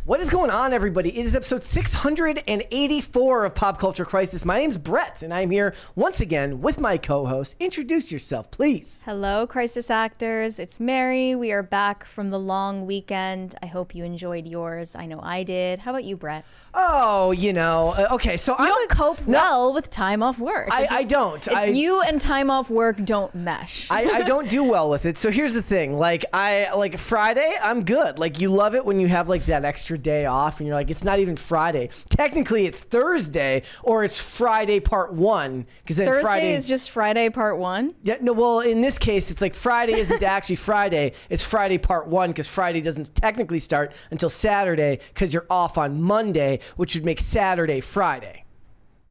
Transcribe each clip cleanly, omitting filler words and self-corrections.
What is going on, everybody? It is episode 684 of Pop Culture Crisis. My name's Brett, and I'm here once again with my co-host. Introduce yourself, please. Hello, Crisis Actors. It's Mary. We are back from the long weekend. I hope you enjoyed yours. I know I did. How about you, Brett? Oh, okay, so I don't cope well with time off work. I don't. You and time off work don't mesh. I don't do well with it. So here's the thing. Like Friday, I'm good. Like, you love it when you have like that extra day off and you're like, it's not even Friday. Technically, it's Thursday or it's Friday part one. Because then Thursday is just Friday part one? Yeah, no, well, in this case, it's like Friday isn't actually Friday. It's Friday part one because Friday doesn't technically start until Saturday because you're off on Monday, which would make Saturday Friday,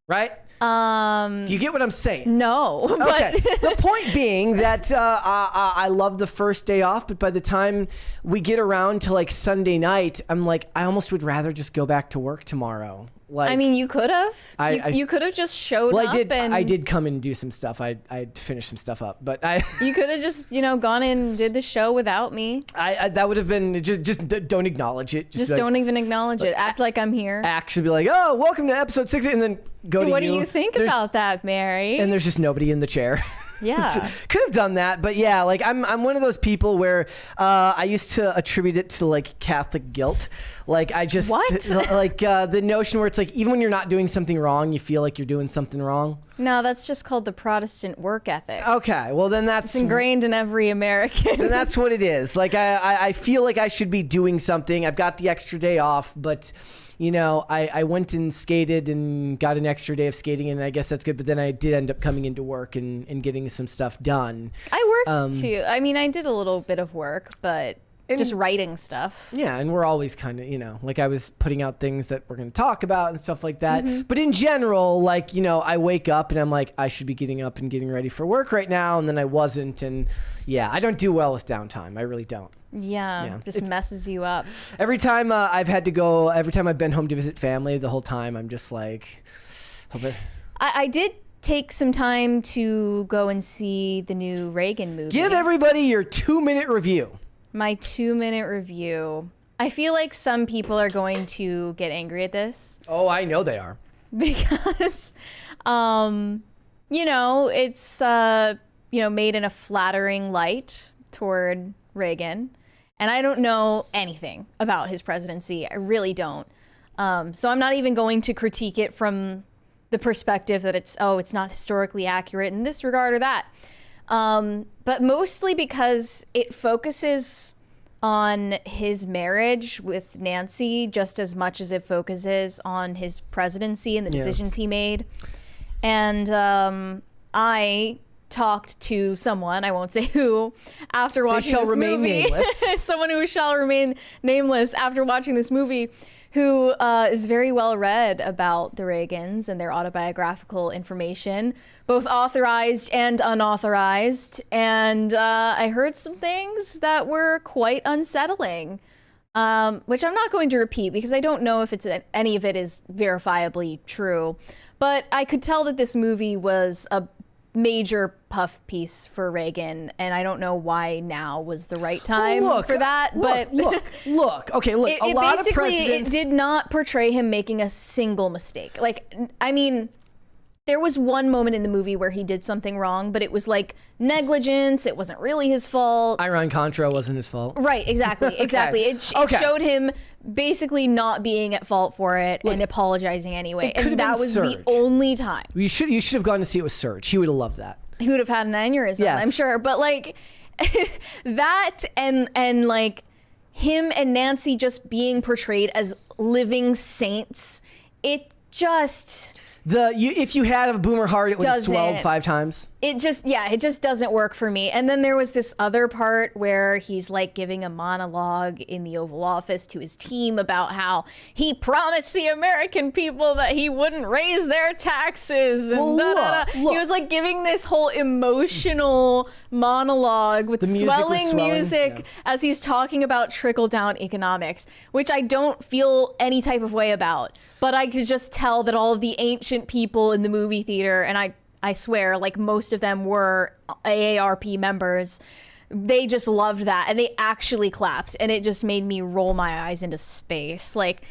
right? Do you get what I'm saying? No. Okay. The point being that I love the first day off, but by the time we get around to like Sunday night, I'm like, I almost would rather just go back to work tomorrow. Like, I mean, you could have. You could have just showed up. I did come and do some stuff. I finished some stuff up, but you could have just gone and did the show without me. That would have been just don't acknowledge it. Just don't even acknowledge it. Act like I'm here. Actually, be like, oh, welcome to episode 6, and then go to you. What do you think about that, Mary? And there's just nobody in the chair. Yeah. Could have done that, but yeah, like I'm one of those people where I used to attribute it to like Catholic guilt. Like I just the notion where it's like even when you're not doing something wrong, you feel like you're doing something wrong. No, that's just called the Protestant work ethic. Okay, well then it's ingrained in every American. Then that's what it is. Like I feel like I should be doing something. I've got the extra day off, but I went and skated and got an extra day of skating, and I guess that's good. But then I did end up coming into work and getting some stuff done. I worked too. I mean, I did a little bit of work, but just writing stuff. Yeah, and we're always kind of, like I was putting out things that we're going to talk about and stuff like that. Mm-hmm. But in general, like, I wake up and I'm like, I should be getting up and getting ready for work right now. And then I wasn't. And yeah, I don't do well with downtime. I really don't. Yeah, just messes you up. Every time I've been home to visit family, the whole time I'm just like, I did take some time to go and see the new Reagan movie. Give everybody your 2-minute review. My 2-minute review. I feel like some people are going to get angry at this. Oh, I know they are. Because, it's, made in a flattering light toward Reagan. And I don't know anything about his presidency. I really don't. So I'm not even going to critique it from the perspective that it's not historically accurate in this regard or that. But mostly because it focuses on his marriage with Nancy just as much as it focuses on his presidency and the decisions he made. And I talked to someone, I won't say who, after watching this movie. Someone who shall remain nameless after watching this movie, who is very well read about the Reagans and their autobiographical information, both authorized and unauthorized. And I heard some things that were quite unsettling, which I'm not going to repeat because I don't know if any of it is verifiably true. But I could tell that this movie was a major puff piece for Reagan, and I don't know why now was the right time for that. But look. A lot of presidents, it did not portray him making a single mistake. Like, I mean, there was one moment in the movie where he did something wrong, but it was like negligence. It wasn't really his fault. Iran-Contra wasn't his fault. Right, exactly. It showed him basically not being at fault for it and apologizing anyway. And that was Surge. The only time. You should have gone to see it with Surge. He would have loved that. He would have had an aneurysm, I'm sure. But like that and like him and Nancy just being portrayed as living saints, it just... if you had a boomer heart, it would have swelled 5 times. It just doesn't work for me. And then there was this other part where he's like giving a monologue in the Oval Office to his team about how he promised the American people that he wouldn't raise their taxes. And He was like giving this whole emotional monologue with swelling music as he's talking about trickle-down economics, which I don't feel any type of way about. But I could just tell that all of the ancient people in the movie theater, and I swear, like most of them were AARP members, they just loved that, and they actually clapped, and it just made me roll my eyes into space. Like,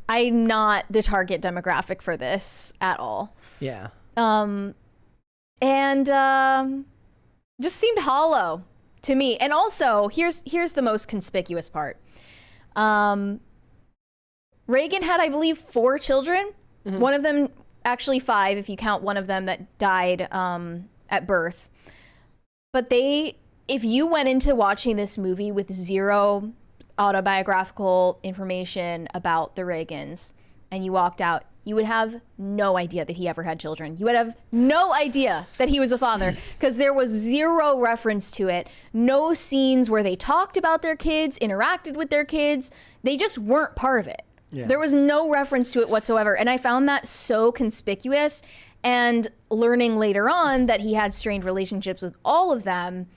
I'm not the target demographic for this at all. Yeah. Just seemed hollow to me. And also, here's the most conspicuous part. Reagan had, I believe, 4 children. Mm-hmm. One of them, actually 5, if you count one of them that died at birth. But if you went into watching this movie with 0 autobiographical information about the Reagans and you walked out, you would have no idea that he ever had children. You would have no idea that he was a father because there was 0 reference to it. No scenes where they talked about their kids, interacted with their kids. They just weren't part of it. Yeah. There was no reference to it whatsoever. And I found that so conspicuous. And learning later on that he had strained relationships with all of them,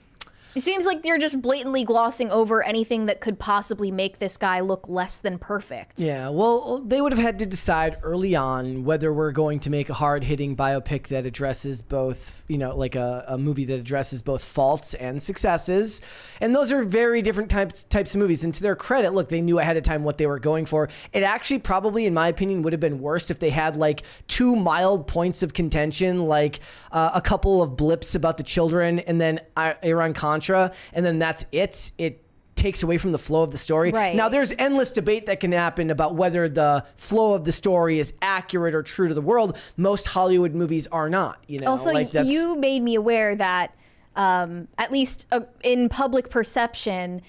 it seems like they're just blatantly glossing over anything that could possibly make this guy look less than perfect. Yeah, well, they would have had to decide early on whether we're going to make a hard-hitting biopic that addresses both, like a movie that addresses both faults and successes. And those are very different types of movies. And to their credit, look, they knew ahead of time what they were going for. It actually probably, in my opinion, would have been worse if they had like 2 mild points of contention, like a couple of blips about the children and then Iran-Contra, and then that's it. It takes away from the flow of the story. Right. Now, there's endless debate that can happen about whether the flow of the story is accurate or true to the world. Most Hollywood movies are not. Also, you made me aware that, at least in public perception,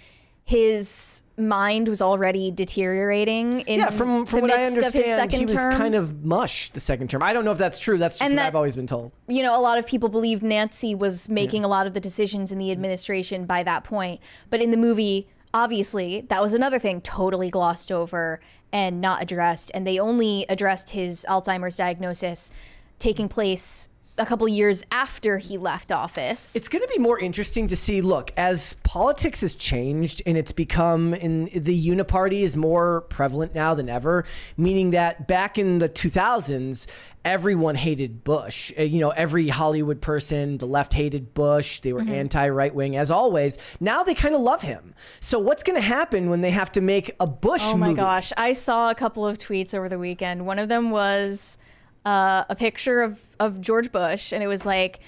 his mind was already deteriorating in from the what midst I understand, of his second he was term. kind of mush the second term. I don't know if that's true. That's just what I've always been told. A lot of people believe Nancy was making a lot of the decisions in the administration by that point. But in the movie, obviously, that was another thing totally glossed over and not addressed. And they only addressed his Alzheimer's diagnosis taking place a couple years after he left office. It's going to be more interesting to see, look, as politics has changed and it's become, in the uniparty is more prevalent now than ever, meaning that back in the 2000s, everyone hated Bush. Every Hollywood person, the left hated Bush. They were anti-right wing as always. Now they kind of love him. So what's going to happen when they have to make a Bush movie? Oh my gosh. I saw a couple of tweets over the weekend. One of them was a picture of George Bush, and it was like,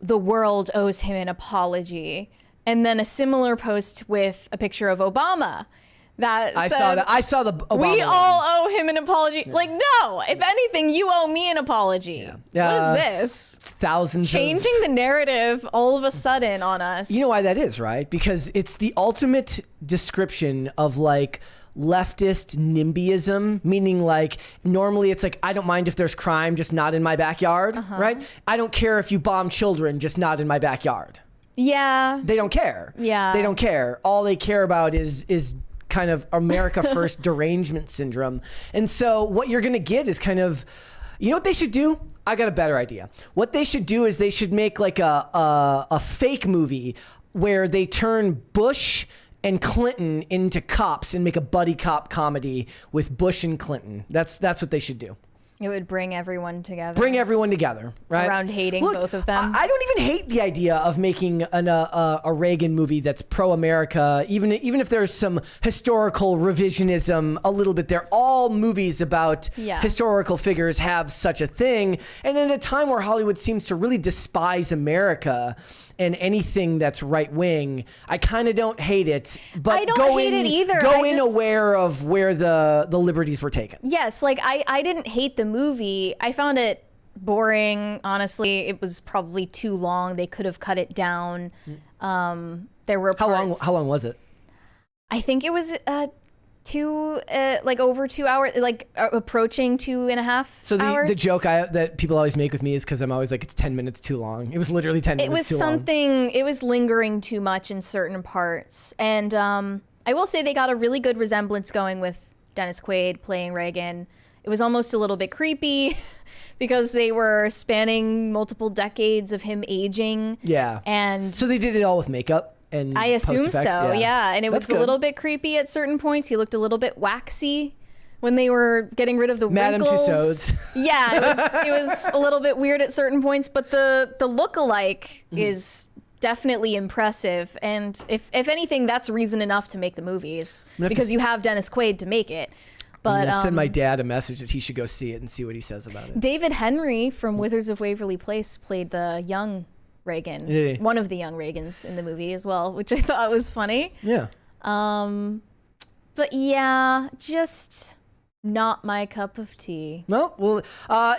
the world owes him an apology. And then a similar post with a picture of Obama that I saw the Obama we one. all owe him an apology. Yeah. Like, no, if anything, you owe me an apology. Yeah. What is this? Thousands changing the narrative all of a sudden on us. You know why that is, right? Because it's the ultimate description of like leftist NIMBYism, meaning like normally it's like, I don't mind if there's crime, just not in my backyard, right? I don't care if you bomb children, just not in my backyard. Yeah. They don't care. Yeah. They don't care. All they care about is kind of America First derangement syndrome. And so what you're going to get is kind of, you know what they should do? I got a better idea. What they should do is they should make like a fake movie where they turn Bush and Clinton into cops and make a buddy cop comedy with Bush and Clinton. That's what they should do. It would bring everyone together. Bring everyone together, right? Around hating both of them. I don't even hate the idea of making a Reagan movie that's pro-America, even if there's some historical revisionism a little bit there. All movies about historical figures have such a thing. And in a time where Hollywood seems to really despise America and anything that's right wing, I kind of don't hate it. But I don't hate it either. Go in aware of where the liberties were taken. Yes, like I didn't hate the movie. I found it boring. Honestly, it was probably too long. They could have cut it down. There were parts. How long was it? I think it was over 2 hours, approaching 2.5 so hours. The joke that people always make with me is because I'm always like, it's 10 minutes too long. It was literally 10 minutes too long. It was lingering too much in certain parts. And I will say they got a really good resemblance going with Dennis Quaid playing Reagan. It was almost a little bit creepy because they were spanning multiple decades of him aging. Yeah. And so they did it all with makeup. And I assume so, yeah. And it was good. a little bit creepy at certain points. He looked a little bit waxy when they were getting rid of the Madame wrinkles. Tussauds. Yeah, it was a little bit weird at certain points, but the look-alike is definitely impressive. And if anything, that's reason enough to make the movies because you have Dennis Quaid to make it. But I'm gonna send my dad a message that he should go see it and see what he says about it. David Henry from Wizards of Waverly Place played the young Reagan, one of the young Reagans in the movie as well, which I thought was funny. Yeah. But yeah, just not my cup of tea. Well,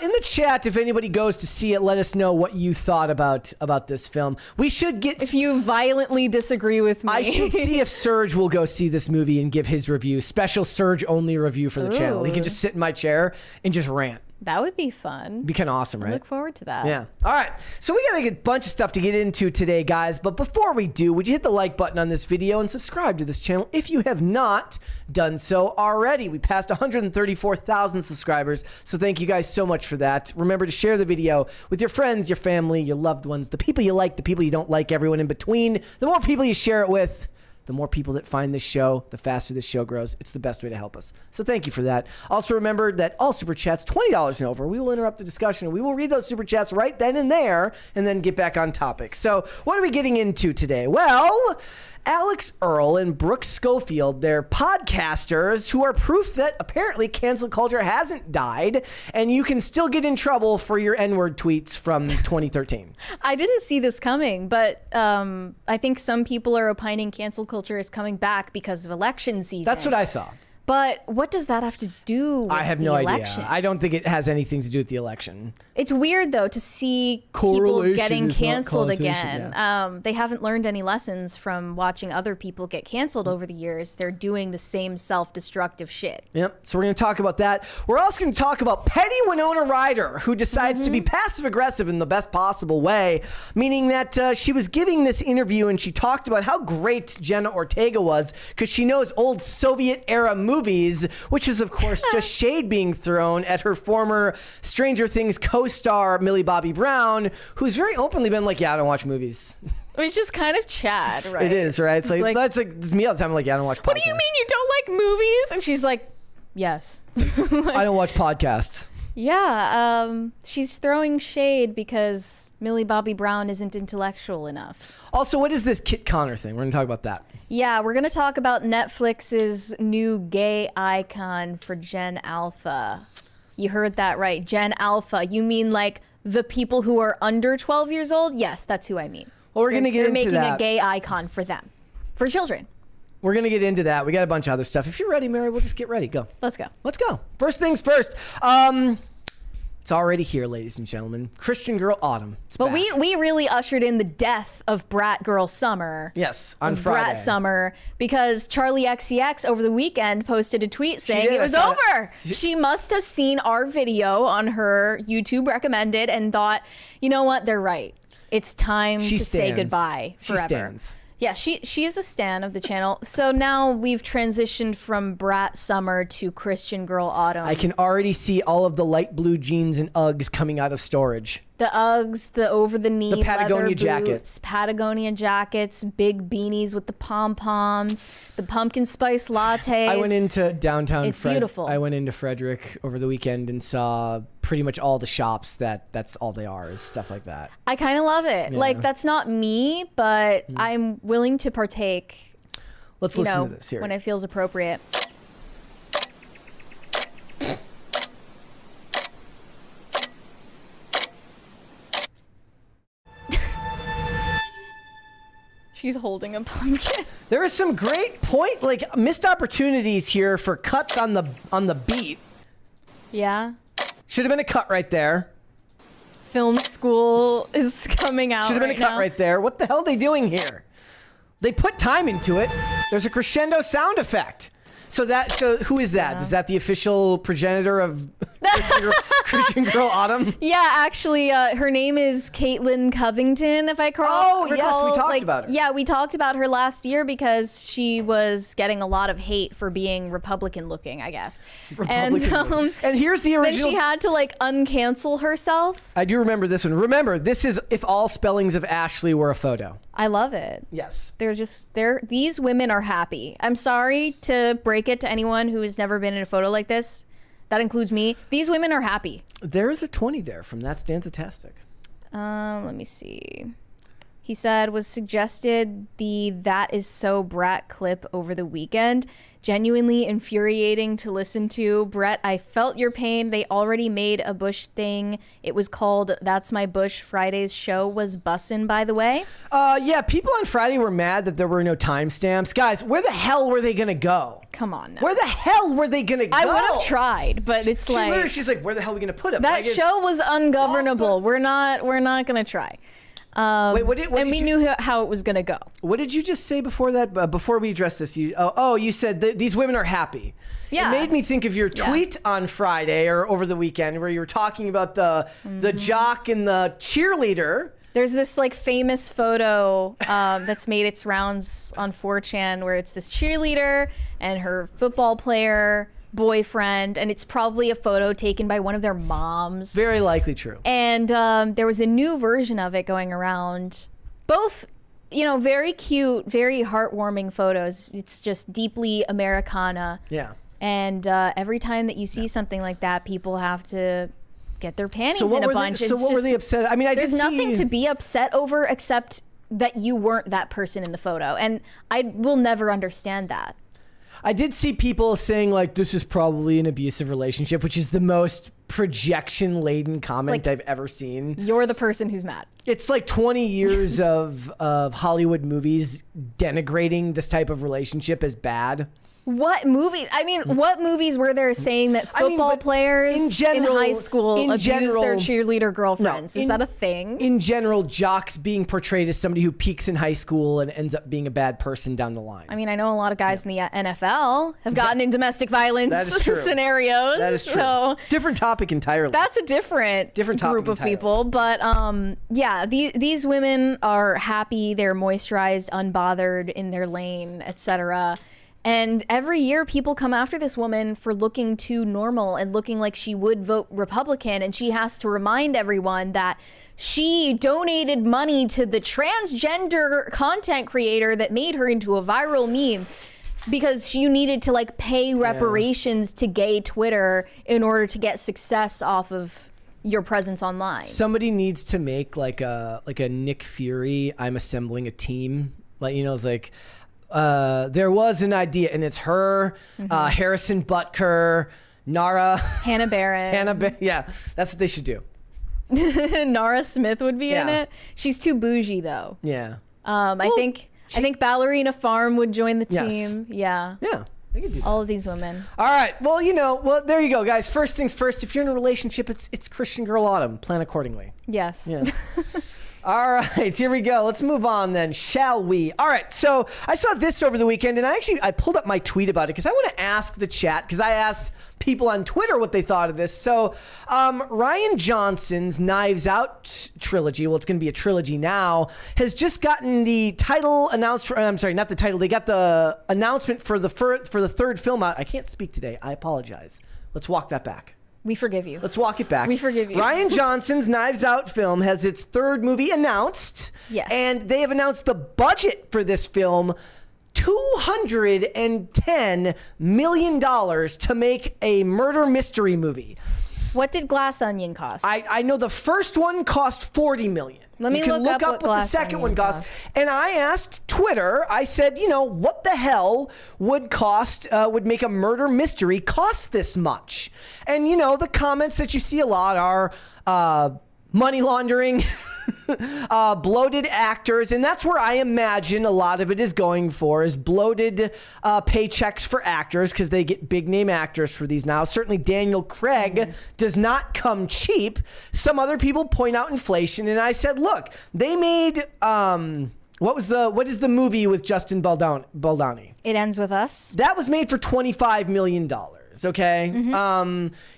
in the chat, if anybody goes to see it, let us know what you thought about this film. We should get... If you violently disagree with me. I should see if Serge will go see this movie and give his review. Special Serge-only review for the channel. He can just sit in my chair and just rant. That would be fun. Be kind of awesome, right? I look forward to that. Yeah. All right. So we got a bunch of stuff to get into today, guys. But before we do, would you hit the like button on this video and subscribe to this channel if you have not done so already? We passed 134,000 subscribers. So thank you guys so much for that. Remember to share the video with your friends, your family, your loved ones, the people you like, the people you don't like, everyone in between. The more people you share it with, the more people that find this show, the faster this show grows. It's the best way to help us. So thank you for that. Also remember that all Super Chats, $20 and over, we will interrupt the discussion and we will read those Super Chats right then and there and then get back on topic. So what are we getting into today? Well, Alex Earl and Brooke Schofield, they're podcasters who are proof that apparently cancel culture hasn't died and you can still get in trouble for your N-word tweets from 2013. I didn't see this coming, but I think some people are opining cancel culture is coming back because of election season. That's what I saw. But what does that have to do with I have no idea. I don't think it has anything to do with the election. It's weird, though, to see people getting canceled again. Yeah. They haven't learned any lessons from watching other people get canceled over the years. They're doing the same self-destructive shit. Yep. So we're going to talk about that. We're also going to talk about petty Winona Ryder, who decides to be passive-aggressive in the best possible way, meaning that she was giving this interview and she talked about how great Jenna Ortega was because she knows old Soviet-era movies, which is, of course, just shade being thrown at her former Stranger Things co-star, Millie Bobby Brown, who's very openly been like, yeah, I don't watch movies. It's just kind of Chad, right? It is, right? It's like that's like me all the time. I'm like, yeah, I don't watch podcasts. What do you mean you don't like movies? And she's like, yes. I don't watch podcasts. Yeah, she's throwing shade because Millie Bobby Brown isn't intellectual enough. Also, what is this Kit Connor thing? We're going to talk about that. Yeah, we're going to talk about Netflix's new gay icon for Gen Alpha. You heard that right, Gen Alpha. You mean like the people who are under 12 years old? Yes, that's who I mean. Well, we're going to get into that. They're making a gay icon for them, for children. We're going to get into that. We got a bunch of other stuff. If you're ready, Mary, we'll just get ready. Go. Let's go. Let's go. First things first. It's already here, ladies and gentlemen. Christian Girl Autumn. But we really ushered in the death of Brat Girl Summer. Yes, on Friday. Brat Summer, because Charlie XCX over the weekend posted a tweet saying it was over. She must have seen our video on her YouTube recommended and thought, you know what, they're right. It's time to say goodbye forever. She stands. Yeah, she is a stan of the channel. So now we've transitioned from Brat Summer to Christian Girl Autumn. I can already see all of the light blue jeans and Uggs coming out of storage. The Uggs, the over-the-knee the Patagonia leather jackets. boots, Patagonia jackets, big beanies with the pom-poms, the pumpkin spice lattes. I went into downtown. It's beautiful. I went into Frederick over the weekend and saw pretty much all the shops that's all they are is stuff like that. I kind of love it. Yeah. Like, that's not me, but I'm willing to partake. Let's listen to this here. When it feels appropriate. She's holding a pumpkin. There is some great missed opportunities here for cuts on the beat. Yeah. Should have been a cut right there. Film school is coming out. Should have been a cut right there. What the hell are they doing here? They put time into it. There's a crescendo sound effect. So who is that? Yeah. Is that the official progenitor of Christian Girl Autumn? Yeah, actually, her name is Caitlin Covington, if I recall. Oh, yes, we talked about her. Yeah, we talked about her last year because she was getting a lot of hate for being Republican-looking, I guess. And here's the original. Then she had to uncancel herself. I do remember this one. Remember, this is if all spellings of Ashley were a photo. I love it. Yes. These women are happy. I'm sorry to break it to anyone who has never been in a photo like this. That includes me. These women are happy. There is a 20 there from That Stanza-tastic. Let me see. he said, was suggested the "That Is So Brat" clip over the weekend. Genuinely infuriating to listen to. Brett, I felt your pain. They already made a Bush thing. It was called That's My Bush. Friday's show was bussin', by the way. Yeah, people on Friday were mad that there were no timestamps. Guys, where the hell were they going to go? Come on now. Where the hell were they going to go? I would have tried, but it's She's like, where the hell are we going to put him? That show was ungovernable. We're not going to try. Wait, we knew how it was going to go. What did you just say before that? Before we address this, you said these women are happy. Yeah. It made me think of your tweet on Friday or over the weekend where you were talking about the jock and the cheerleader. There's this like famous photo that's made its rounds on 4chan where it's this cheerleader and her football player boyfriend, and it's probably a photo taken by one of their moms. Very likely true. And there was a new version of it going around. Both, very cute, very heartwarming photos. It's just deeply Americana. Yeah. And every time that you see something like that, people have to get their panties in a bunch. What were they upset? I mean, there's nothing to be upset over except that you weren't that person in the photo. And I will never understand that. I did see people saying like this is probably an abusive relationship, which is the most projection-laden comment I've ever seen. You're the person who's mad. It's like 20 years of Hollywood movies denigrating this type of relationship as bad. What movie? I mean, what movies were there saying that football players in high school abuse their cheerleader girlfriends? Is that a thing? In general, jocks being portrayed as somebody who peaks in high school and ends up being a bad person down the line. I mean, I know a lot of guys in the NFL have gotten in domestic violence scenarios. That is true. So different topic entirely. That's a different group of people. But yeah, these women are happy. They're moisturized, unbothered, in their lane, etc. And every year people come after this woman for looking too normal and looking like she would vote Republican. And she has to remind everyone that she donated money to the transgender content creator that made her into a viral meme because you needed to like pay reparations to gay Twitter in order to get success off of your presence online. Somebody needs to make like a Nick Fury, I'm assembling a team. Like, it's like... there was an idea, and it's her, Harrison Butker, Nara, Hannah Barrett. Yeah, that's what they should do. Nara Smith would be in it. She's too bougie, though. Yeah. I think Ballerina Farm would join the team. Yeah. Yeah. They could do that. All of these women. All right. Well, there you go, guys. First things first. If you're in a relationship, it's Christian Girl Autumn. Plan accordingly. Yes. Yeah. All right, here we go. Let's move on then, shall we? All right, so I saw this over the weekend, and I pulled up my tweet about it because I want to ask the chat, because I asked people on Twitter what they thought of this. So Rian Johnson's Knives Out trilogy, well, it's going to be a trilogy now, has just gotten the title announced. I'm sorry, not the title. They got the announcement for the third film out. I can't speak today. I apologize. Let's walk that back. We forgive you. Let's walk it back. We forgive you. Rian Johnson's Knives Out film has its third movie announced. Yes. And they have announced the budget for this film, $210 million to make a murder mystery movie. What did Glass Onion cost? I know the first one cost $40 million. Let me look up what the second one cost. And I asked Twitter, I said, what the hell would make a murder mystery cost this much? And, the comments that you see a lot are money laundering, bloated actors. And that's where I imagine a lot of it is going for, is bloated paychecks for actors, because they get big name actors for these now. Certainly Daniel Craig does not come cheap. Some other people point out inflation. And I said, look, they made, what is the movie with Justin Baldoni? It Ends With Us. That was made for $25 million. Okay.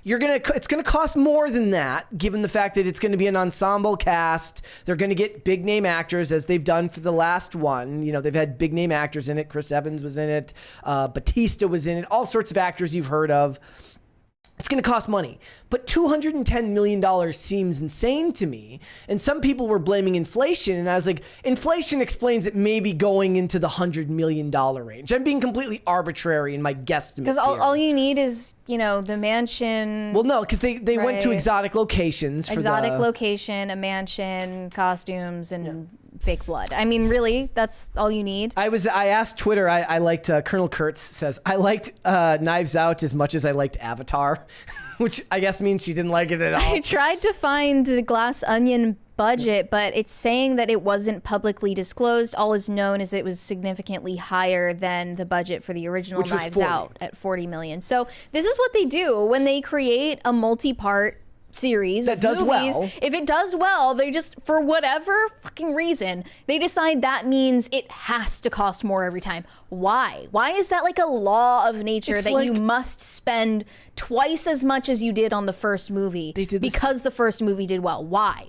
It's gonna cost more than that, given the fact that it's gonna be an ensemble cast. They're gonna get big name actors, as they've done for the last one. They've had big name actors in it. Chris Evans was in it. Batista was in it. All sorts of actors you've heard of. It's going to cost money, but $210 million seems insane to me. And some people were blaming inflation, and I was like, inflation explains it maybe going into the $100 million range. I'm being completely arbitrary in my guesstimates. Because all you need is, the mansion. Well, no, because they went to exotic locations. Location, a mansion, costumes, and fake blood. I mean, really, that's all you need. I asked Twitter. I liked Colonel Kurtz says I liked Knives Out as much as I liked Avatar, which I guess means she didn't like it at all. I tried to find the Glass Onion budget, but it's saying that it wasn't publicly disclosed. All is known is it was significantly higher than the budget for the original Which was Knives 40. Out at 40 million. So this is what they do when they create a multi-part series that of does movies. well. If it does well, they just, for whatever fucking reason, they decide that means it has to cost more every time. Why? Why is that like a law of nature It's that like- you must spend twice as much as you did on the first movie They did this- because the first movie did well? Why?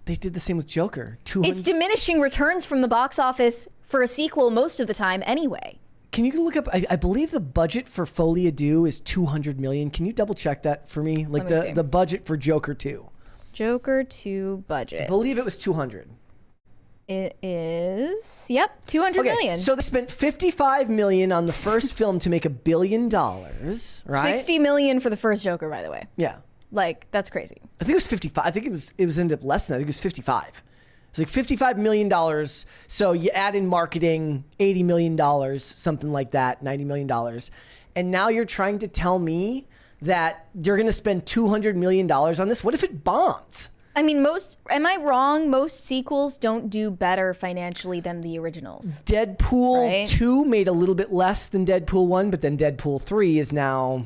They did the same with Joker. 200. It's diminishing returns from the box office for a sequel most of the time anyway. Can you look up? I believe the budget for Folie à Deux is $200 million. Can you double check that for me? Like Let me see. the budget for Joker 2. Joker 2 budget. I believe it was 200. It is, yep, 200 million. So they spent $55 million on the first film to make $1 billion, right? 60 million for the first Joker, by the way. Yeah. Like, that's crazy. I think it was 55. I think it was ended up less than that. I think it was 55. It's like $55 million. So you add in marketing, $80 million, something like that, $90 million. And now you're trying to tell me that you're going to spend $200 million on this? What if it bombs? I mean, am I wrong? Most sequels don't do better financially than the originals. Deadpool Right. 2 made a little bit less than Deadpool 1, but then Deadpool 3 is now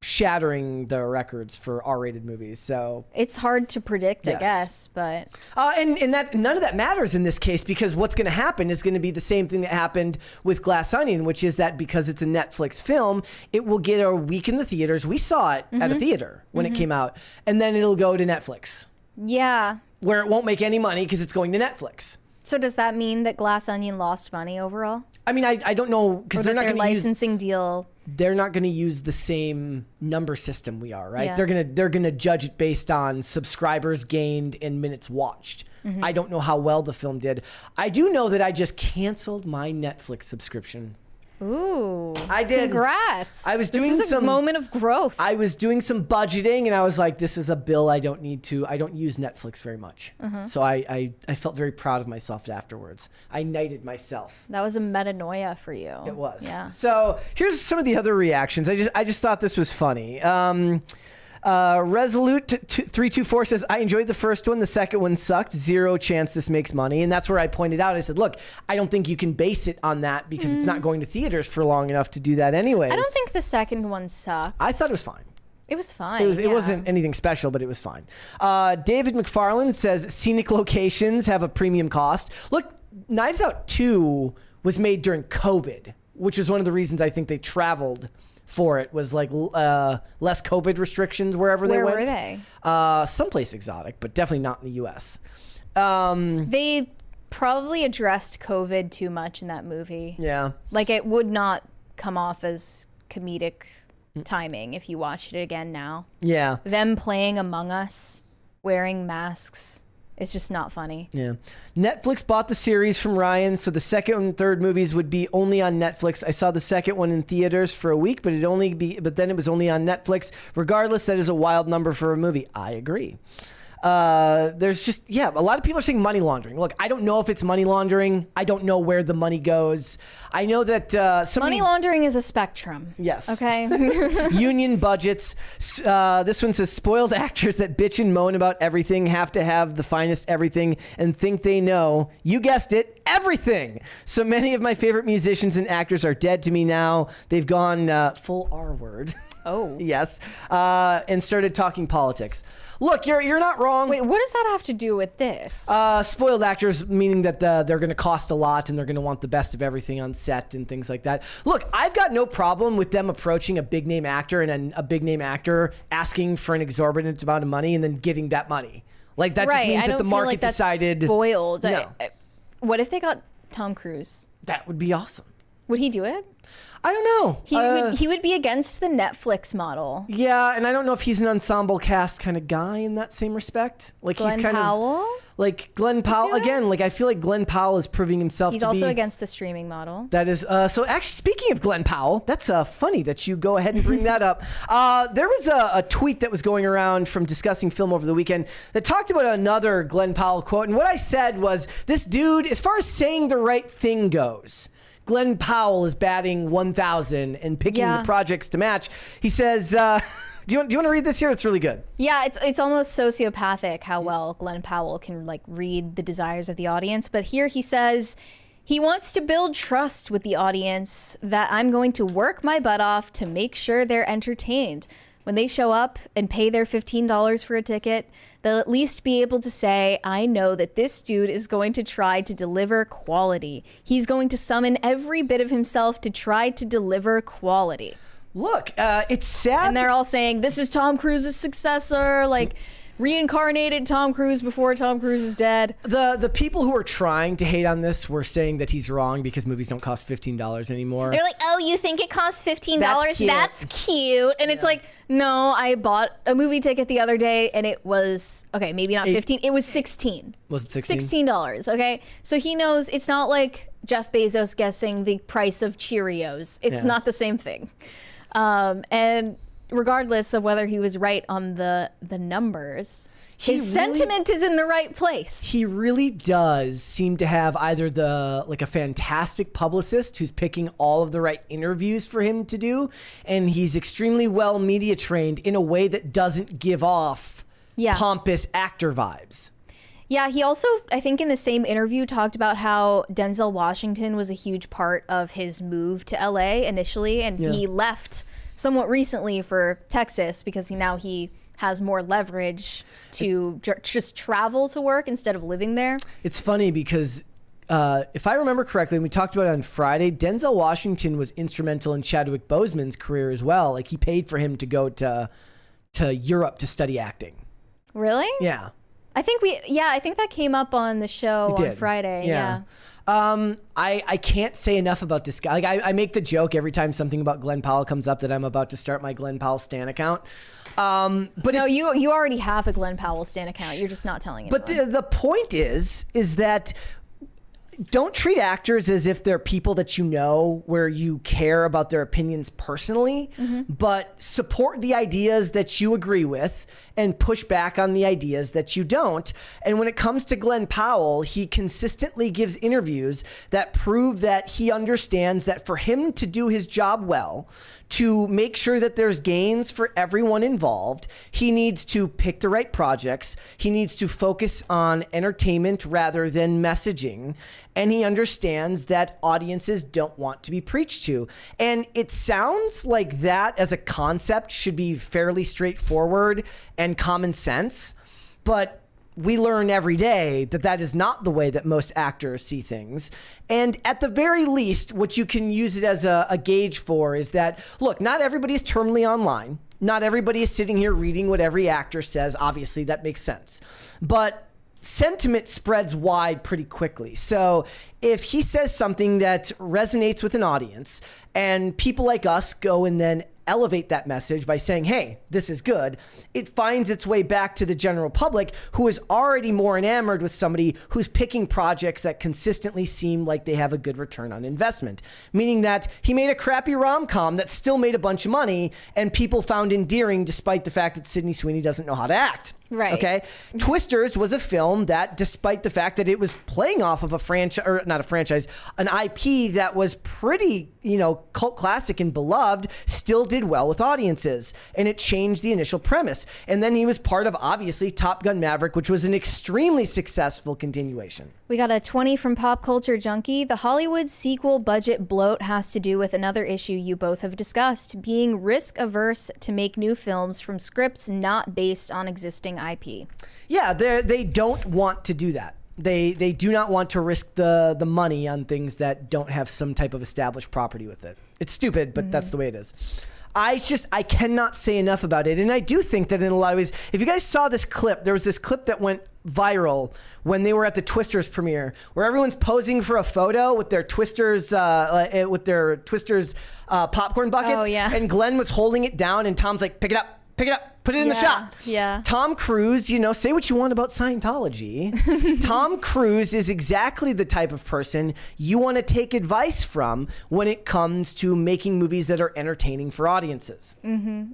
shattering the records for R-rated movies. So It's hard to predict, I Yes. guess, but and that none of that matters in this case, because what's going to happen is going to be the same thing that happened with Glass Onion, which is that because it's a Netflix film, it will get a week in the theaters. We saw it at a theater when it came out, and then it'll go to Netflix, yeah. where it won't make any money because it's going to Netflix. So does that mean that Glass Onion lost money overall? I mean, I don't know, Or because that they're not their going to use licensing deal? they're not going to use the same number system we are, right? Yeah. They're going to judge it based on subscribers gained and minutes watched. I don't know how well the film did. I do know that I just canceled my Netflix subscription. Ooh. I did. Congrats. I was This doing is a some- moment of growth. I was doing some budgeting and I was like, this is a bill I don't need to. I don't use Netflix very much. So I felt very proud of myself afterwards. I knighted myself. That was a metanoia for you. It was. Yeah. So here's some of the other reactions. I just thought this was funny. Resolute 324 says, I enjoyed the first one. The second one sucked. Zero chance this makes money. And that's where I pointed out. I said, look, I don't think you can base it on that because it's not going to theaters for long enough to do that anyways. I don't think the second one sucked. I thought it was fine. It was fine. It yeah. wasn't anything special, but it was fine. David McFarland says scenic locations have a premium cost. Look, Knives Out 2 was made during COVID, which is one of the reasons I think they traveled for it, was like less COVID restrictions wherever they Where went. were they? Someplace exotic, but definitely not in the U.S. They probably addressed COVID too much in that movie. Yeah. Like, it would not come off as comedic timing if you watched it again now. Yeah. Them playing Among Us, wearing masks, it's just not funny. Yeah. Netflix bought the series from Ryan, so the second and third movies would be only on Netflix. I saw the second one in theaters for a week, but then it was only on Netflix. Regardless, that is a wild number for a movie. I agree. There's just, a lot of people are saying money laundering. Look, I don't know if it's money laundering. I don't know where the money goes. I know that Money laundering is a spectrum. Yes. Okay. Union budgets. This one says spoiled actors that bitch and moan about everything have to have the finest everything and think they know. You guessed it, everything. So many of my favorite musicians and actors are dead to me now. They've gone full R word. Oh. Yes. And started talking politics. Look, you're not wrong. Wait, what does that have to do with this? Spoiled actors, meaning that they're going to cost a lot and they're going to want the best of everything on set and things like that. Look, I've got no problem with them approaching a big name actor and a big name actor asking for an exorbitant amount of money and then getting that money. Like, that just means I that don't the feel market like that's decided. spoiled. No. What if they got Tom Cruise? That would be awesome. Would he do it? I don't know. He would be against the Netflix model. Yeah, and I don't know if he's an ensemble cast kind of guy in that same respect. Like Glen he's kind Powell? of like Glen Powell again. Like I feel like Glen Powell is proving himself. He's to also be, against the streaming model. That is so. Actually, speaking of Glen Powell, that's funny that you go ahead and bring that up. There was a tweet that was going around from Discussing Film over the weekend that talked about another Glen Powell quote, and what I said was, this dude, as far as saying the right thing goes, Glen Powell is batting 1,000 and picking the projects to match. He says, do you want to read this here? It's really good. Yeah, it's almost sociopathic how well Glen Powell can like read the desires of the audience. But here he says he wants to build trust with the audience, that I'm going to work my butt off to make sure they're entertained. When they show up and pay their $15 for a ticket, they'll at least be able to say, I know that this dude is going to try to deliver quality. He's going to summon every bit of himself to try to deliver quality. Look, it's sad. And they're all saying, this is Tom Cruise's successor, like reincarnated Tom Cruise before Tom Cruise is dead. The people who are trying to hate on this were saying that he's wrong because movies don't cost $15 anymore. They're like, oh, you think it costs $15? That's cute. And it's like, no, I bought a movie ticket the other day and it was, okay, maybe not 15, it was 16. Was it 16? $16, okay? So he knows it's not like Jeff Bezos guessing the price of Cheerios. It's not the same thing. And regardless of whether he was right on the numbers, his sentiment is in the right place. He really does seem to have either a fantastic publicist who's picking all of the right interviews for him to do, and he's extremely well media trained in a way that doesn't give off pompous actor vibes. Yeah, he also, I think in the same interview, talked about how Denzel Washington was a huge part of his move to LA initially, and he left somewhat recently for Texas because he has more leverage to just travel to work instead of living there. It's funny because if I remember correctly, and we talked about it on Friday, Denzel Washington was instrumental in Chadwick Boseman's career as well. Like he paid for him to go to Europe to study acting. Really? Yeah. I think that came up on the show on Friday. Yeah. I can't say enough about this guy. Like I make the joke every time something about Glen Powell comes up that I'm about to start my Glen Powell Stan account. But no, you already have a Glen Powell Stan account. You're just not telling anyone. But the point is that don't treat actors as if they're people that you know, where you care about their opinions personally, but support the ideas that you agree with and push back on the ideas that you don't. And when it comes to Glen Powell, he consistently gives interviews that prove that he understands that for him to do his job well, to make sure that there's gains for everyone involved, he needs to pick the right projects. He needs to focus on entertainment rather than messaging. And he understands that audiences don't want to be preached to. And it sounds like that as a concept should be fairly straightforward and common sense. But we learn every day that that is not the way that most actors see things. And at the very least, what you can use it as a gauge for is that, look, not everybody is terminally online. Not everybody is sitting here reading what every actor says. Obviously, that makes sense. But sentiment spreads wide pretty quickly. So if he says something that resonates with an audience and people like us go and then elevate that message by saying, hey, this is good, it finds its way back to the general public who is already more enamored with somebody who's picking projects that consistently seem like they have a good return on investment. Meaning that he made a crappy rom-com that still made a bunch of money and people found endearing despite the fact that Sydney Sweeney doesn't know how to act. Right. Okay. Twisters was a film that, despite the fact that it was playing off of a franchise, or not a franchise, an IP that was pretty, cult classic and beloved, still did well with audiences. And it changed the initial premise. And then he was part of, obviously, Top Gun Maverick, which was an extremely successful continuation. We got a 20 from Pop Culture Junkie. The Hollywood sequel budget bloat has to do with another issue you both have discussed, being risk averse to make new films from scripts not based on existing IP. Yeah, they don't want to do that. They do not want to risk the money on things that don't have some type of established property with it. It's stupid, but that's the way it is. I cannot say enough about it. And I do think that in a lot of ways, if you guys saw this clip, there was this clip that went viral when they were at the Twisters premiere, where everyone's posing for a photo with their Twisters popcorn buckets. Oh, yeah. And Glen was holding it down, and Tom's like, pick it up, put it in the shot. Yeah. Tom Cruise, say what you want about Scientology. Tom Cruise is exactly the type of person you want to take advice from when it comes to making movies that are entertaining for audiences.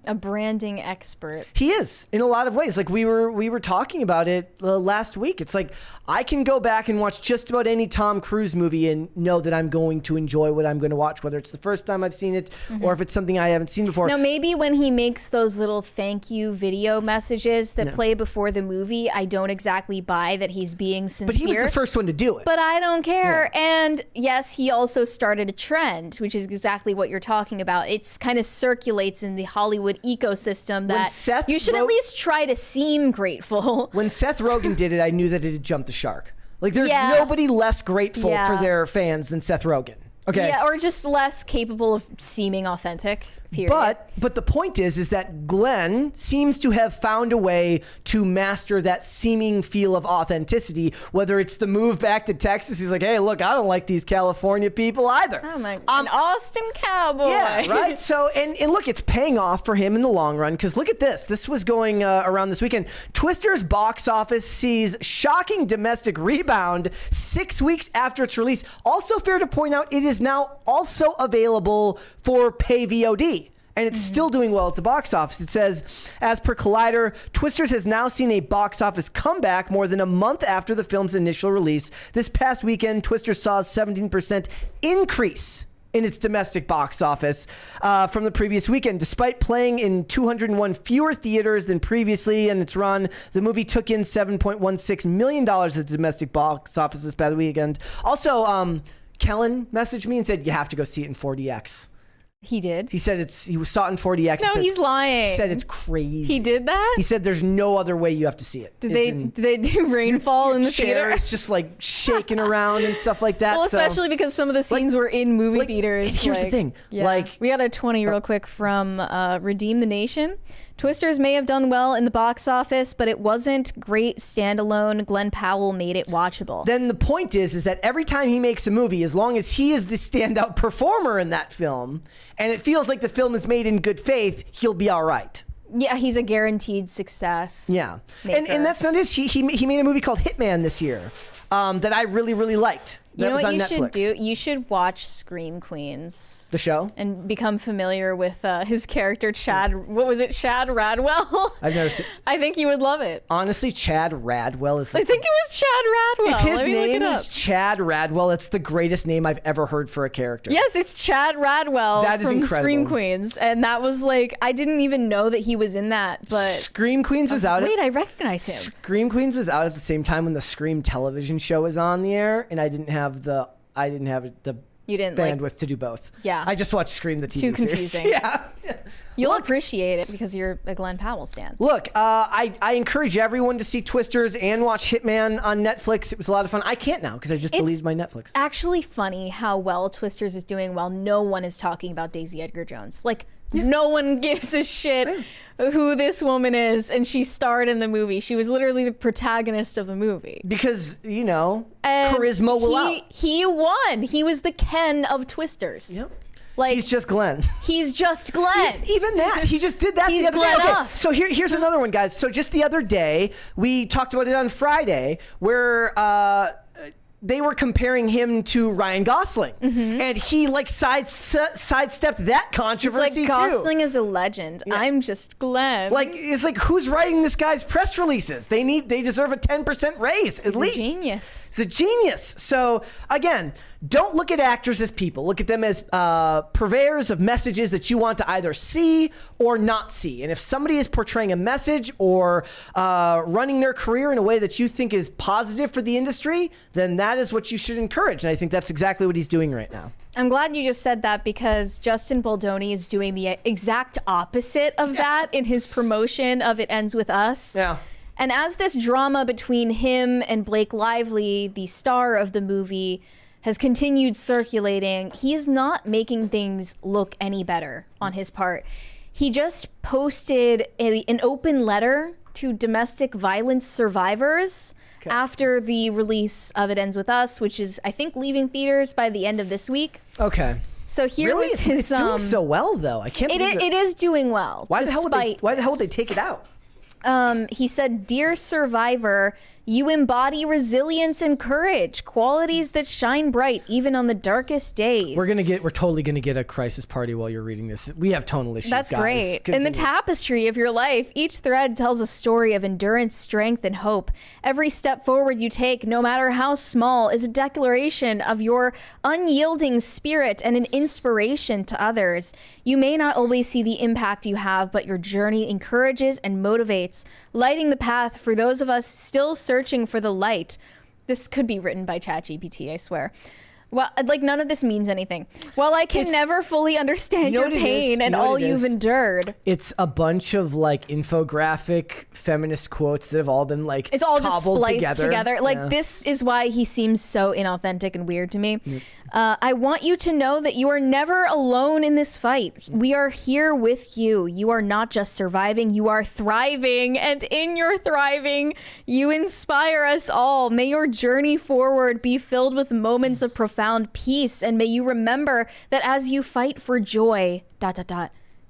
A branding expert. He is in a lot of ways. Like we were talking about it last week. It's like I can go back and watch just about any Tom Cruise movie and know that I'm going to enjoy what I'm going to watch, whether it's the first time I've seen it or if it's something I haven't seen before. Now, maybe when he makes those little thank you video messages that play before the movie, I don't exactly buy that he's being sincere. But he was the first one to do it. But I don't care. Yeah. And yes, he also started a trend, which is exactly what you're talking about. It's kind of circulates in the Hollywood ecosystem that you should at least try to seem grateful. When Seth Rogen did it, I knew that it had jumped the shark. Like there's nobody less grateful for their fans than Seth Rogen. Okay. Yeah, or just less capable of seeming authentic. Period. But the point is that Glen seems to have found a way to master that seeming feel of authenticity, whether it's the move back to Texas. He's like, hey, look, I don't like these California people either. I'm like, an Austin cowboy. Yeah, right? So, and look, it's paying off for him in the long run, because look at this. This was going around this weekend. Twister's box office sees shocking domestic rebound 6 weeks after its release. Also fair to point out, it is now also available for pay VOD. And it's still doing well at the box office. It says, as per Collider, Twisters has now seen a box office comeback more than a month after the film's initial release. This past weekend, Twisters saw a 17% increase in its domestic box office from the previous weekend. Despite playing in 201 fewer theaters than previously in its run, the movie took in $7.16 million at the domestic box office this past weekend. Also, Kellen messaged me and said, you have to go see it in 4DX. He did? He said he saw it in 4DX. No, he's lying. He said it's crazy. He did that? He said there's no other way you have to see it. Did they do rainfall in the theater? It's just like shaking around and stuff like that. Well, especially because some of the scenes were in movie theaters. Here's the thing. Yeah. We got a 20 real quick from Redeem the Nation. Twisters may have done well in the box office, but it wasn't great standalone. Glen Powell made it watchable. Then the point is that every time he makes a movie, as long as he is the standout performer in that film, and it feels like the film is made in good faith, he'll be all right. Yeah, he's a guaranteed success. Yeah. And that's not his. He made a movie called Hitman this year that I really, really liked. You know what you should do? You should watch Scream Queens. The show? And become familiar with his character, Chad. What was it? Chad Radwell? I've never seen. I think you would love it. Honestly, Chad Radwell is. I think it was Chad Radwell. If his name is Chad Radwell, it's the greatest name I've ever heard for a character. Yes, it's Chad Radwell. That is from incredible. Scream Queens, and that was like I didn't even know that he was in that. But Scream Queens was out. Wait, I recognize him. Scream Queens was out at the same time when the Scream television show was on the air, and I didn't have the bandwidth to do both. Yeah. I just watched Scream the TV Too confusing. series. Yeah. You'll appreciate it because you're a Glen Powell stan. Look, I encourage everyone to see Twisters and watch Hitman on Netflix. It was a lot of fun. I can't now because I just deleted my Netflix. Actually funny how well Twisters is doing while no one is talking about Daisy Edgar Jones. Like, no one gives a shit who this woman is, and she starred in the movie. She was literally the protagonist of the movie. Because, charisma will out. He won. He was the Ken of Twisters. Yep. Like, he's just Glen. He's just Glen. Even that. He just did that the other day. Okay, so here's another one, guys. So just the other day, we talked about it on Friday, where they were comparing him to Ryan Gosling. And he sidestepped that controversy He's like, Gosling is a legend. Yeah. I'm just Glen. It's like, who's writing this guy's press releases? They deserve a 10% raise at least. He's a genius. He's a genius. So again, don't look at actors as people. Look at them as purveyors of messages that you want to either see or not see. And if somebody is portraying a message or running their career in a way that you think is positive for the industry, then that is what you should encourage. And I think that's exactly what he's doing right now. I'm glad you just said that because Justin Baldoni is doing the exact opposite of that in his promotion of It Ends With Us. Yeah. And as this drama between him and Blake Lively, the star of the movie, has continued circulating. He is not making things look any better on his part. He just posted an open letter to domestic violence survivors after the release of It Ends With Us, which is, I think, leaving theaters by the end of this week. Okay. So here Really? was his... It's doing so well, though. I can't believe it is doing well. Why the hell would they take it out? He said, "Dear survivor, you embody resilience and courage, qualities that shine bright even on the darkest days." We're totally gonna get a crisis party while you're reading this. We have tonal issues. That's guys. great. Continue. In the tapestry of your life, each thread tells a story of endurance, strength, and hope. Every step forward you take, no matter how small, is a declaration of your unyielding spirit and an inspiration to others. You may not always see the impact you have, but your journey encourages and motivates, lighting the path for those of us still searching for the light. This could be written by ChatGPT, I swear. Well, like, none of this means anything. While I can never fully understand your pain and all you've endured. It's a bunch of like infographic feminist quotes that have all been like it's all just spliced together. Like, yeah. This is why he seems so inauthentic and weird to me. Yep. I want you to know that you are never alone in this fight. We are here with you. You are not just surviving, you are thriving. And in your thriving, you inspire us all. May your journey forward be filled with moments of profound peace. And may you remember that as you fight for joy, ...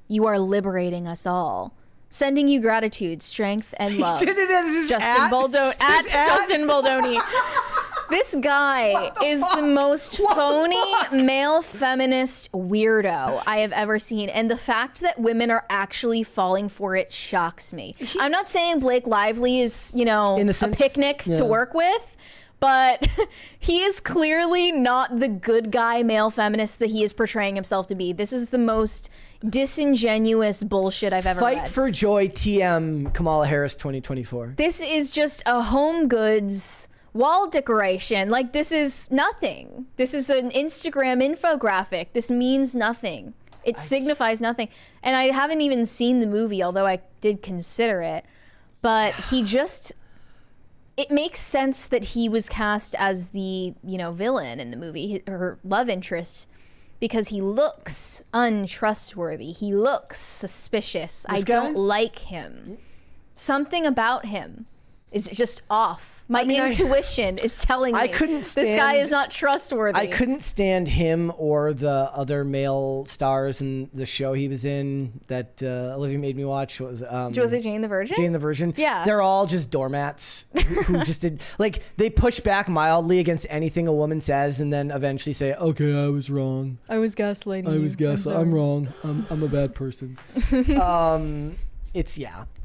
you are liberating us all. Sending you gratitude, strength, and love. Justin Baldoni. This guy is the most phony male feminist weirdo I have ever seen. And the fact that women are actually falling for it shocks me. I'm not saying Blake Lively is, a picnic to work with, but he is clearly not the good guy male feminist that he is portraying himself to be. This is the most disingenuous bullshit I've ever read. Fight for Joy TM Kamala Harris 2024. This is just a home goods wall decoration. Like, this is nothing. This is an Instagram infographic. This means nothing. It signifies nothing. And I haven't even seen the movie, although I did consider it. But it makes sense that he was cast as the, villain in the movie, her love interest, because he looks untrustworthy. He looks suspicious. I don't like him. Something about him is just off. My intuition is telling me this guy is not trustworthy. I couldn't stand him or the other male stars in the show he was in that Olivia made me watch. Was it Jane the Virgin? Jane the Virgin. Yeah. They're all just doormats who just did, like, they push back mildly against anything a woman says and then eventually say, okay, I was wrong. I was gaslighting you. I'm wrong. I'm a bad person.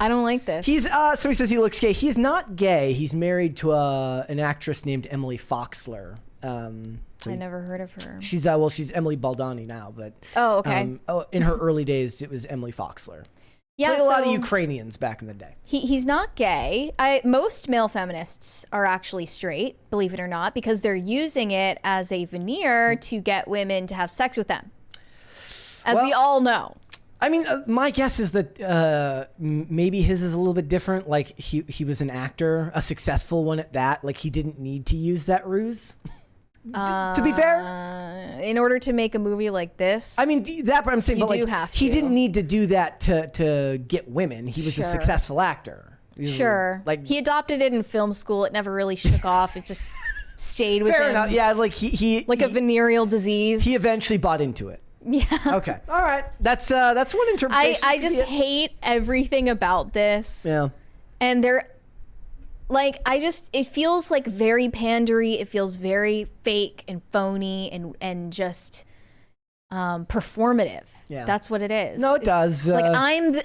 I don't like this. So he says he looks gay. He's not gay. He's married to an actress named Emily Foxler. I never heard of her. She's Emily Baldoni now, but okay. In her early days, it was Emily Foxler. Yeah, played a lot of Ukrainians back in the day. He's not gay. Most male feminists are actually straight, believe it or not, because they're using it as a veneer to get women to have sex with them, as we all know. I mean, my guess is that maybe his is a little bit different. Like, he was an actor, a successful one at that. Like, he didn't need to use that ruse. To be fair, in order to make a movie like this, I mean that. But I'm saying, he didn't need to do that to get women. He was a successful actor. Sure, like, he adopted it in film school. It never really shook off. It just stayed with him. Fair enough. Yeah, like he a venereal disease. He eventually bought into it. Yeah. Okay. All right. That's one interpretation. I just hate everything about this. Yeah. And it feels like very pandery. It feels very fake and phony and just performative. Yeah. That's what it is. No, it does. It's like,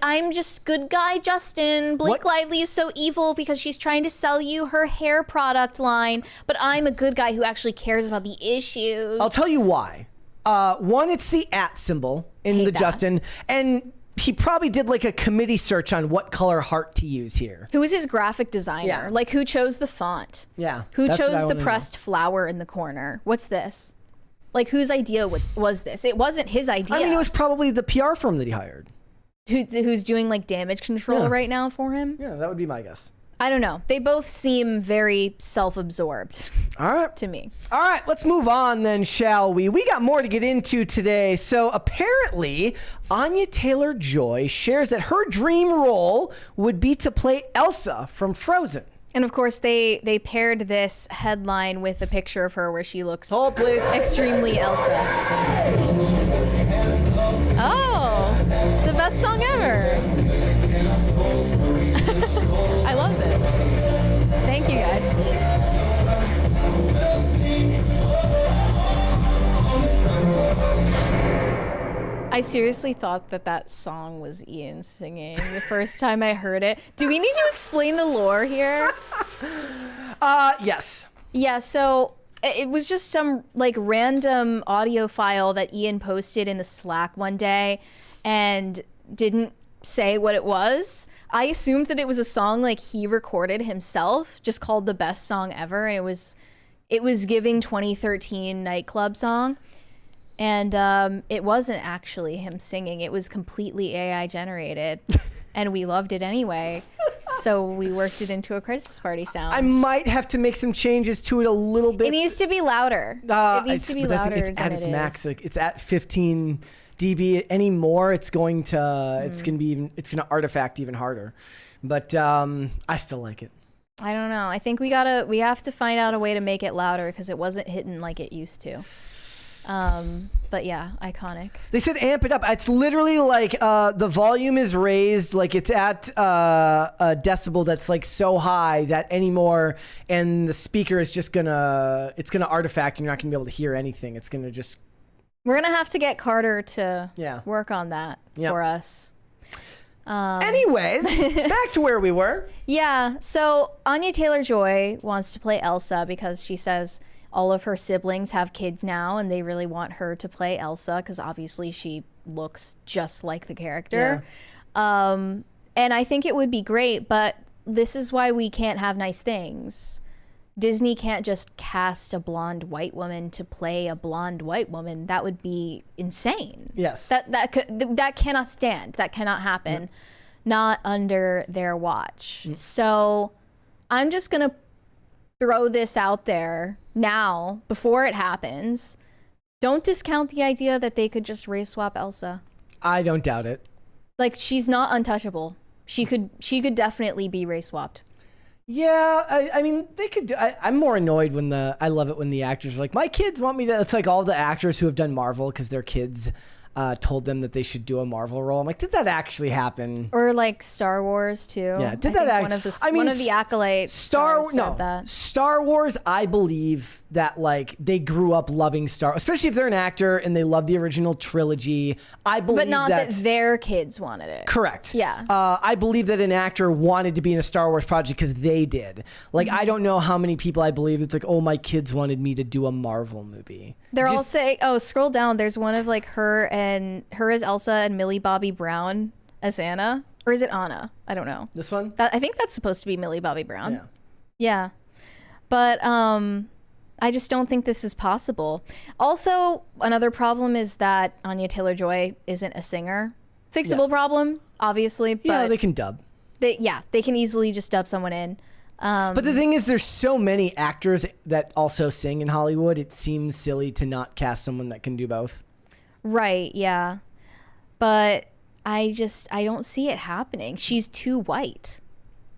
I'm just good guy Justin. Blake Lively is so evil because she's trying to sell you her hair product line, but I'm a good guy who actually cares about the issues. I'll tell you why. One, it's the @ symbol in the Justin, and he probably did like a committee search on what color heart to use here. Who is his graphic designer? Yeah. Like, who chose the font? Yeah. Who chose the pressed flower in the corner? What's this? Like, whose idea was this? It wasn't his idea. I mean, it was probably the PR firm that he hired. Who's doing like damage control right now for him? Yeah, that would be my guess. I don't know. They both seem very self-absorbed. All right. To me. All right, let's move on then, shall we? We got more to get into today. So apparently, Anya Taylor-Joy shares that her dream role would be to play Elsa from Frozen. And of course, they paired this headline with a picture of her where she looks Hold, please. extremely Elsa. Oh, the best song ever. I love this. Thank you, guys. I seriously thought that song was Ian singing the first time I heard it. Do we need to explain the lore here? Yes. Yeah, so it was just some like random audio file that Ian posted in the Slack one day and didn't say what it was. I assumed that it was a song like he recorded himself, just called The Best Song Ever, and it was giving 2013 nightclub song. And it wasn't actually him singing. It was completely AI generated. And we loved it anyway. So we worked it into a Crisis Party sound. I might have to make some changes to it a little bit. It needs to be louder. It needs to be louder. It's at its max. Like, it's at 15 dB. Any more, it's going to artifact even harder. But I still like it. I don't know. I think we have to find out a way to make it louder because it wasn't hitting like it used to. But yeah, iconic. They said amp it up. It's literally like the volume is raised, like it's at a decibel that's like so high that anymore, and the speaker is just gonna artifact, and you're not gonna be able to hear anything. It's gonna just. We're gonna have to get Carter to work on that for us. Anyways, back to where we were. Yeah. So Anya Taylor-Joy wants to play Elsa because she says all of her siblings have kids now and they really want her to play Elsa because obviously she looks just like the character. Yeah. And I think it would be great, but this is why we can't have nice things. Disney can't just cast a blonde white woman to play a blonde white woman. That would be insane. Yes. That cannot stand. That cannot happen. Yep. Not under their watch. So I'm just going to throw this out there now before it happens. Don't discount the idea that they could just race swap Elsa. I don't doubt it. Like, she's not untouchable. She could definitely be race swapped. Yeah, I mean, they could do. I'm more annoyed when I love it when the actors are like, my kids want me to. It's like all the actors who have done Marvel because their kids told them that they should do a Marvel role. I'm like, did that actually happen? Or like Star Wars too. Yeah, did that actually? One of the Acolyte Star Wars. I believe that like they grew up loving especially if they're an actor and they love the original trilogy. I believe, but not that their kids wanted it. Correct. Yeah. I believe that an actor wanted to be in a Star Wars project because they did. Like, I don't know how many people I believe it's like, oh, my kids wanted me to do a Marvel movie. They're all saying, oh, scroll down. There's one of like her as Elsa and Millie Bobby Brown as Anna. Or is it Anna? I don't know. This one? I think that's supposed to be Millie Bobby Brown. Yeah. Yeah. But I just don't think this is possible. Also, another problem is that Anya Taylor-Joy isn't a singer. Fixable problem, obviously. But yeah, they can dub. They can easily just dub someone in. But the thing is, there's so many actors that also sing in Hollywood. It seems silly to not cast someone that can do both. Right, yeah. But I don't see it happening. She's too white.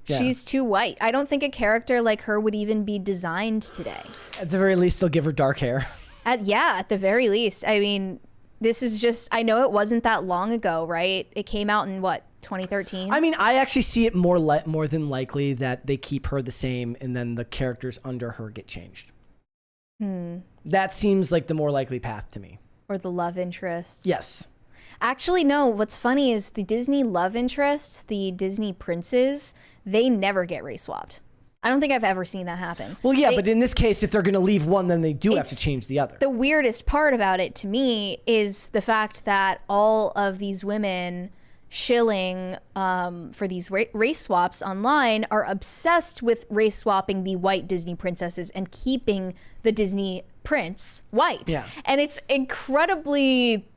Yeah. She's too white. I don't think a character like her would even be designed today. At the very least, they'll give her dark hair. At the very least. I mean, this is just, I know it wasn't that long ago, right? It came out in what, 2013? I mean, I actually see it more than likely that they keep her the same and then the characters under her get changed. That seems like the more likely path to me. Or the love interests. Yes. Actually, no. What's funny is the Disney love interests, the Disney princes, they never get race swapped. I don't think I've ever seen that happen. Well, yeah, but in this case, if they're going to leave one, then they do have to change the other. The weirdest part about it to me is the fact that all of these women shilling for these race swaps online are obsessed with race swapping the white Disney princesses and keeping the Disney prince white. Yeah. And it's incredibly,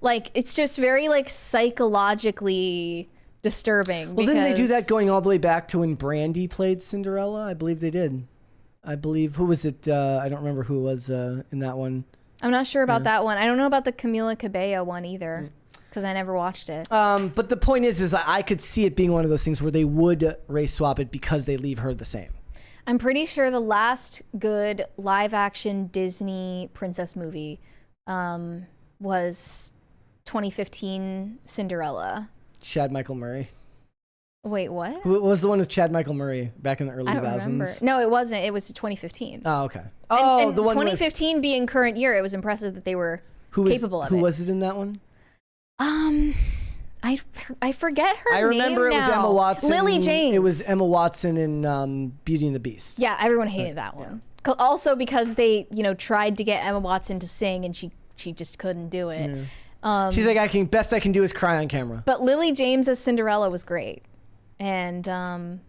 like, it's just very like psychologically disturbing. Well, didn't they do that going all the way back to when Brandy played Cinderella? I believe they did. I believe, who was it? I don't remember who was in that one. I'm not sure about that one. I don't know about the Camila Cabello one either, because I never watched it. But the point is I could see it being one of those things where they would race swap it because they leave her the same. I'm pretty sure the last good live-action Disney princess movie was 2015 Cinderella. Chad Michael Murray. Wait, what? What was the one with Chad Michael Murray back in the early 2000s? I don't remember. No, it wasn't. It was 2015. Oh, okay. Oh, and the one 2015 being current year, it was impressive that they were capable of it. Who was it in that one? I forget her name. I remember it was Emma Watson. Lily James. It was Emma Watson in Beauty and the Beast. Yeah, everyone hated that one. Also because they, tried to get Emma Watson to sing and she just couldn't do it. Yeah. She's like, best I can do is cry on camera. But Lily James as Cinderella was great, and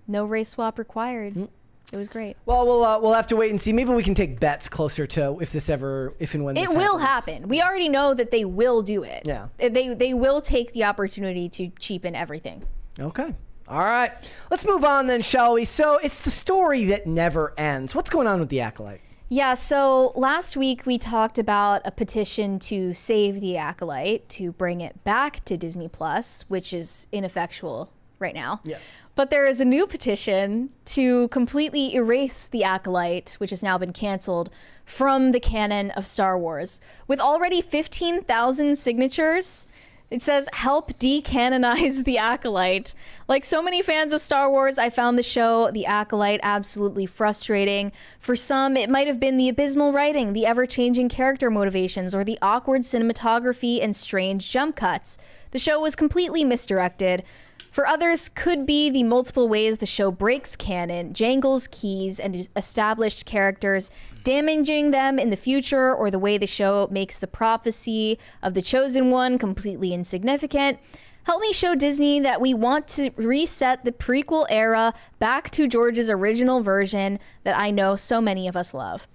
no race swap required. It was great. Well, we'll have to wait and see. Maybe we can take bets closer to if and when this happens. It will happen. We already know that they will do it. Yeah. They will take the opportunity to cheapen everything. Okay. All right. Let's move on then, shall we? So it's the story that never ends. What's going on with the Acolyte? Yeah, so last week we talked about a petition to save the Acolyte, to bring it back to Disney Plus, which is ineffectual right now. Yes. But there is a new petition to completely erase the Acolyte, which has now been canceled, from the canon of Star Wars. With already 15,000 signatures, it says, help decanonize the Acolyte. Like so many fans of Star Wars, I found the show, The Acolyte, absolutely frustrating. For some, it might have been the abysmal writing, the ever-changing character motivations, or the awkward cinematography and strange jump cuts. The show was completely misdirected. For others, could be the multiple ways the show breaks canon, jangles keys, and established characters, damaging them in the future, or the way the show makes the prophecy of the chosen one completely insignificant. Help me show Disney that we want to reset the prequel era back to George's original version that I know so many of us love.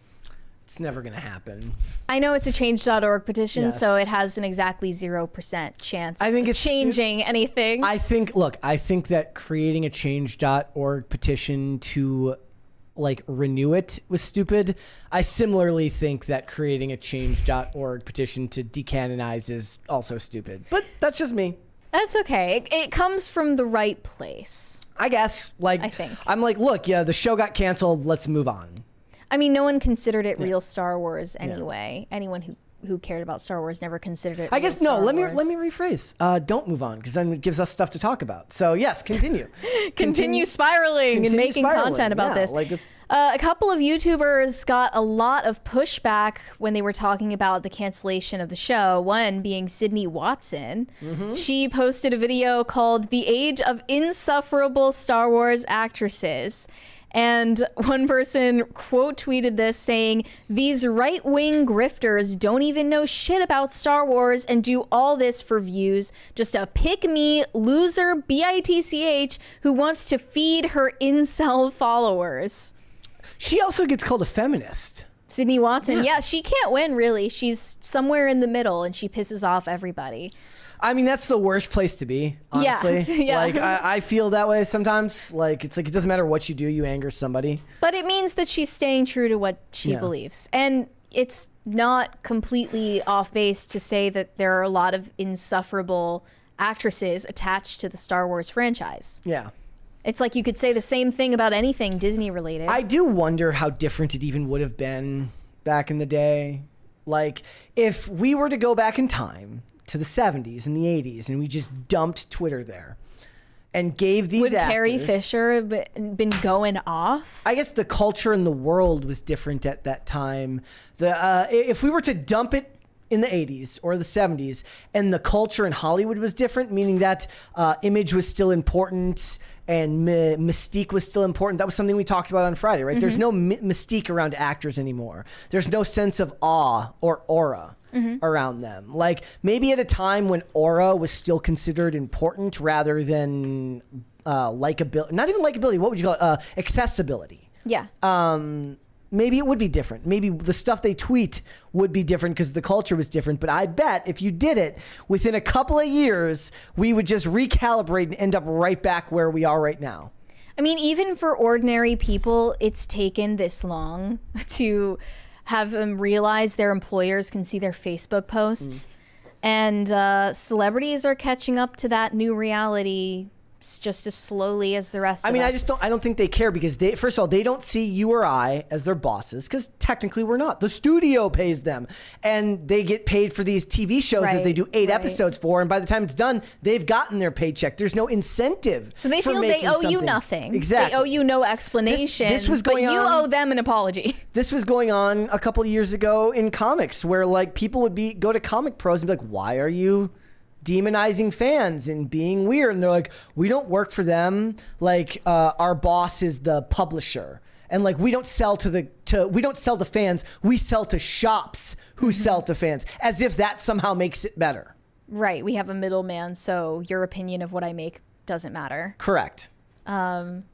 It's never going to happen. I know it's a change.org petition, Yes. so it has an exactly 0% chance I think of it's changing anything. I think that creating a change.org petition to renew it was stupid. I similarly think that creating a change.org petition to decanonize is also stupid. But that's just me. That's okay. It comes from the right place. I guess. I think. I'm like, look, yeah, the show got canceled. Let's move on. I mean, no one considered it real Star Wars anyway. Yeah. Anyone who cared about Star Wars never considered it. I guess no. Let me rephrase. Don't move on, because then it gives us stuff to talk about. So yes, continue. continue spiraling and making content about this. A couple of YouTubers got a lot of pushback when they were talking about the cancellation of the show. One being Sydney Watson. Mm-hmm. She posted a video called "The Age of Insufferable Star Wars Actresses." And one person quote tweeted this saying, "These right-wing grifters don't even know shit about Star Wars and do all this for views. Just a pick-me loser bitch who wants to feed her incel followers." She also gets called a feminist. Sydney Watson. Yeah, she can't win, really. She's somewhere in the middle and she pisses off everybody. I mean, that's the worst place to be, honestly. Yeah. I feel that way sometimes. It's it doesn't matter what you do, you anger somebody. But it means that she's staying true to what she believes. And it's not completely off base to say that there are a lot of insufferable actresses attached to the Star Wars franchise. Yeah. It's like you could say the same thing about anything Disney related. I do wonder how different it even would have been back in the day. If we were to go back in time to the 70s and the 80s and we just dumped Twitter there and gave these actors... Would Carrie Fisher have been going off? I guess the culture in the world was different at that time. If we were to dump it in the 80s or the 70s and the culture in Hollywood was different, meaning that image was still important and mystique was still important. That was something we talked about on Friday, right? Mm-hmm. There's no mystique around actors anymore. There's no sense of awe or aura around them. Maybe at a time when aura was still considered important rather than likability, not even likability, what would you call it? Accessibility. Yeah. maybe it would be different. Maybe the stuff they tweet would be different because the culture was different. But I bet if you did it within a couple of years, we would just recalibrate and end up right back where we are right now. I mean, even for ordinary people, it's taken this long to have them realize their employers can see their Facebook posts. And celebrities are catching up to that new reality just as slowly as the rest of us. I don't think they care because first of all, they don't see you or I as their bosses because technically we're not. The studio pays them and they get paid for these TV shows that they do 8 episodes for. And by the time it's done, they've gotten their paycheck. There's no incentive. So they feel they owe you nothing. Exactly. They owe you no explanation. This was going but you on, owe them an apology. This was going on a couple of years ago in comics where like people would go to comic pros and be like, why are you demonizing fans and being weird? And they're like, we don't work for them. Like our boss is the publisher, and like we don't sell we don't sell to fans. We sell to shops who sell to fans, as if that somehow makes it better. Right. We have a middleman, so your opinion of what I make doesn't matter. Correct.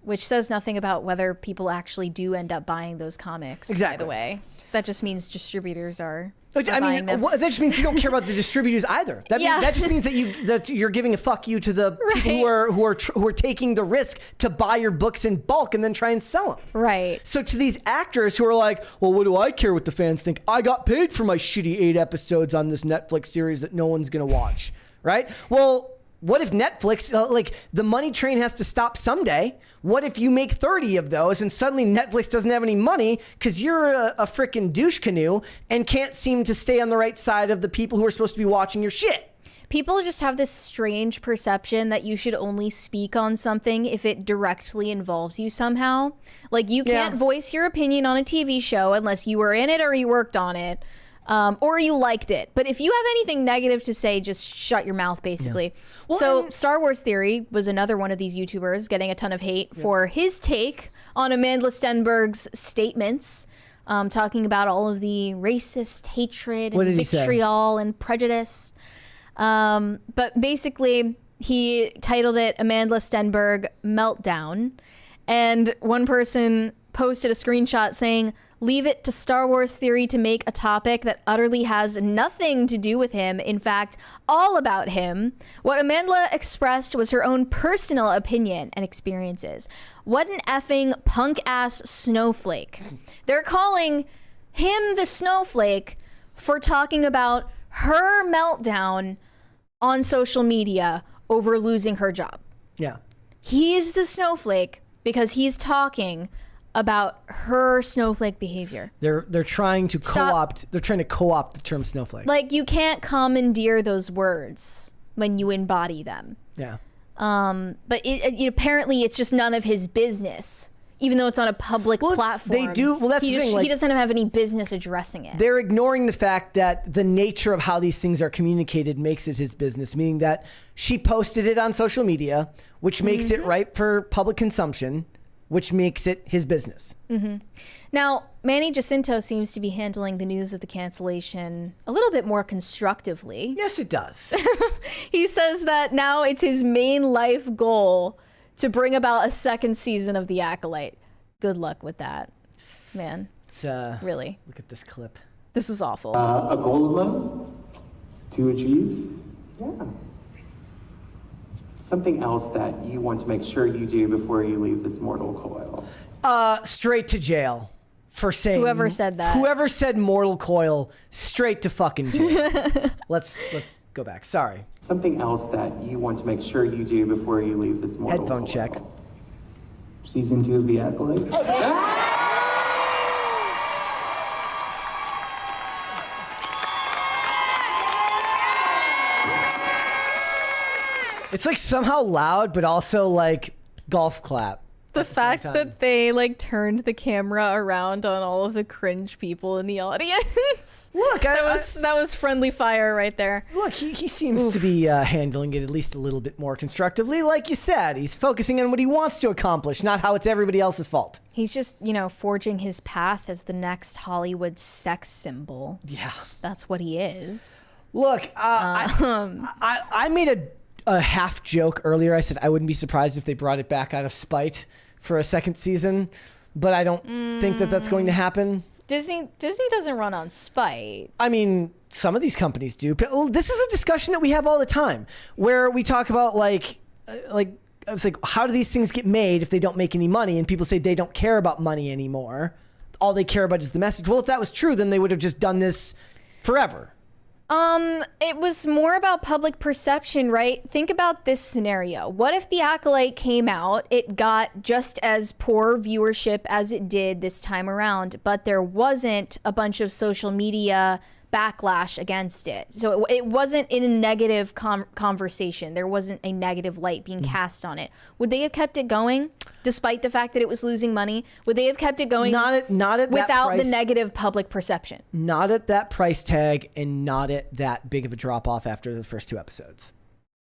Which says nothing about whether people actually do end up buying those comics. Exactly. By the way, that just means distributors are. I mean, that just means you don't care about the distributors either. That just means that you're giving a fuck you to the people who are taking the risk to buy your books in bulk and then try and sell them. Right. So to these actors who are like, well, what do I care what the fans think? I got paid for my shitty 8 episodes on this Netflix series that no one's gonna watch, right? Well, what if Netflix, like the money train has to stop someday? What if you make 30 of those and suddenly Netflix doesn't have any money because you're a freaking douche canoe and can't seem to stay on the right side of the people who are supposed to be watching your shit? People just have this strange perception that you should only speak on something if it directly involves you somehow. Like you can't voice your opinion on a TV show unless you were in it or you worked on it. Or you liked it. But if you have anything negative to say, just shut your mouth, basically. Yeah. Well, so Star Wars Theory was another one of these YouTubers getting a ton of hate for his take on Amanda Stenberg's statements, talking about all of the racist hatred and vitriol and prejudice. But basically, he titled it Amanda Stenberg Meltdown. And one person posted a screenshot saying, leave it to Star Wars Theory to make a topic that utterly has nothing to do with him. In fact, all about him. What Amanda expressed was her own personal opinion and experiences. What an effing punk-ass snowflake. They're calling him the snowflake for talking about her meltdown on social media over losing her job. Yeah. He's the snowflake because he's talking about her snowflake behavior. They're trying to co-opt the term snowflake. Like you can't commandeer those words when you embody them. Yeah. But apparently it's just none of his business, even though it's on a public platform. They do. Well, that's the thing. Like, he doesn't have any business addressing it. They're ignoring the fact that the nature of how these things are communicated makes it his business, meaning that she posted it on social media, which makes it right for public consumption, which makes it his business. Now, Manny Jacinto seems to be handling the news of the cancellation a little bit more constructively. Yes, it does. He says that now it's his main life goal to bring about a second season of The Acolyte. Good luck with that, man. Really. Look at this clip. This is awful. A goal of mine to achieve? Yeah. Something else that you want to make sure you do before you leave this mortal coil? Straight to jail for saying... Whoever said that. Whoever said mortal coil, straight to fucking jail. Let's go back. Sorry. Something else that you want to make sure you do before you leave this mortal Headphone coil? check. Season 2 of The Acolyte? It's like somehow loud, but also like golf clap. The fact that they like turned the camera around on all of the cringe people in the audience. Look, that was friendly fire right there. Look, he seems to be handling it at least a little bit more constructively. Like you said, he's focusing on what he wants to accomplish, not how it's everybody else's fault. He's just, forging his path as the next Hollywood sex symbol. Yeah. That's what he is. Look, I made a half joke earlier. I said I wouldn't be surprised if they brought it back out of spite for a second season. but I don't think that that's going to happen. Disney doesn't run on spite. I mean, some of these companies do. This is a discussion that we have all the time, where we talk about like I was like, how do these things get made if they don't make any money? And people say they don't care about money anymore. All they care about is the message. Well, if that was true, then they would have just done this forever. It was more about public perception, right? Think about this scenario. What if The Acolyte came out, it got just as poor viewership as it did this time around, but there wasn't a bunch of social media backlash against it. So it wasn't in a negative conversation. There wasn't a negative light being cast on it. Would they have kept it going despite the fact that it was losing money? Would they have kept it going not at without that price, the negative public perception? Not at that price tag and not at that big of a drop off after the first 2 episodes.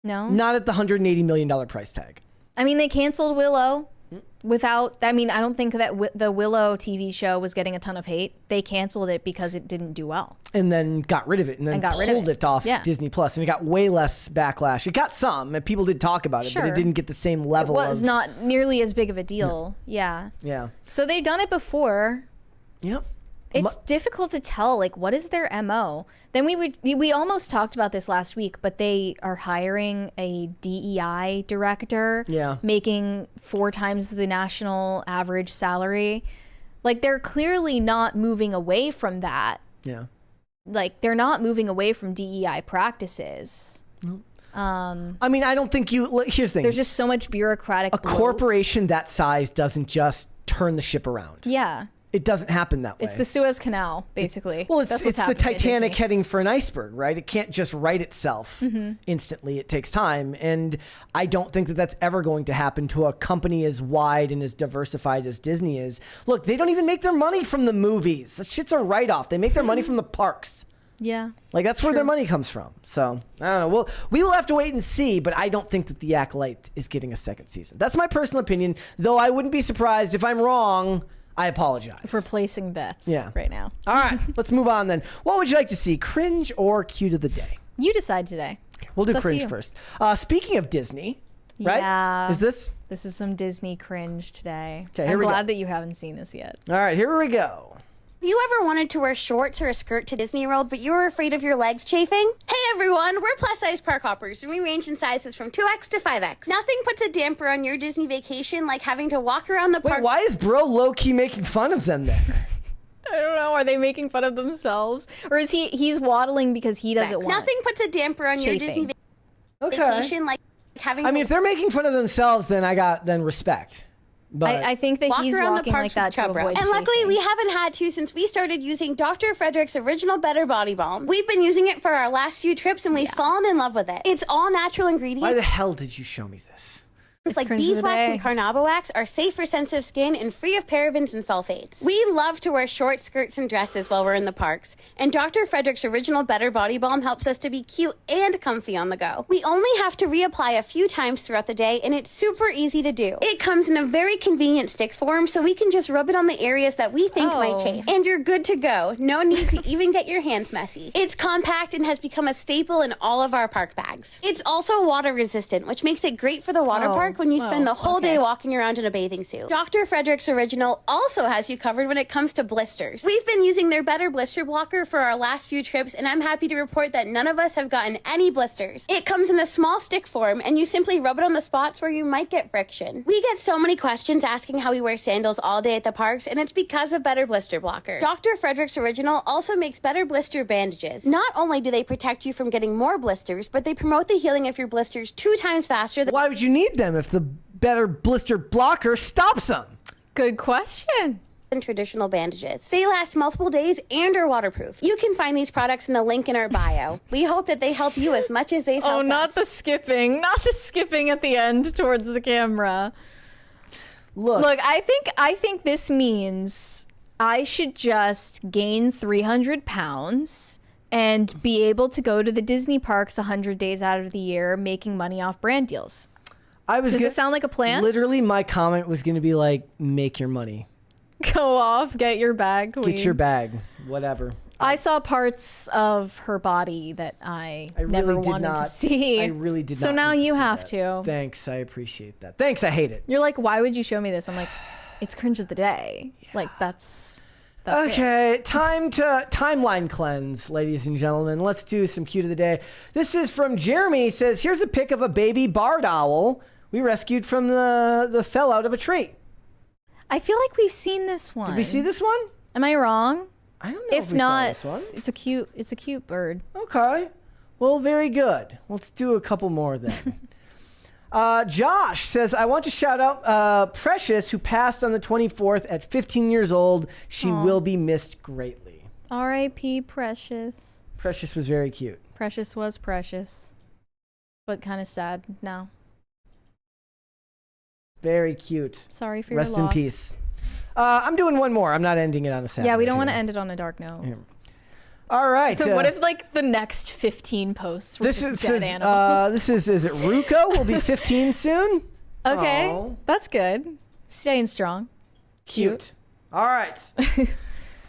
No? Not at the $180 million price tag. I mean, they canceled Willow. I don't think that the Willow TV show was getting a ton of hate. They canceled it because it didn't do well. And then got rid of it and then pulled it off Disney Plus. And it got way less backlash. It got some, and people did talk about it, but it didn't get the same level. It was not nearly as big of a deal. Yeah. Yeah. So they've done it before. Yep. It's difficult to tell, like, what is their MO? Then we almost talked about this last week, but they are hiring a DEI director, making 4 times the national average salary. Like, they're clearly not moving away from that. Yeah. Like, they're not moving away from DEI practices. I mean, I don't think here's the thing. There's just so much bureaucratic bloat. Corporation that size doesn't just turn the ship around. Yeah. It doesn't happen that way. It's the Suez Canal, basically. It's the Titanic heading for an iceberg, right? It can't just right itself instantly. It takes time. And I don't think that that's ever going to happen to a company as wide and as diversified as Disney is. Look, they don't even make their money from the movies. That shit's a write-off. They make their money from the parks. Yeah. Like, that's where their money comes from. So, I don't know. We will have to wait and see, but I don't think that The Acolyte is getting a second season. That's my personal opinion, though I wouldn't be surprised if I'm wrong. I apologize. For placing bets right now. All right, let's move on then. What would you like to see, cringe or cute of the day? You decide today. We'll do cringe first. Speaking of Disney, right? Yeah. Is this? This is some Disney cringe today. Okay, I'm glad that you haven't seen this yet. All right, here we go. You ever wanted to wear shorts or a skirt to Disney World, but you were afraid of your legs chafing? Hey everyone, we're plus-size park hoppers, and we range in sizes from 2X to 5X. Nothing puts a damper on your Disney vacation like having to walk around the park. Wait, why is bro low-key making fun of them then? I don't know. Are they making fun of themselves? Or is he's waddling because he doesn't want Nothing puts a damper on your Disney vacation like having if they're making fun of themselves, then respect. But I think that he's walking like that to avoid And luckily, chafing. we haven't had to since we started using Dr. Frederick's original Better Body Balm. We've been using it for our last few trips, and we've fallen in love with it. It's all natural ingredients. Why the hell did you show me this? It's like beeswax and carnauba wax are safe for sensitive skin and free of parabens and sulfates. We love to wear short skirts and dresses while we're in the parks, and Dr. Frederick's original Better Body Balm helps us to be cute and comfy on the go. We only have to reapply a few times throughout the day, and it's super easy to do. It comes in a very convenient stick form, so we can just rub it on the areas that we think might chafe. And you're good to go. No need to even get your hands messy. It's compact and has become a staple in all of our park bags. It's also water resistant, which makes it great for the water park when you spend the whole day walking around in a bathing suit. Dr. Frederick's Original also has you covered when it comes to blisters. We've been using their Better Blister Blocker for our last few trips, and I'm happy to report that none of us have gotten any blisters. It comes in a small stick form, and you simply rub it on the spots where you might get friction. We get so many questions asking how we wear sandals all day at the parks, and it's because of Better Blister Blocker. Dr. Frederick's Original also makes Better Blister Bandages. Not only do they protect you from getting more blisters, but they promote the healing of your blisters 2 times faster than— Why would you need them if the Better Blister Blocker stops them? Good question. Traditional bandages. They last multiple days and are waterproof. You can find these products in the link in our bio. We hope that they help you as much as they've helped us. Not the skipping at the end towards the camera. Look, I think this means I should just gain 300 pounds and be able to go to the Disney parks 100 days out of the year making money off brand deals. Does it sound like a plan? Literally, my comment was going to be like, make your money. Go off, get your bag, queen. Get your bag, whatever. I saw parts of her body that I never wanted to see. I really did not. So now you have that. to. Thanks, I appreciate that. Thanks, I hate it. You're like, why would you show me this? I'm like, It's cringe of the day. Yeah. Like that's okay. Time to timeline cleanse, ladies and gentlemen. Let's do some cute of the day. This is from Jeremy. He says, here's a pic of a baby barred owl we rescued from the fell out of a tree. I feel like we've seen this one. Did we see this one? Am I wrong? I don't know if we not, saw this one. It's a cute bird. Okay. Well, very good. Let's do a couple more then. Josh says, I want to shout out Precious, who passed on the 24th at 15 years old. She will be missed greatly. R.I.P. Precious. Precious was very cute. Precious was precious, but kind of sad now. Very cute. Sorry for your loss. Rest in peace. I'm doing one more. I'm not ending it on a sad note. Yeah, we don't want to end it on a dark note. Yeah. All right. So what if like the next 15 posts were just dead animals? Is it Ruko will be 15 soon? Okay. Aww. That's good. Staying strong. Cute. All right.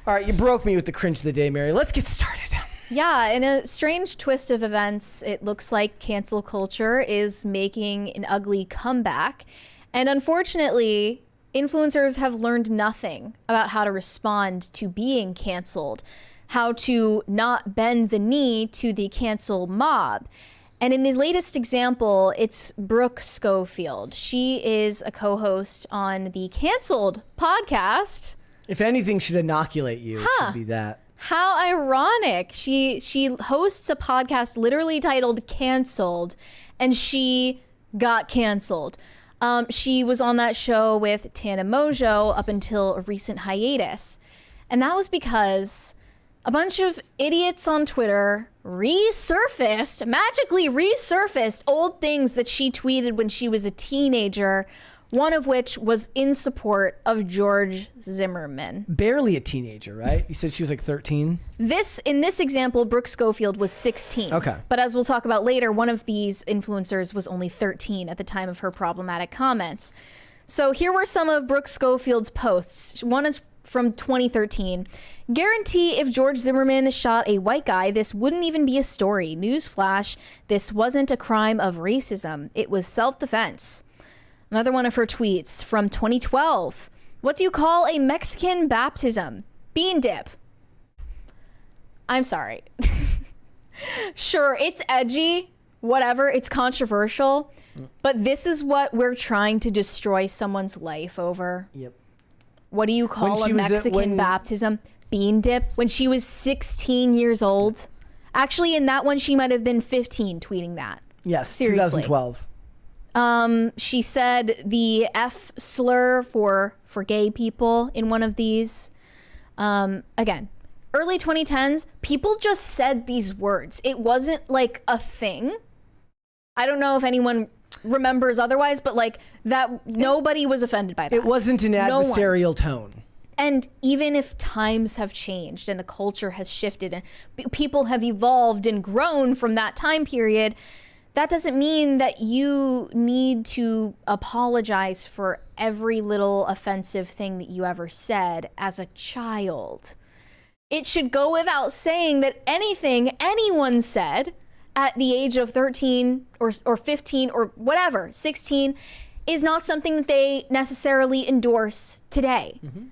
All right, you broke me with the cringe of the day, Mary. Let's get started. Yeah, in a strange twist of events, it looks like cancel culture is making an ugly comeback. And unfortunately, influencers have learned nothing about how to respond to being canceled, how to not bend the knee to the cancel mob. And in the latest example, it's Brooke Schofield. She is a co-host on the Canceled podcast. If anything should inoculate you, it should be that. How ironic. She hosts a podcast literally titled Canceled, and she got canceled. She was on that show with Tana Mojo up until a recent hiatus. And that was because a bunch of idiots on Twitter magically resurfaced old things that she tweeted when she was a teenager, one of which was in support of George Zimmerman. Barely a teenager, right? You said she was like 13? In this example, Brooke Schofield was 16. Okay. But as we'll talk about later, one of these influencers was only 13 at the time of her problematic comments. So here were some of Brooke Schofield's posts. One is from 2013. Guarantee if George Zimmerman shot a white guy, this wouldn't even be a story. Newsflash, this wasn't a crime of racism. It was self-defense. Another one of her tweets from 2012. What do you call a Mexican baptism? Bean dip. I'm sorry. Sure, it's edgy, whatever, it's controversial, but this is what we're trying to destroy someone's life over. Yep. What do you call a Mexican baptism? Bean dip. When she was 16 years old. Actually, in that one, she might have been 15 tweeting that. Yes, seriously. 2012. She said the F slur for gay people in one of these. Again, early 2010s, people just said these words. It wasn't like a thing. I don't know if anyone remembers otherwise, but like that, nobody was offended by that. It wasn't an adversarial tone. And even if times have changed and the culture has shifted and people have evolved and grown from that time period, that doesn't mean that you need to apologize for every little offensive thing that you ever said as a child. It should go without saying that anything anyone said at the age of 13 or 15 or whatever, 16, is not something that they necessarily endorse today. Mm-hmm.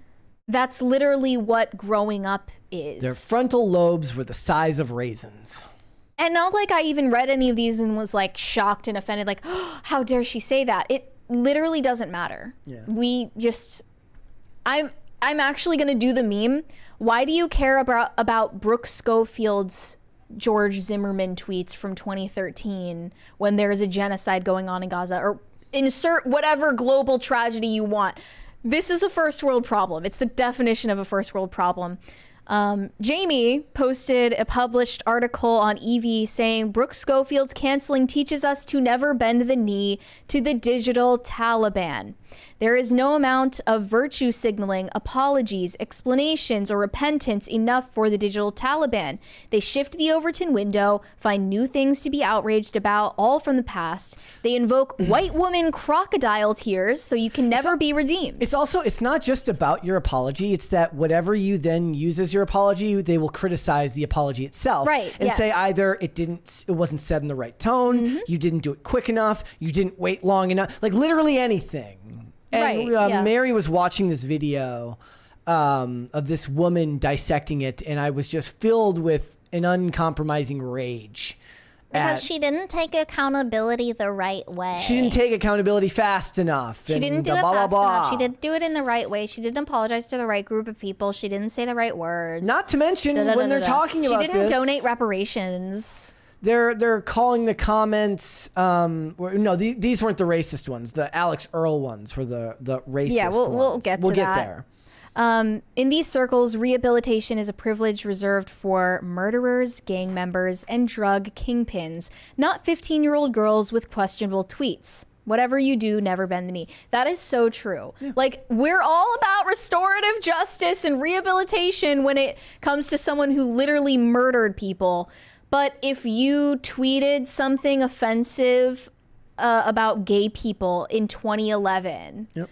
That's literally what growing up is. Their frontal lobes were the size of raisins. And not like I even read any of these and was like shocked and offended, like, oh, how dare she say that? It literally doesn't matter. Yeah. I'm actually gonna do the meme. Why do you care about Brooke Schofield's George Zimmerman tweets from 2013 when there's a genocide going on in Gaza, or insert whatever global tragedy you want? This is a first world problem. It's the definition of a first world problem. Jamie posted a published article on EV saying Brooke Schofield's canceling teaches us to never bend the knee to the digital Taliban. There is no amount of virtue signaling, apologies, explanations, or repentance enough for the digital Taliban. They shift the Overton window, find new things to be outraged about, all from the past. They invoke white woman crocodile tears so you can never be redeemed. It's not just about your apology. It's that whatever you then use as your apology, they will criticize the apology itself. Right, and say either it wasn't said in the right tone, you didn't do it quick enough, you didn't wait long enough, like literally anything. And Mary was watching this video of this woman dissecting it, and I was just filled with an uncompromising rage. Because she didn't take accountability the right way. She didn't take accountability fast enough. She didn't do it fast enough. She didn't do it in the right way. She didn't apologize to the right group of people. She didn't say the right words. Not to mention when they're talking about this. She didn't donate reparations. They're calling the comments. These weren't the racist ones. The Alex Earl ones were the racist ones. Yeah, we'll get to that. We'll get there. In these circles, rehabilitation is a privilege reserved for murderers, gang members, and drug kingpins, not 15-year-old girls with questionable tweets. Whatever you do, never bend the knee. That is so true. Yeah. Like, we're all about restorative justice and rehabilitation when it comes to someone who literally murdered people. But if you tweeted something offensive about gay people in 2011... Yep.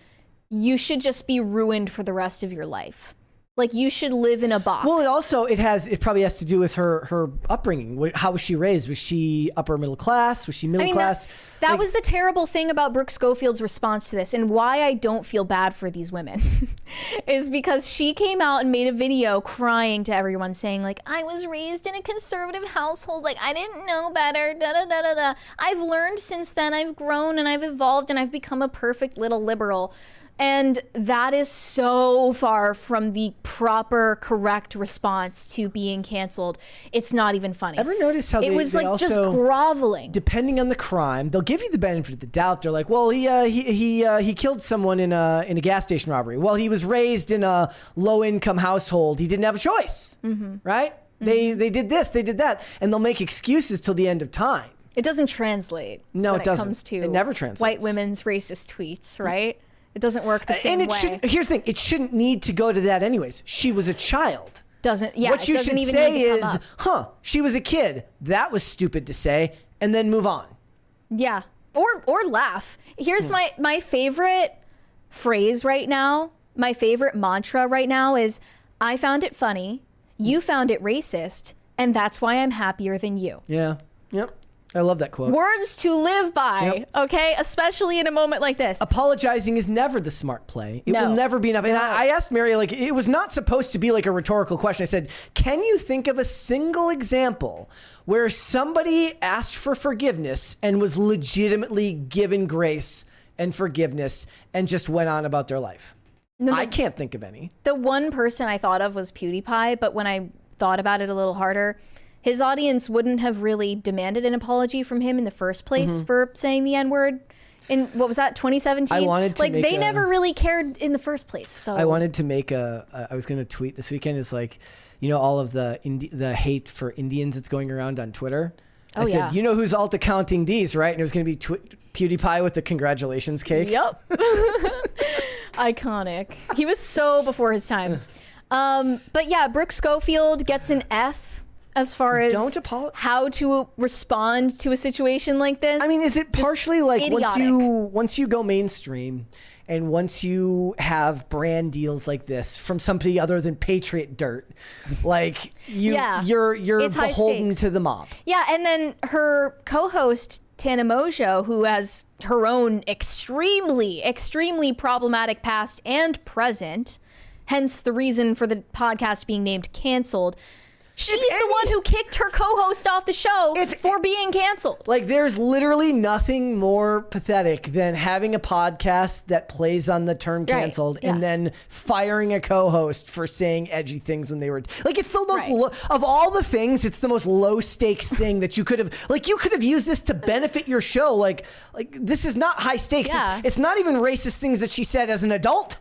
You should just be ruined for the rest of your life. Like, you should live in a box. Well, it probably has to do with her upbringing. How was she raised? Was she upper middle class? Was she middle class? That was the terrible thing about Brooke Schofield's response to this, and why I don't feel bad for these women is because she came out and made a video crying to everyone saying, like, I was raised in a conservative household. Like, I didn't know better. Da da da da da. I've learned since then. I've grown and I've evolved and I've become a perfect little liberal. And that is so far from the proper, correct response to being canceled. It's not even funny. Ever notice how it was like just groveling? Depending on the crime, they'll give you the benefit of the doubt. They're like, well, he killed someone in a gas station robbery. Well, he was raised in a low income household. He didn't have a choice, right? Mm-hmm. They did this, they did that, and they'll make excuses till the end of time. It doesn't translate. No, it doesn't. It comes to it never translates. White women's racist tweets, right? It doesn't work the same way. Here's the thing. It shouldn't need to go to that anyways. She was a child. What you should say is, she was a kid. That was stupid to say, and then move on. Yeah. Or laugh. Here's my favorite phrase right now. My favorite mantra right now is, I found it funny, you found it racist, and that's why I'm happier than you. Yeah. Yep. I love that quote. Words to live by, okay? Especially in a moment like this. Apologizing is never the smart play. It will never be enough. And I asked Mary, like, it was not supposed to be like a rhetorical question. I said, can you think of a single example where somebody asked for forgiveness and was legitimately given grace and forgiveness and just went on about their life? I can't think of any. The one person I thought of was PewDiePie, but when I thought about it a little harder, his audience wouldn't have really demanded an apology from him in the first place for saying the N-word. In, what was that, 2017? I wanted to they never really cared in the first place. So I wanted to make I was going to tweet this weekend, is like, all of the hate for Indians that's going around on Twitter. I said, you know who's alt accounting these, right? And it was going to be PewDiePie with the congratulations cake. Yep. Iconic. He was so before his time. But yeah, Brooke Schofield gets an F as far as how to respond to a situation like this. I mean, is it partially like once you go mainstream and once you have brand deals like this from somebody other than Patriot Dirt, like you're beholden to the mob. Yeah, and then her co-host Tana Mojo, who has her own extremely, extremely problematic past and present, hence the reason for the podcast being named Canceled. She's the one who kicked her co-host off the show for being canceled. Like, there's literally nothing more pathetic than having a podcast that plays on the term canceled and then firing a co-host for saying edgy things when they were... Like, it's the most... of all the things, it's the most low-stakes thing that you could have... Like, you could have used this to benefit your show. Like this is not high stakes. Yeah. It's not even racist things that she said as an adult.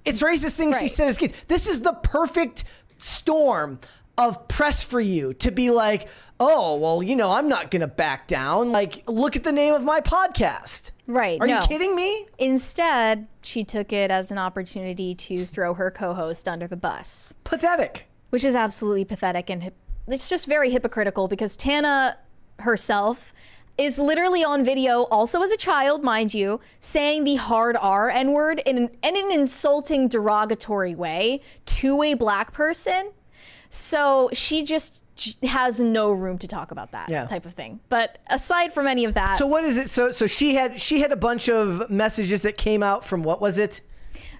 It's racist things she said as a kid. This is the perfect storm of press for you to be like, oh, well, I'm not going to back down. Like, look at the name of my podcast. Right. Are you kidding me? Instead, she took it as an opportunity to throw her co-host under the bus. Pathetic. Which is absolutely pathetic. And it's just very hypocritical because Tana herself is literally on video, also as a child, mind you, saying the hard R N-word in an insulting, derogatory way to a black person. So she just has no room to talk about that type of thing. But aside from any of that. So what is it? So she had a bunch of messages that came out from, what was it?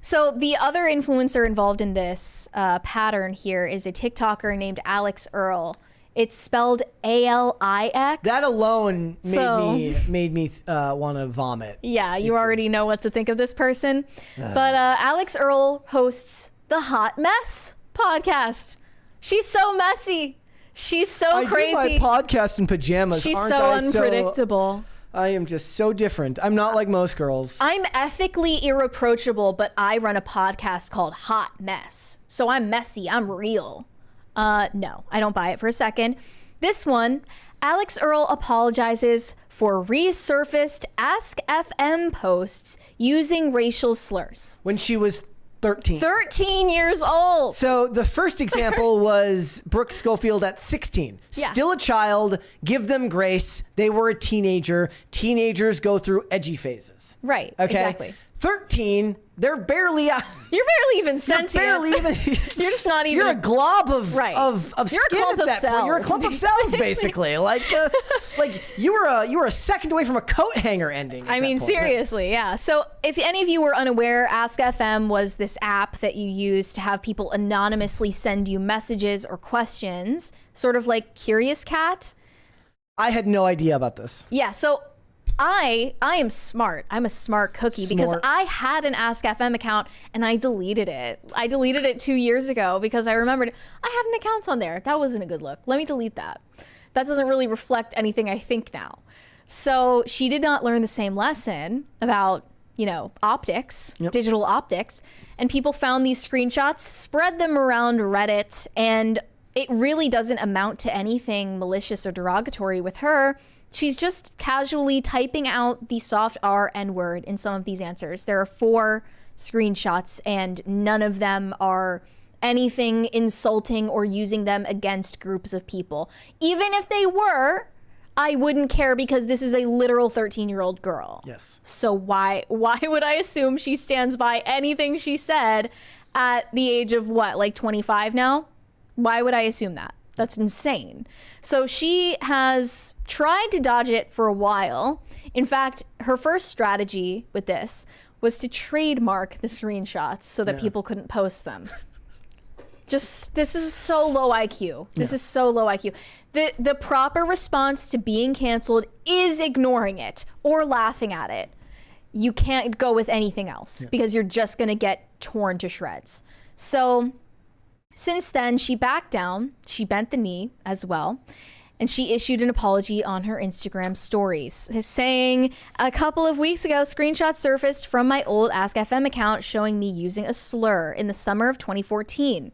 So the other influencer involved in this pattern here is a TikToker named Alex Earl. It's spelled ALIX. That alone made me want to vomit. Yeah, you already know what to think of this person. But Alex Earl hosts the Hot Mess podcast. She's so messy. She's so crazy. I do my podcast in pajamas. She's Aren't so I unpredictable. I am just so different. I'm not like most girls. I'm ethically irreproachable, but I run a podcast called Hot Mess. So I'm messy. I'm real. No, I don't buy it for a second. This one, Alex Earl apologizes for resurfaced Ask FM posts using racial slurs. When she was 13. 13 years old. So the first example was Brooke Schofield at 16. Yeah. Still a child. Give them grace. They were a teenager. Teenagers go through edgy phases. Right. Okay. Exactly. 13. They're barely out. You're barely even sentient. You're just not even. You're a glob of Right. of You're skin a clump at of that cells, point. You're a clump of cells, basically. Like you were a second away from a coat hanger ending. At I mean, that point. seriously, yeah. So if any of you were unaware, Ask FM was this app that you use to have people anonymously send you messages or questions, sort of like Curious Cat. I had no idea about this. Yeah, so I am smart. I'm a smart cookie because I had an Ask FM account and I deleted it. I deleted it 2 years ago because I remembered I had an account on there. That wasn't a good look. Let me delete that. That doesn't really reflect anything I think now. So she did not learn the same lesson about, optics, digital optics, and people found these screenshots, spread them around Reddit, and it really doesn't amount to anything malicious or derogatory with her. She's just casually typing out the soft R N word in some of these answers. There are 4 screenshots and none of them are anything insulting or using them against groups of people. Even if they were, I wouldn't care because this is a literal 13-year-old girl. Yes. So why would I assume she stands by anything she said at the age of what, like 25 now? Why would I assume that? That's insane. So she has tried to dodge it for a while. In fact, her first strategy with this was to trademark the screenshots so that people couldn't post them. This is so low IQ. This is so low IQ. The proper response to being canceled is ignoring it or laughing at it. You can't go with anything else because you're just going to get torn to shreds. So since then, she backed down, she bent the knee as well, and she issued an apology on her Instagram stories, saying, a couple of weeks ago, screenshots surfaced from my old Ask FM account showing me using a slur in the summer of 2014.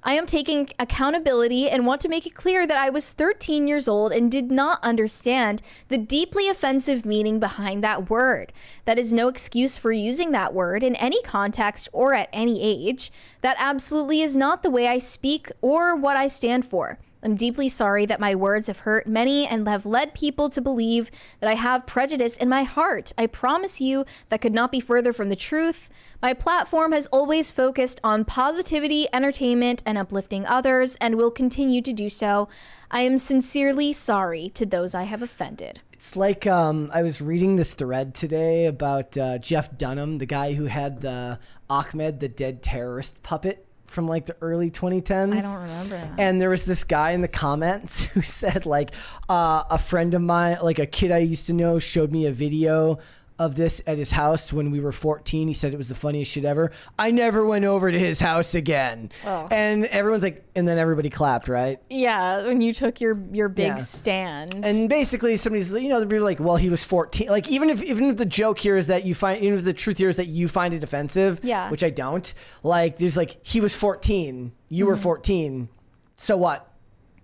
I am taking accountability and want to make it clear that I was 13 years old and did not understand the deeply offensive meaning behind that word. That is no excuse for using that word in any context or at any age. That absolutely is not the way I speak or what I stand for. I'm deeply sorry that my words have hurt many and have led people to believe that I have prejudice in my heart. I promise you that could not be further from the truth. My platform has always focused on positivity, entertainment, and uplifting others, and will continue to do so. I am sincerely sorry to those I have offended. It's like I was reading this thread today about Jeff Dunham, the guy who had the Ahmed, the dead terrorist puppet from like the early 2010s. I don't remember that. And there was this guy in the comments who said like a friend of mine, like a kid I used to know, showed me a video of this at his house when we were 14. He said it was the funniest shit ever. I never went over to his house again. Oh. And everyone's like, and then everybody clapped, right? Yeah, when you took your big stand. And basically somebody's, they'd be like, well, he was 14. Like even if the joke here is that even if the truth here is that you find it offensive, which I don't, like there's like, he was 14, you were 14. So what?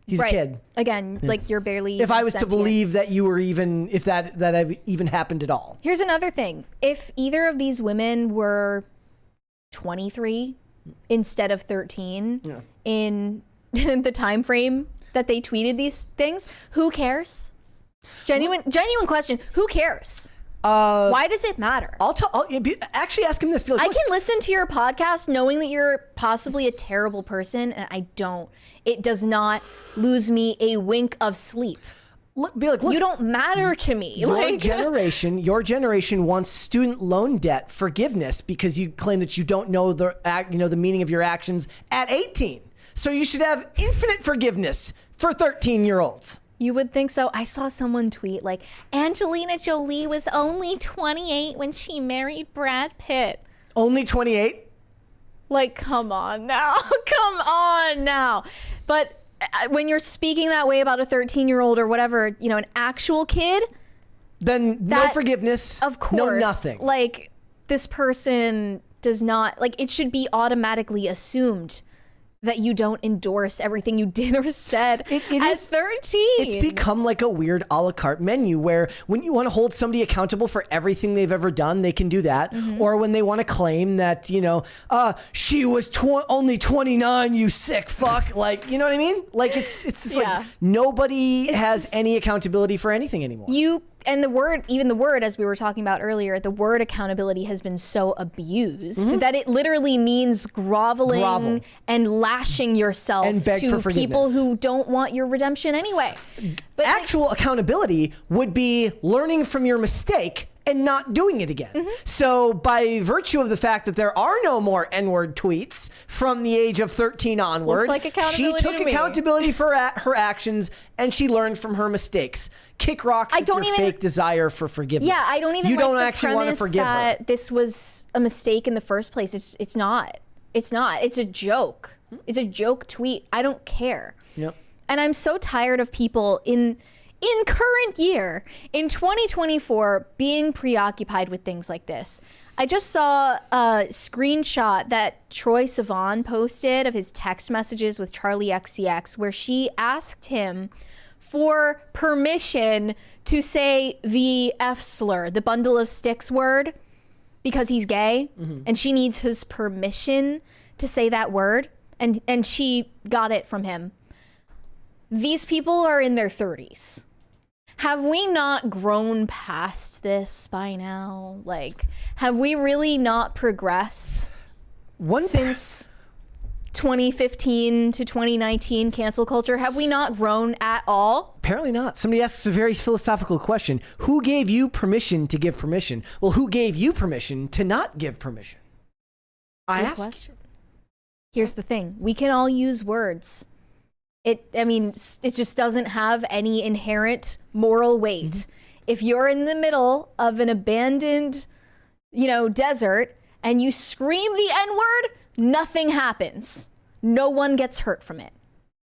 He's a kid. Again, like you're barely. If I was sentient. to believe that you were even, if that even happened at all. Here's another thing. If either of these women were 23 instead of 13 in the time frame that they tweeted these things, who cares? Genuine question. Who cares? Why does it matter? Actually ask him this. Be like, I look, can listen to your podcast knowing that you're possibly a terrible person, and I don't. It does not lose me a wink of sleep. be like, look, You don't matter to me. your generation wants student loan debt forgiveness because you claim that you don't know the meaning of your actions at 18. So you should have infinite forgiveness for 13-year-olds. You would think so. I saw someone tweet like, Angelina Jolie was only 28 when she married Brad Pitt. Only 28? Like, come on now. Come on now. But when you're speaking that way about a 13-year-old or whatever, an actual kid, then no forgiveness. Of course. No nothing. Like, this person does not, like, it should be automatically assumed that you don't endorse everything you did or said at 13. It's become like a weird a la carte menu where when you want to hold somebody accountable for everything they've ever done, they can do that. Mm-hmm. Or when they want to claim that, she was only 29, you sick fuck. Like, you know what I mean? Like, it's like nobody has any accountability for anything anymore. And the word, as we were talking about earlier, the word accountability has been so abused that it literally means groveling and lashing yourself and beg to for people who don't want your redemption anyway. But actual accountability would be learning from your mistake and not doing it again. Mm-hmm. So by virtue of the fact that there are no more N-word tweets from the age of 13 onward, she took accountability for her actions and she learned from her mistakes. Kick rocks with your fake desire for forgiveness. Yeah, I don't even you like don't the actually want to forgive that her. This was a mistake in the first place. It's not. It's not. It's a joke. It's a joke tweet. I don't care. Yep. And I'm so tired of people in current year, in 2024, being preoccupied with things like this. I just saw a screenshot that Troye Sivan posted of his text messages with Charlie XCX, where she asked him for permission to say the F slur, the bundle of sticks word, because he's gay, and she needs his permission to say that word, and she got it from him. These people are in their 30s. Have we not grown past this by now? Like, have we really not progressed since 2015 to 2019 cancel culture? Have we not grown at all? Apparently not. Somebody asks a very philosophical question. Who gave you permission to give permission? Well, who gave you permission to not give permission? I ask. Here's the thing. We can all use words. It just doesn't have any inherent moral weight. Mm-hmm. If you're in the middle of an abandoned, desert and you scream the N-word, nothing happens. No one gets hurt from it.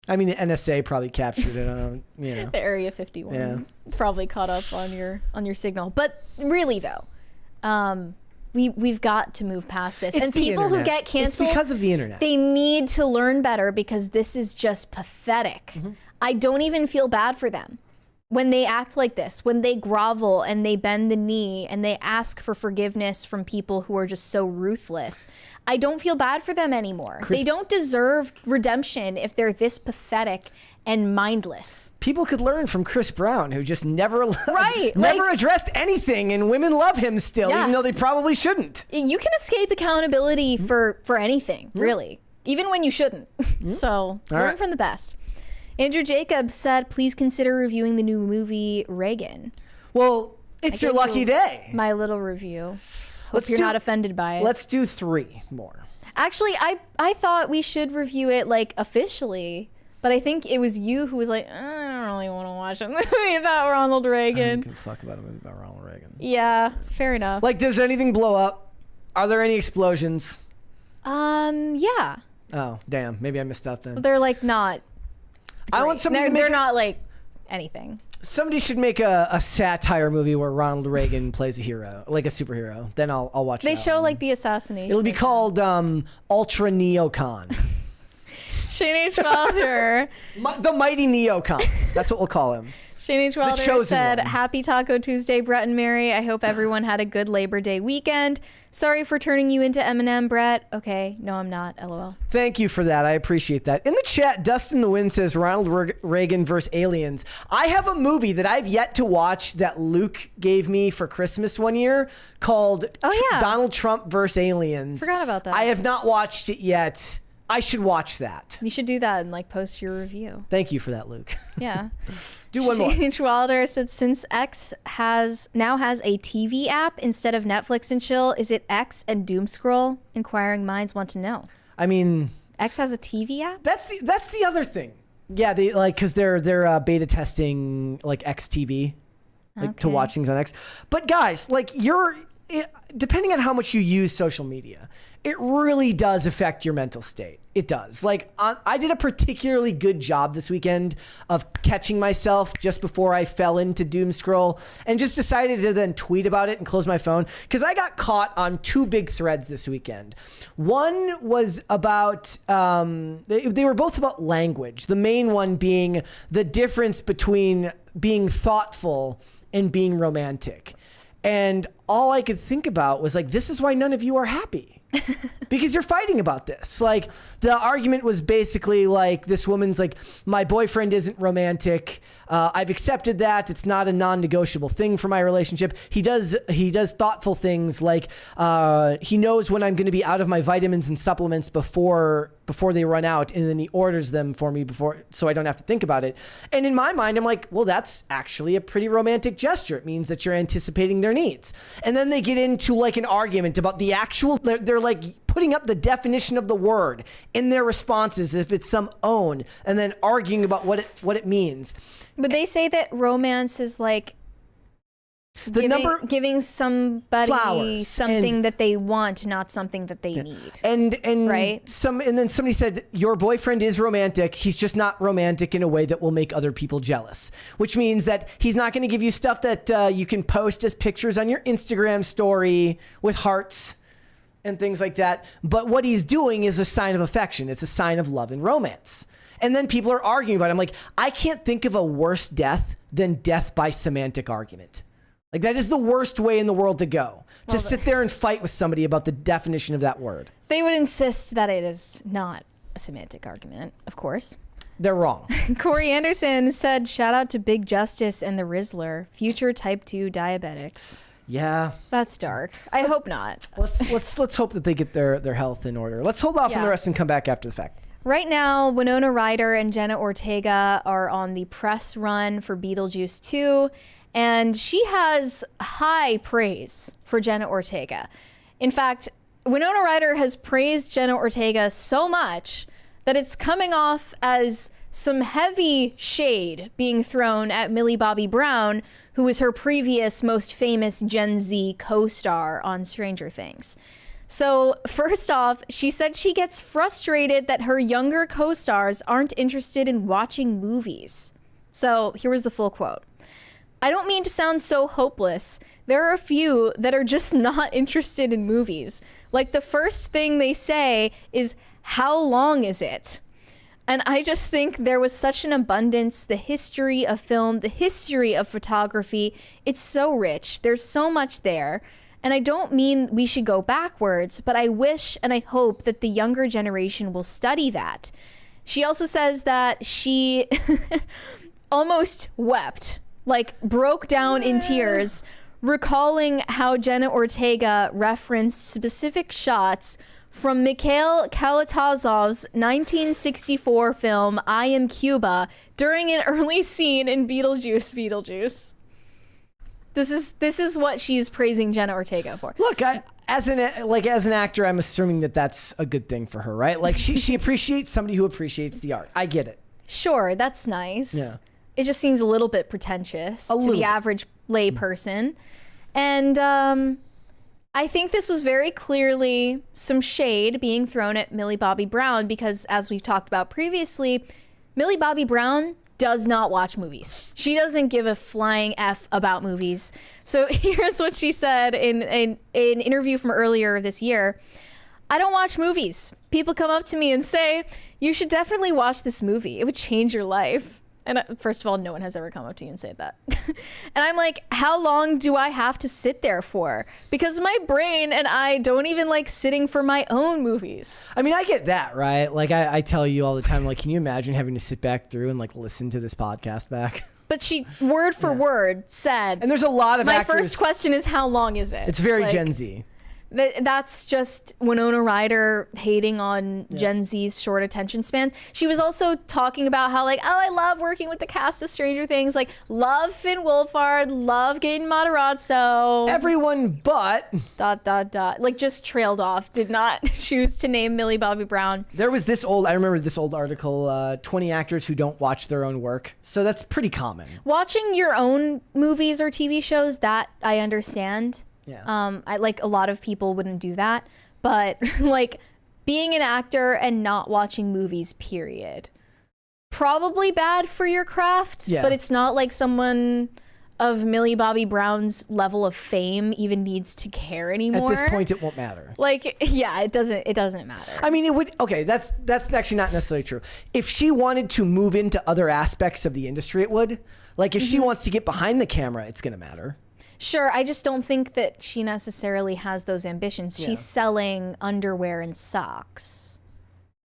I mean, the NSA probably captured it. The Area 51 probably caught up on your signal. But really, though, we've got to move past this. And people who get canceled, it's because of the internet. They need to learn better because this is just pathetic. Mm-hmm. I don't even feel bad for them when they act like this, when they grovel and they bend the knee and they ask for forgiveness from people who are just so ruthless. I don't feel bad for them anymore. They don't deserve redemption if they're this pathetic and mindless. People could learn from Chris Brown, who just never addressed anything, and women love him still, even though they probably shouldn't. You can escape accountability for anything, really, even when you shouldn't. So learn from the best. Andrew Jacobs said, please consider reviewing the new movie Reagan. Well, it's your lucky day. My little review. Hope you're not offended by it. Let's do 3 more. Actually, I thought we should review it officially, but I think it was you who was like, I don't really want to watch a movie about Ronald Reagan. I don't give a fuck about a movie about Ronald Reagan. Yeah, fair enough. Does anything blow up? Are there any explosions? Yeah. Oh, damn. Maybe I missed out then. They're not. I want somebody to make they're not anything. Somebody should make a satire movie where Ronald Reagan plays a hero, like a superhero. Then I'll watch. They show the assassination. It'll be called Ultra Neocon. Shane H. Felder. The mighty Neocon. That's what we'll call him. Shane H. Wilder chosen said, one. Happy Taco Tuesday, Brett and Mary. I hope everyone had a good Labor Day weekend. Sorry for turning you into Eminem, Brett. Okay, no, I'm not. LOL. Thank you for that. I appreciate that. In the chat, Dustin the Wind says Ronald Reagan versus aliens. I have a movie that I've yet to watch that Luke gave me for Christmas one year called Donald Trump versus aliens. Forgot about that. I have not watched it yet. I should watch that. You should do that and post your review. Thank you for that, Luke. Yeah. Do one more. Shane H. Wilder said, since X now has a TV app instead of Netflix and chill, is it X and doom scroll? Inquiring minds want to know. I mean, X has a TV app? that's the other thing. Yeah, they because they're beta testing XTV, to watch things on X. But guys, depending on how much you use social media, it really does affect your mental state. It does. I did a particularly good job this weekend of catching myself just before I fell into doom scroll and just decided to then tweet about it and close my phone because I got caught on two big threads this weekend. One was about, they were both about language. The main one being the difference between being thoughtful and being romantic. And all I could think about was this is why none of you are happy. Because you're fighting about this. The argument was basically this woman's my boyfriend isn't romantic. I've accepted that. It's not a non-negotiable thing for my relationship. He does thoughtful things he knows when I'm going to be out of my vitamins and supplements before they run out, and then he orders them for me so I don't have to think about it. And in my mind, I'm well, that's actually a pretty romantic gesture. It means that you're anticipating their needs. And then they get into an argument about the actual, they're putting up the definition of the word in their responses if it's some own, and then arguing about what it means. But they say that romance is giving somebody flowers something that they want, not something that they need. And right? And then somebody said, your boyfriend is romantic. He's just not romantic in a way that will make other people jealous, which means that he's not going to give you stuff that you can post as pictures on your Instagram story with hearts and things like that. But what he's doing is a sign of affection. It's a sign of love and romance. And then people are arguing about it. I'm I can't think of a worse death than death by semantic argument. That is the worst way in the world to go. To sit there and fight with somebody about the definition of that word. They would insist that it is not a semantic argument, of course. They're wrong. Corey Anderson said, shout out to Big Justice and the Rizzler, future type 2 diabetics. Yeah. That's dark. I hope not. Let's hope that they get their health in order. Let's hold off on the rest and come back after the fact. Right now, Winona Ryder and Jenna Ortega are on the press run for Beetlejuice 2, and she has high praise for Jenna Ortega. In fact, Winona Ryder has praised Jenna Ortega so much that it's coming off as some heavy shade being thrown at Millie Bobby Brown, who was her previous most famous Gen Z co-star on Stranger Things. So first off, she said she gets frustrated that her younger co-stars aren't interested in watching movies. So here was the full quote. I don't mean to sound so hopeless. There are a few that are just not interested in movies. The first thing they say is, how long is it? And I just think there was such an abundance, the history of film, the history of photography. It's so rich. There's so much there. And I don't mean we should go backwards, but I wish and I hope that the younger generation will study that. She also says that she almost wept, broke down in tears, recalling how Jenna Ortega referenced specific shots from Mikhail Kalatozov's 1964 film I Am Cuba during an early scene in Beetlejuice. This is what she's praising Jenna Ortega for. Look, as an actor, I'm assuming that that's a good thing for her, right? She appreciates somebody who appreciates the art. I get it. Sure, that's nice. Yeah. It just seems a little bit pretentious to the average lay person. And I think this was very clearly some shade being thrown at Millie Bobby Brown because, as we've talked about previously, Millie Bobby Brown does not watch movies. She doesn't give a flying F about movies. So here's what she said in an interview from earlier this year. I don't watch movies. People come up to me and say, you should definitely watch this movie. It would change your life. And first of all, no one has ever come up to you and said that. And I'm like, how long do I have to sit there for? Because my brain and I don't even like sitting for my own movies. I mean, I get that, right? Like I tell you all the time, like, can you imagine having to sit back through and like listen to this podcast back? But she word for word said. And there's a lot of my actors. first question is, how long is it? It's very like, Gen Z. That's just Winona Ryder hating on Gen Z's short attention spans. She was also talking about how like, oh, I love working with the cast of Stranger Things. Like, love Finn Wolfhard, love Gaten Matarazzo. Everyone but... ... Like, just trailed off. Did not choose to name Millie Bobby Brown. There was I remember this old article, 20 actors who don't watch their own work. So that's pretty common. Watching your own movies or TV shows, that I understand. Yeah. I like a lot of people wouldn't do that, but like being an actor and not watching movies, period, probably bad for your craft. Yeah. But it's not like someone of Millie Bobby Brown's level of fame even needs to care anymore. At this point, it won't matter. Like, yeah, it doesn't matter. I mean, it would. Okay, that's actually not necessarily true. If she wanted to move into other aspects of the industry, it would. Like, if she wants to get behind the camera, it's going to matter. Sure, I just don't think that she necessarily has those ambitions. Yeah. She's selling underwear and socks,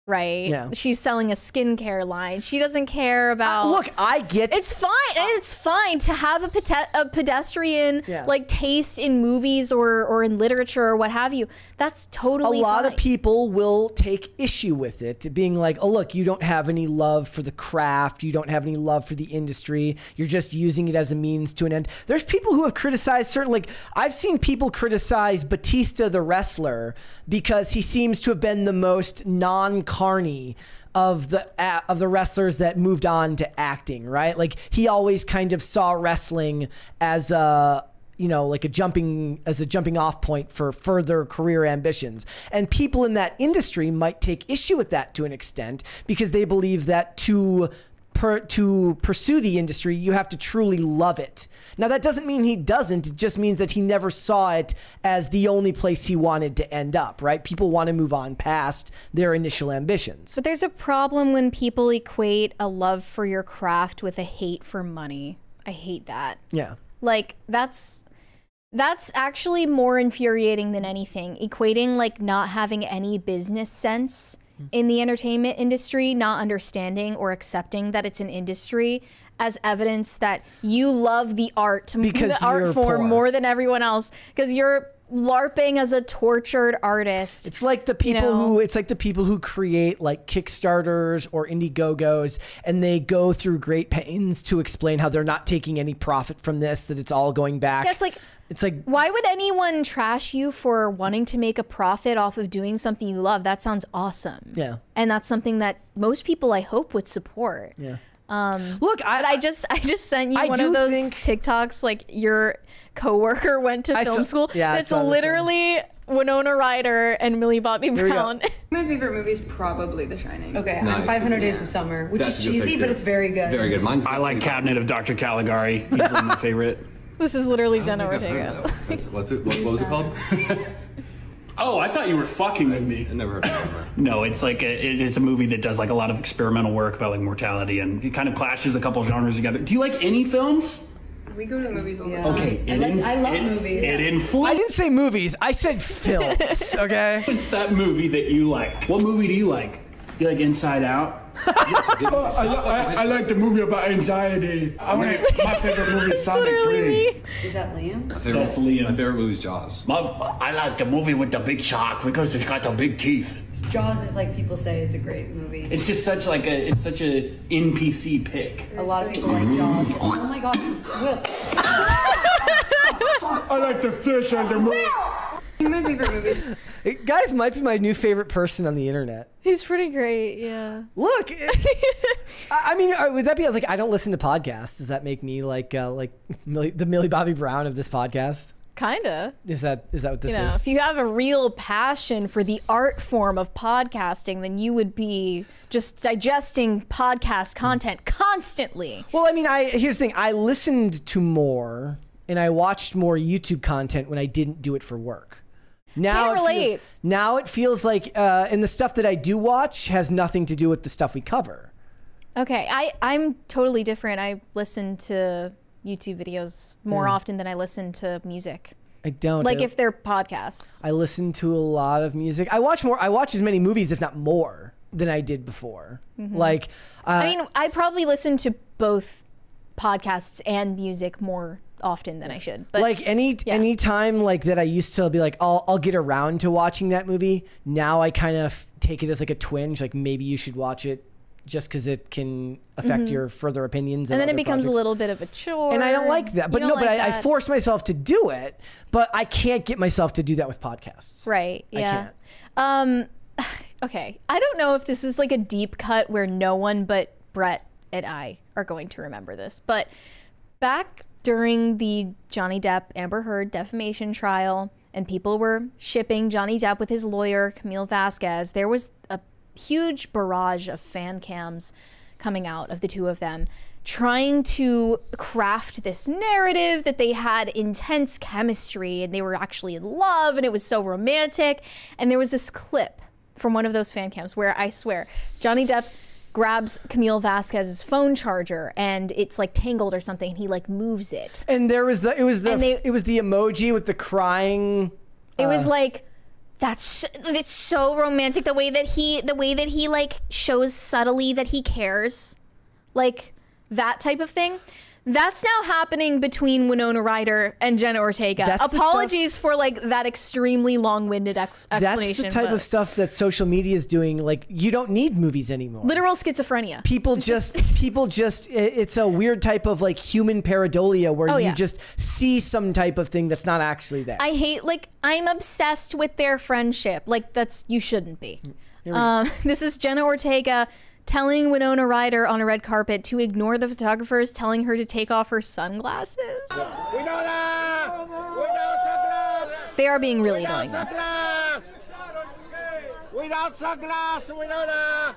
right? Yeah. She's selling a skincare line. She doesn't care about... Look, I get... It's fine. It's fine to have a pedestrian Yeah. like taste in movies or in literature or what have you. That's totally A lot fine. of people will take issue with it, being like, oh, look, you don't have any love for the craft. You don't have any love for the industry. You're just using it as a means to an end. There's people who have criticized certain, like, I've seen people criticize Batista the wrestler because he seems to have been the most non-carny of the wrestlers that moved on to acting, right? Like, he always kind of saw wrestling as a, you know, like a jumping off point for further career ambitions. And people in that industry might take issue with that to an extent because they believe that to pursue the industry, you have to truly love it. Now, that doesn't mean he doesn't. It just means that he never saw it as the only place he wanted to end up, right? People want to move on past their initial ambitions. But there's a problem when people equate a love for your craft with a hate for money. I hate that. Yeah. Like, that's actually more infuriating than anything. Equating like not having any business sense in the entertainment industry, not understanding or accepting that it's an industry as evidence that you love the art, Because the art you're form poor. more than everyone else, because you're LARPing as a tortured artist. It's like the people who create like Kickstarters or Indiegogos, and they go through great pains to explain how they're not taking any profit from this, that it's all going back. Yeah, it's like, why would anyone trash you for wanting to make a profit off of doing something you love? That sounds awesome. Yeah. And that's something that most people, I hope, would support. Yeah. Look, I just sent you one of those TikToks, like your coworker went to film school. Yeah, it's literally Winona Ryder and Millie Bobby Brown. My favorite movie is probably The Shining. Okay, Nice. I'm 500 Days of Summer, which That's is a good cheesy, pick, but too. it's very good. Very good. I like Cabinet of Dr. Caligari. He's my favorite. This is literally Jenna Ortega. What was it called? Oh, I thought you were fucking with me. I never heard of it. No, it's like it's a movie that does like a lot of experimental work about like mortality, and it kind of clashes a couple genres together. Do you like any films? We go to the movies all the time. Okay, I love movies. It I influenced. didn't say movies. I said films. Okay. It's that movie that you like. What movie do you like? You like Inside Out? I like the movie about anxiety. My favorite movie is Sonic 3. Is that Liam? That's Liam. My favorite movie is Jaws. I like the movie with the big shark because it's got the big teeth. Jaws is like people say it's a great movie. It's just such a NPC pick. A lot of people like Jaws. Oh my god, Will. I like the fish and the movie. My favorite movies. Guys might be my new favorite person on the internet. He's pretty great, yeah. Look, I mean, would that be like, I don't listen to podcasts? Does that make me like the Millie Bobby Brown of this podcast? Kinda. Is that what this is? If you have a real passion for the art form of podcasting, then you would be just digesting podcast content constantly. Well, I mean, here's the thing. I listened to more and I watched more YouTube content when I didn't do it for work. Now Can't relate. Now it feels like, and the stuff that I do watch has nothing to do with the stuff we cover. Okay, I'm totally different. I listen to YouTube videos more often than I listen to music. I don't. Like if they're podcasts. I listen to a lot of music. I watch as many movies, if not more, than I did before. Like, I mean, I probably listen to both podcasts and music more often than I should. But like any time like that I used to be like, I'll get around to watching that movie. Now I kind of take it as like a twinge. Like maybe you should watch it just because it can affect your further opinions. and then it other becomes projects. a little bit of a chore. And I don't like that. But You no, don't but like I that. force myself to do it. But I can't get myself to do that with podcasts. Right. Yeah. I Okay. I don't know if this is like a deep cut where no one but Brett and I are going to remember this. But back during the Johnny Depp Amber Heard defamation trial, and people were shipping Johnny Depp with his lawyer, Camille Vasquez, there was a huge barrage of fan cams coming out of the two of them, trying to craft this narrative that they had intense chemistry and they were actually in love and it was so romantic. And there was this clip from one of those fan cams where I swear Johnny Depp grabs Camille Vasquez's phone charger and it's like tangled or something and he like moves it. And it was the emoji with the crying. It was like, it's so romantic the way that he like shows subtly that he cares, like that type of thing. That's now happening between Winona Ryder and Jenna Ortega. That's the Apologies for like that extremely long-winded explanation. That's the type of stuff that social media is doing. Like you don't need movies anymore. Literal schizophrenia. People just it's a weird type of like human pareidolia where you just see some type of thing that's not actually there. I hate, like, I'm obsessed with their friendship. Like you shouldn't be. This is Jenna Ortega telling Winona Ryder on a red carpet to ignore the photographers telling her to take off her sunglasses. Winona! They are being really annoying though. Without sunglasses, Winona!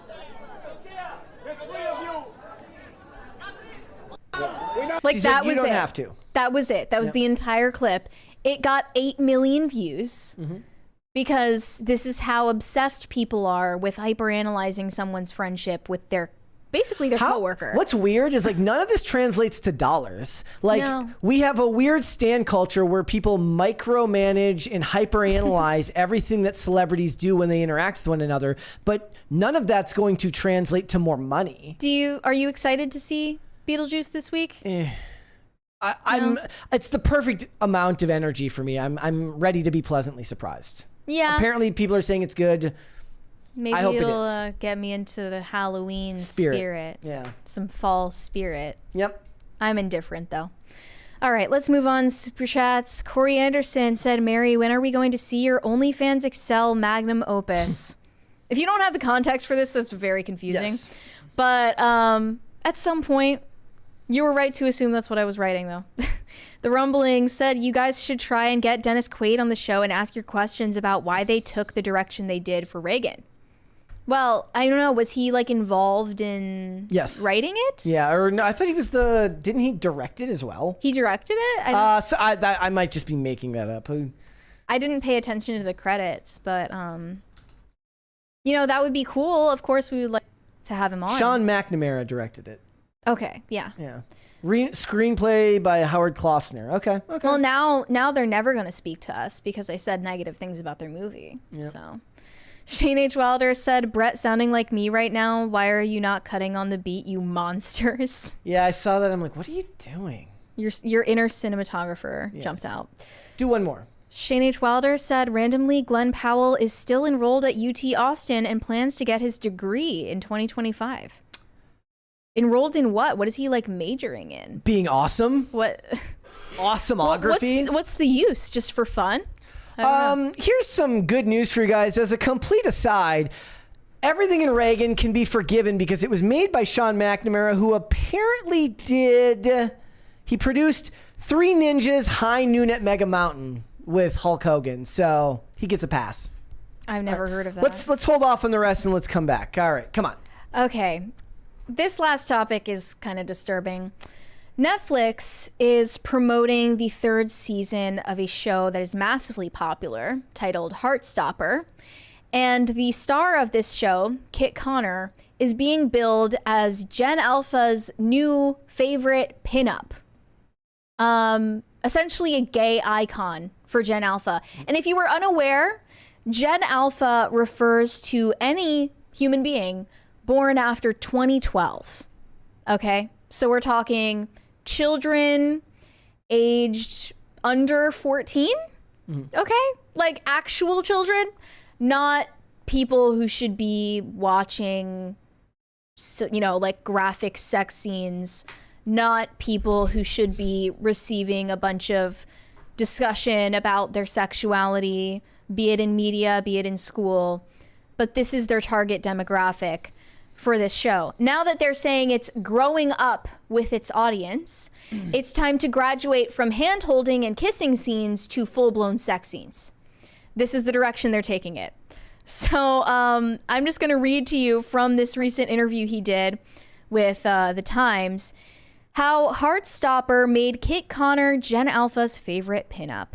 Like that you was don't it. have to. That was it. That was the entire clip. It got 8 million views. Because this is how obsessed people are with hyperanalyzing someone's friendship with basically their coworker. What's weird is like none of this translates to dollars. Like No. we have a weird stan culture where people micromanage and hyperanalyze everything that celebrities do when they interact with one another, but none of that's going to translate to more money. Are you excited to see Beetlejuice this week? It's the perfect amount of energy for me. I'm ready to be pleasantly surprised. Yeah. Apparently people are saying it's good. Maybe I hope it'll it is. get me into the Halloween spirit. Yeah. Some fall spirit. Yep. I'm indifferent though. All right, let's move on. Superchats. Corey Anderson said, Mary, when are we going to see your OnlyFans Excel magnum opus? If you don't have the context for this, that's very confusing. Yes. But at some point, you were right to assume that's what I was writing though. The Rumbling said, you guys should try and get Dennis Quaid on the show and ask your questions about why they took the direction they did for Reagan. Well, I don't know. Was he like involved in writing it? Yeah, or no, I thought he was didn't he direct it as well? He directed it? I might just be making that up. I didn't pay attention to the credits, but you know, that would be cool. Of course, we would like to have him on. Sean McNamara directed it. Okay, yeah. Yeah. Screenplay by Howard Klausner. Okay. Well, now they're never going to speak to us because I said negative things about their movie. Yep. So, Shane H. Wilder said, Brett sounding like me right now. Why are you not cutting on the beat, you monsters? Yeah, I saw that. I'm like, what are you doing? Your inner cinematographer jumped out. Do one more. Shane H. Wilder said, randomly, Glen Powell is still enrolled at UT Austin and plans to get his degree in 2025. Enrolled in what? What is he like majoring in? Being awesome. What? Awesomeography. What's the use? Just for fun? Here's some good news for you guys. As a complete aside, everything in Reagan can be forgiven because it was made by Sean McNamara, who apparently he produced 3 Ninjas High Noon at Mega Mountain with Hulk Hogan, so he gets a pass. I've never heard of that. Let's hold off on the rest and let's come back. All right, come on. Okay. This last topic is kind of disturbing. Netflix is promoting the 3rd season of a show that is massively popular titled Heartstopper. And the star of this show, Kit Connor, is being billed as Gen Alpha's new favorite pinup. Essentially a gay icon for Gen Alpha. And if you were unaware, Gen Alpha refers to any human being born after 2012. Okay? So we're talking children aged under 14. Okay? Like actual children, not people who should be watching, you know, like graphic sex scenes, not people who should be receiving a bunch of discussion about their sexuality, be it in media, be it in school. But this is their target demographic for this show. Now that they're saying it's growing up with its audience, it's time to graduate from hand-holding and kissing scenes to full-blown sex scenes. This is the direction they're taking it. So I'm just going to read to you from this recent interview he did with The Times how Heartstopper made Kit Connor Gen Alpha's favorite pinup.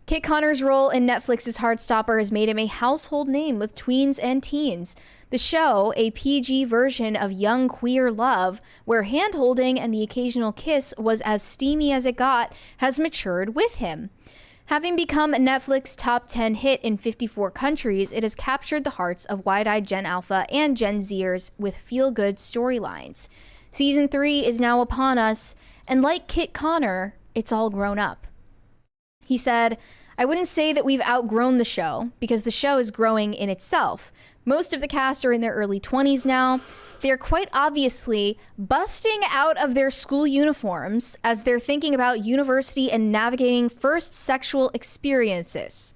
Kit Connor's role in Netflix's Heartstopper has made him a household name with tweens and teens. The show, a PG version of young queer love, where hand-holding and the occasional kiss was as steamy as it got, has matured with him. Having become a Netflix top 10 hit in 54 countries, it has captured the hearts of wide-eyed Gen Alpha and Gen Zers with feel-good storylines. Season 3 is now upon us, and like Kit Connor, it's all grown up. He said, I wouldn't say that we've outgrown the show, because the show is growing in itself. Most of the cast are in their early 20s now. They're quite obviously busting out of their school uniforms as they're thinking about university and navigating first sexual experiences.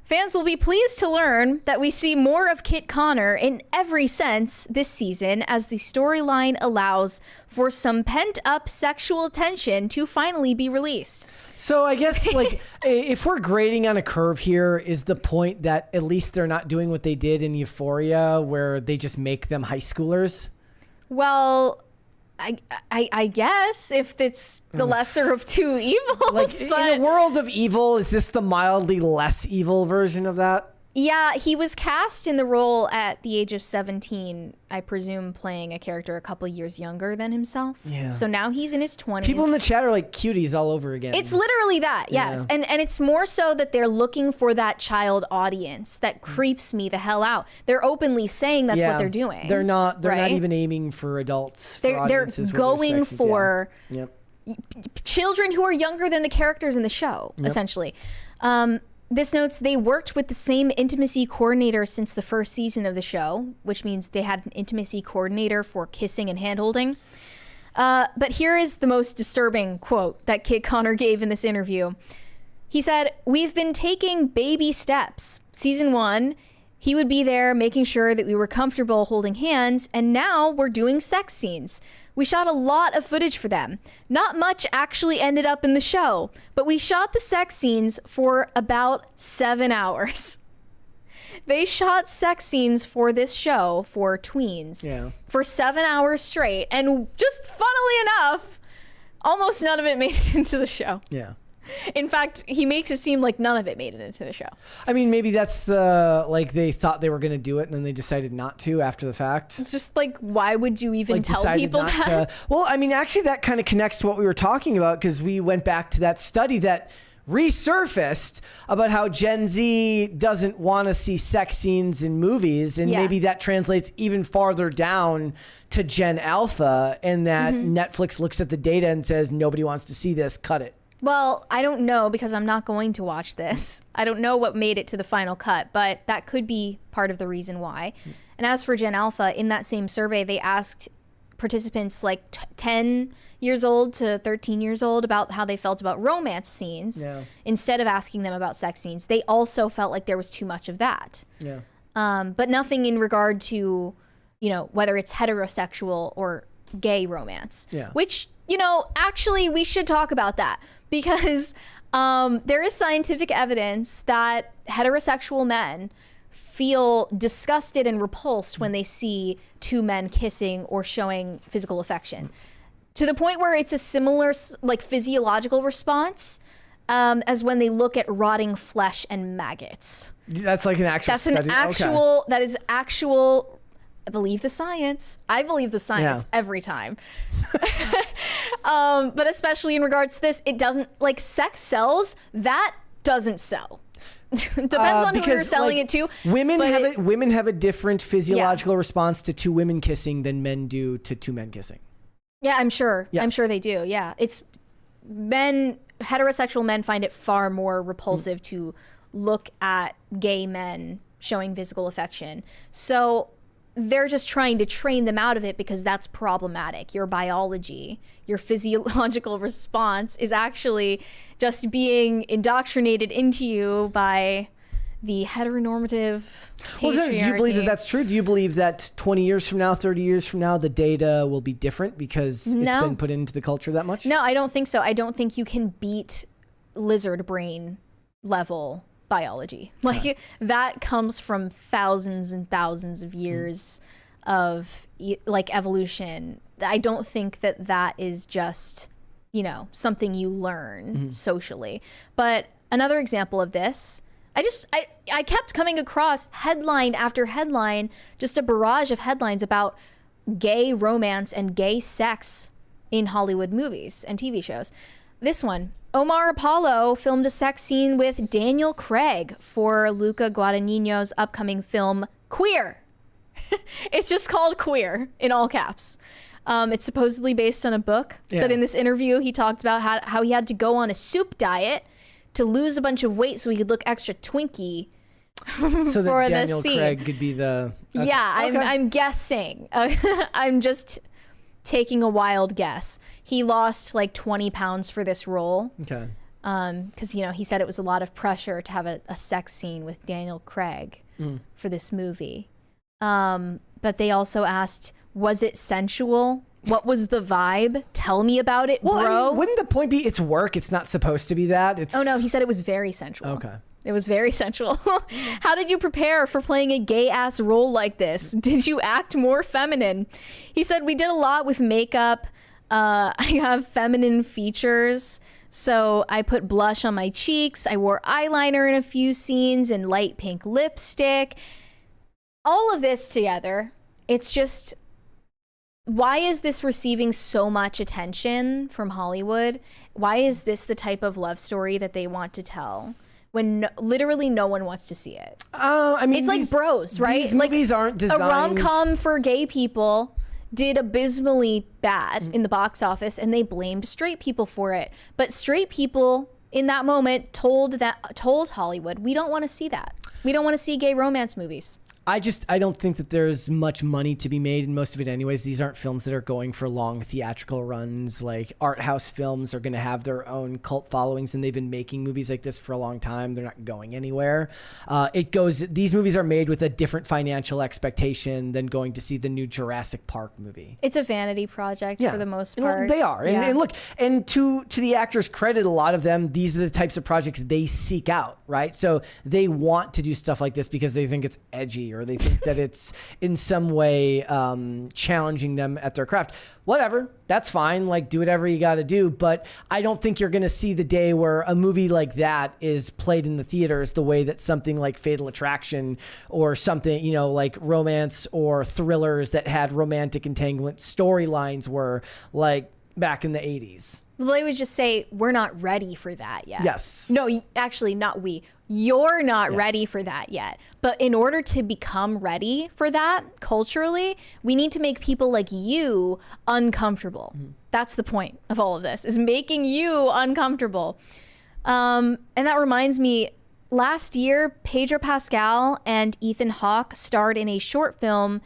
Fans will be pleased to learn that we see more of Kit Connor in every sense this season as the storyline allows for some pent-up sexual tension to finally be released. So I guess, like, if we're grading on a curve here, is the point that at least they're not doing what they did in Euphoria, where they just make them high schoolers? Well, I guess if it's the lesser of two evils. Like, in a world of evil, is this the mildly less evil version of that? Yeah, he was cast in the role at the age of 17, I presume, playing a character a couple years younger than himself. Yeah. So now he's in his 20s. People in the chat are like cuties all over again. It's literally that, yes. Yeah. And it's more so that they're looking for that child audience that creeps me the hell out. They're openly saying that's what they're doing. They're not even aiming for adults. They're going for children who are younger than the characters in the show, essentially. This notes they worked with the same intimacy coordinator since the first season of the show, which means they had an intimacy coordinator for kissing and hand-holding. But here is the most disturbing quote that Kit Connor gave in this interview. He said, "We've been taking baby steps. Season 1, he would be there making sure that we were comfortable holding hands, and now we're doing sex scenes. We shot a lot of footage for them. Not much actually ended up in the show, but we shot the sex scenes for about 7 hours." They shot sex scenes for this show for tweens for 7 hours straight, and just funnily enough, almost none of it made it into the show. Yeah. In fact, he makes it seem like none of it made it into the show. I mean, maybe that's they thought they were going to do it and then they decided not to after the fact. It's just like, why would you even tell people that? Well, I mean, actually that kind of connects to what we were talking about, because we went back to that study that resurfaced about how Gen Z doesn't want to see sex scenes in movies, and maybe that translates even farther down to Gen Alpha, and that Netflix looks at the data and says, nobody wants to see this, cut it. Well, I don't know, because I'm not going to watch this. I don't know what made it to the final cut, but that could be part of the reason why. And as for Gen Alpha, in that same survey, they asked participants like 10 years old to 13 years old about how they felt about romance scenes instead of asking them about sex scenes. They also felt like there was too much of that. Yeah. But nothing in regard to, you know, whether it's heterosexual or gay romance. Yeah. Which, you know, actually we should talk about that, because there is scientific evidence that heterosexual men feel disgusted and repulsed when they see two men kissing or showing physical affection, to the point where it's a similar like physiological response as when they look at rotting flesh and maggots. That's like an actual study? That is actual believe the science. I believe the science every time. But especially in regards to this, it doesn't, like, sex sells. That doesn't sell. Depends on who you're selling it to. Women have a different physiological response to two women kissing than men do to two men kissing. Yeah, I'm sure. Yes. I'm sure they do. Yeah, it's heterosexual men find it far more repulsive to look at gay men showing physical affection. So they're just trying to train them out of it because that's problematic. Your biology, your physiological response is actually just being indoctrinated into you by the heteronormative patriarchy. Well, do you believe that that's true? Do you believe that 20 years from now, 30 years from now, the data will be different because it's been put into the culture that much? No, I don't think so. I don't think you can beat lizard brain level biology. Like that comes from thousands and thousands of years of like evolution. I don't think that is just, you know, something you learn socially. But another example of this, I kept coming across headline after headline, just a barrage of headlines about gay romance and gay sex in Hollywood movies and TV shows. This one, Omar Apollo filmed a sex scene with Daniel Craig for Luca Guadagnino's upcoming film Queer. It's just called Queer in all caps. It's supposedly based on a book that in this interview he talked about how he had to go on a soup diet to lose a bunch of weight so he could look extra twinky. So that for Daniel the scene. Craig could be the... I'm guessing. I'm just taking a wild guess. He lost like 20 pounds for this role. Okay. Because, you know, he said it was a lot of pressure to have a sex scene with Daniel Craig for this movie. But they also asked, was it sensual? What was the vibe? Tell me about it, well, bro. I mean, wouldn't the point be it's work? It's not supposed to be that. It's... Oh, no, he said it was very sensual. Okay. It was very sensual. How did you prepare for playing a gay-ass role like this? Did you act more feminine? He said, we did a lot with makeup. I have feminine features, so I put blush on my cheeks. I wore eyeliner in a few scenes and light pink lipstick. All of this together, it's just... Why is this receiving so much attention from Hollywood? Why is this the type of love story that they want to tell when literally no one wants to see it? I mean, it's like Bros, right? These movies aren't designed... A rom-com for gay people did abysmally bad in the box office, and they blamed straight people for it. But straight people in that moment told Hollywood, we don't want to see that. We don't want to see gay romance movies. I don't think that there's much money to be made in most of it anyways. These aren't films that are going for long theatrical runs. Like art house films are going to have their own cult followings, and they've been making movies like this for a long time. They're not going anywhere. These movies are made with a different financial expectation than going to see the new Jurassic Park movie. It's a vanity project for the most part. And they are. And look, and to the actors' credit, a lot of them, these are the types of projects they seek out, right? So they want to do stuff like this because they think it's edgy, or they think that it's in some way challenging them at their craft. Whatever, that's fine. Like, do whatever you got to do. But I don't think you're going to see the day where a movie like that is played in the theaters the way that something like Fatal Attraction or something, you know, like romance or thrillers that had romantic entanglement storylines were like back in the 80s. Well, they would just say, we're not ready for that yet. Yes. No, actually, not we. You're not ready for that yet. But in order to become ready for that culturally, we need to make people like you uncomfortable. That's the point of all of this, is making you uncomfortable. And that reminds me, last year, Pedro Pascal and Ethan Hawke starred in a short film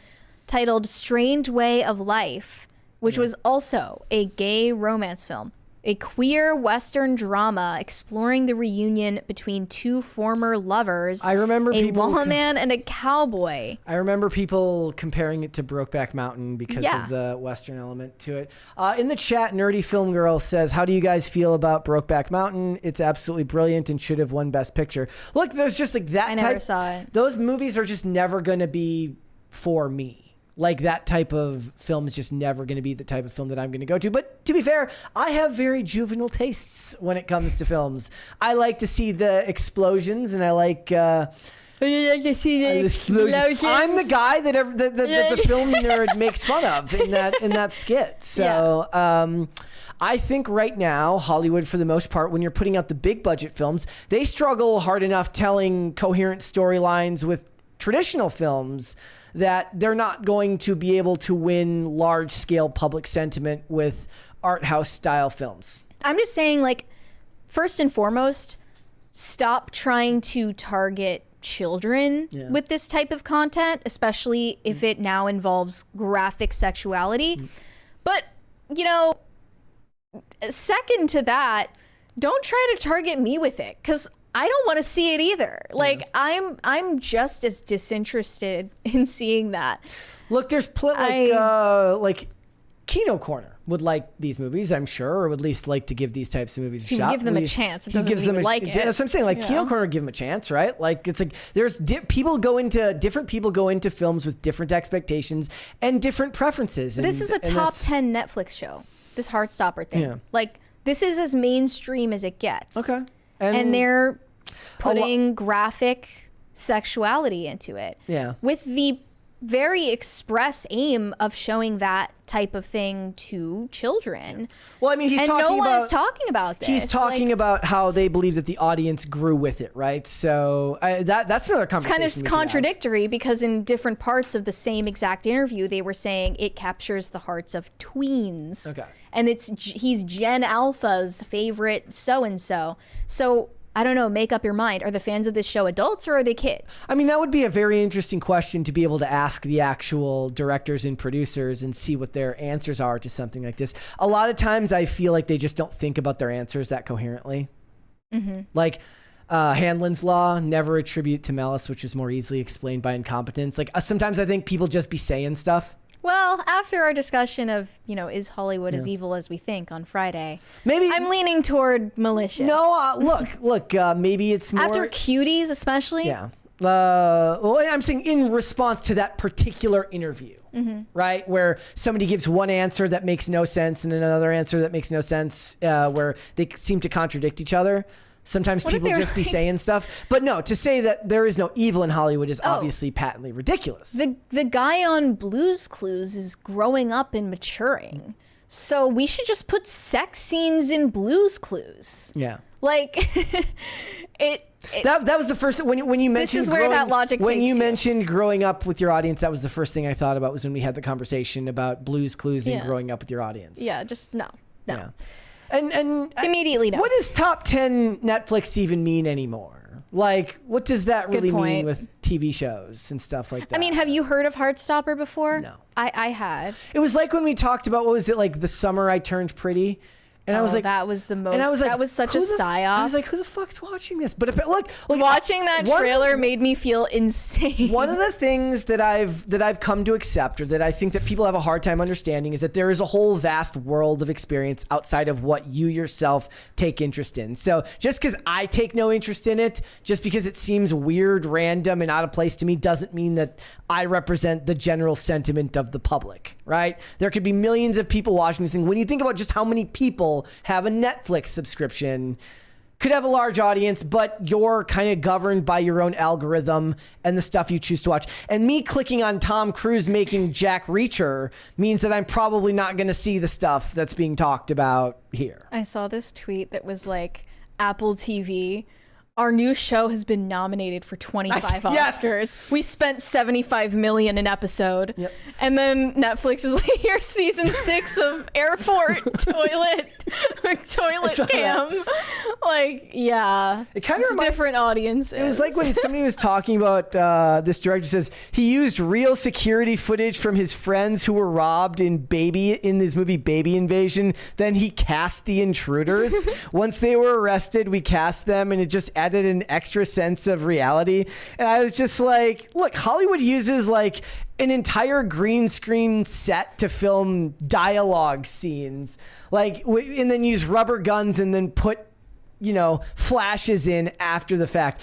titled Strange Way of Life, which was also a gay romance film. A queer Western drama exploring the reunion between two former lovers. I remember a lawman and a cowboy. I remember people comparing it to Brokeback Mountain because of the Western element to it. In the chat, Nerdy Film Girl says, how do you guys feel about Brokeback Mountain? It's absolutely brilliant and should have won Best Picture. Look, there's just like that I never saw it. Those movies are just never going to be for me. Like, that type of film is just never going to be the type of film that I'm going to go to. But to be fair, I have very juvenile tastes when it comes to films. I like to see the explosions, and I like I'm the guy that the film nerd makes fun of in that skit. So I think right now Hollywood, for the most part, when you're putting out the big budget films, they struggle hard enough telling coherent storylines with traditional films that they're not going to be able to win large scale public sentiment with art house style films. I'm just saying, like, first and foremost, stop trying to target children with this type of content, especially if it now involves graphic sexuality. But, you know, second to that, don't try to target me with it, because I don't want to see it either. Like, I'm just as disinterested in seeing that. Look, there's like Kino Corner would like these movies, I'm sure, or would at least like to give these types of movies a shot. Give them a chance. It doesn't mean he would like it. That's what I'm saying. Like, Kino Corner, give them a chance, right? Like, it's like there's different people go into films with different expectations and different preferences. This is a top 10 Netflix show. This Heartstopper thing. Yeah. Like, this is as mainstream as it gets. Okay. And they're putting graphic sexuality into it. Yeah. With the very express aim of showing that type of thing to children. Well, I mean, no one is talking about this. He's talking about how they believe that the audience grew with it, right? So that's another conversation. It's kind of contradictory, because in different parts of the same exact interview, they were saying it captures the hearts of tweens. Okay. And he's Gen Alpha's favorite so-and-so. So I don't know, make up your mind. Are the fans of this show adults or are they kids? I mean, that would be a very interesting question to be able to ask the actual directors and producers and see what their answers are to something like this. A lot of times I feel like they just don't think about their answers that coherently. Mm-hmm. Like Hanlon's Law, never attribute to malice, which is more easily explained by incompetence. Like sometimes I think people just be saying stuff. Well, after our discussion of, you know, is Hollywood as evil as we think on Friday, maybe I'm leaning toward malicious. No, look, maybe it's more after Cuties, especially. Yeah. Well, I'm saying in response to that particular interview, right, where somebody gives one answer that makes no sense and another answer that makes no sense, where they seem to contradict each other. Sometimes people just be saying stuff. But no, to say that there is no evil in Hollywood is obviously patently ridiculous. The guy on Blue's Clues is growing up and maturing. So we should just put sex scenes in Blue's Clues. Yeah. Like, that was the first, when you mentioned this is where that logic takes when you mentioned growing up with your audience, that was the first thing I thought about, was when we had the conversation about Blue's Clues and growing up with your audience. Yeah, just no. Yeah. And immediately no. What does top 10 Netflix even mean anymore? Like, what does that really mean with TV shows and stuff like that? I mean, have you heard of Heartstopper before? No. I had. It was like when we talked about, what was it, like The Summer I Turned Pretty? And I was like, that was the most, and I was like, that was such a psyop. I was like, who the fuck's watching this? But look, watching that trailer made me feel insane. One of the things that I've come to accept, or that I think that people have a hard time understanding, is that there is a whole vast world of experience outside of what you yourself take interest in. So just because I take no interest in it, just because it seems weird, random, and out of place to me, doesn't mean that I represent the general sentiment of the public, right? There could be millions of people watching this thing. When you think about just how many people have a Netflix subscription, could have a large audience, but you're kind of governed by your own algorithm and the stuff you choose to watch. And me clicking on Tom Cruise making Jack Reacher means that I'm probably not going to see the stuff that's being talked about here. I saw this tweet that was like, Apple TV, our new show has been nominated for 25 Oscars. Yes. We spent $75 million an episode. Yep. And then Netflix is like, here's season 6 of Airport Toilet Cam. Like, yeah. It kind of different audiences. It was like when somebody was talking about this director says he used real security footage from his friends who were robbed in this movie Baby Invasion. Then he cast the intruders. Once they were arrested, we cast them, and it just added an extra sense of reality. And I was just like, look, Hollywood uses like an entire green screen set to film dialogue scenes, like, and then use rubber guns and then put, flashes in after the fact.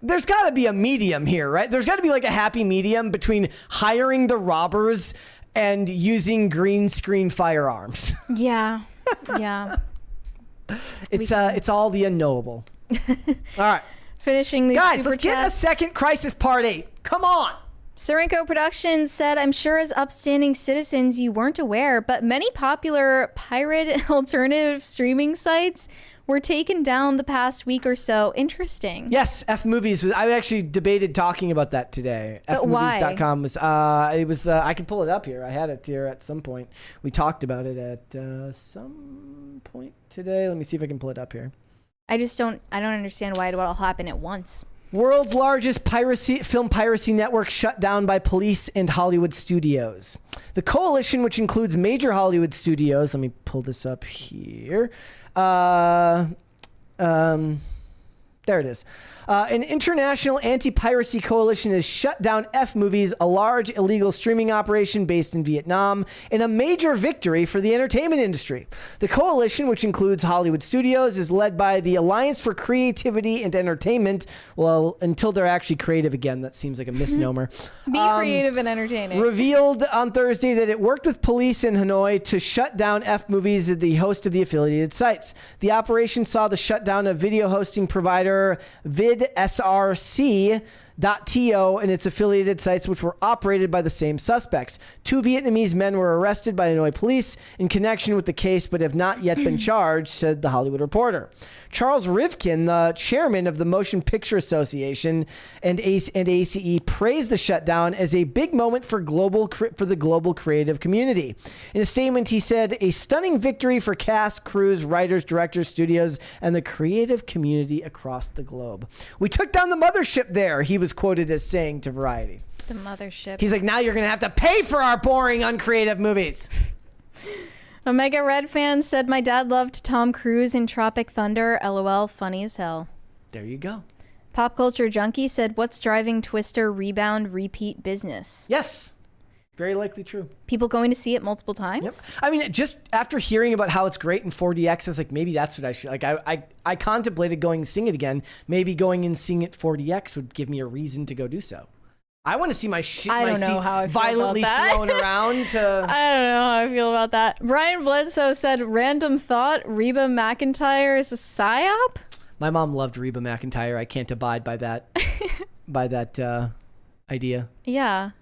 There's got to be a medium here, right? There's got to be like a happy medium between hiring the robbers and using green screen firearms. Yeah. Yeah. It's all the unknowable. All right. Finishing these Guys, super let's get a chats. second Crisis Part 8. Come on. Serenco Productions said, I'm sure as upstanding citizens you weren't aware, but many popular pirate alternative streaming sites were taken down the past week or so. Interesting. Yes, F Movies. I actually debated talking about that today. But why? FMovies.com was, I could pull it up here. I had it here at some point. We talked about it at some point today. Let me see if I can pull it up here. I don't understand why it would all happen at once. World's largest film piracy network shut down by police and Hollywood studios. The coalition, which includes major Hollywood studios, let me pull this up here. There it is. An international anti-piracy coalition has shut down F Movies, a large illegal streaming operation based in Vietnam, in a major victory for the entertainment industry. The coalition, which includes Hollywood studios, is led by the Alliance for Creativity and Entertainment. Well, until they're actually creative again, that seems like a misnomer. Be creative and entertaining. Revealed on Thursday that it worked with police in Hanoi to shut down F Movies, the host of the affiliated sites. The operation saw the shutdown of video hosting provider VidSRC.to and its affiliated sites, which were operated by the same suspects. 2 Vietnamese men were arrested by Hanoi police in connection with the case, but have not yet been charged, said The Hollywood Reporter. Charles Rivkin, the chairman of the Motion Picture Association and ACE, praised the shutdown as a big moment for the global creative community. In a statement, he said, a stunning victory for cast, crews, writers, directors, studios, and the creative community across the globe. We took down the mothership there, he was quoted as saying to Variety. The mothership. He's like, now you're going to have to pay for our boring, uncreative movies. Omega Red fan said, my dad loved Tom Cruise in Tropic Thunder. LOL, funny as hell. There you go. Pop Culture Junkie said, what's driving Twister rebound repeat business? Yes. Very likely true. People going to see it multiple times? Yep. I mean, just after hearing about how it's great in 4DX, I was like, maybe that's what I should, like, I contemplated going and seeing it again. Maybe going and seeing it 4DX would give me a reason to go do so. I want to see my seat violently thrown around. I don't know how I feel about that. Brian Bledsoe said, random thought, Reba McEntire is a psyop? My mom loved Reba McEntire. I can't abide by that, idea. Yeah.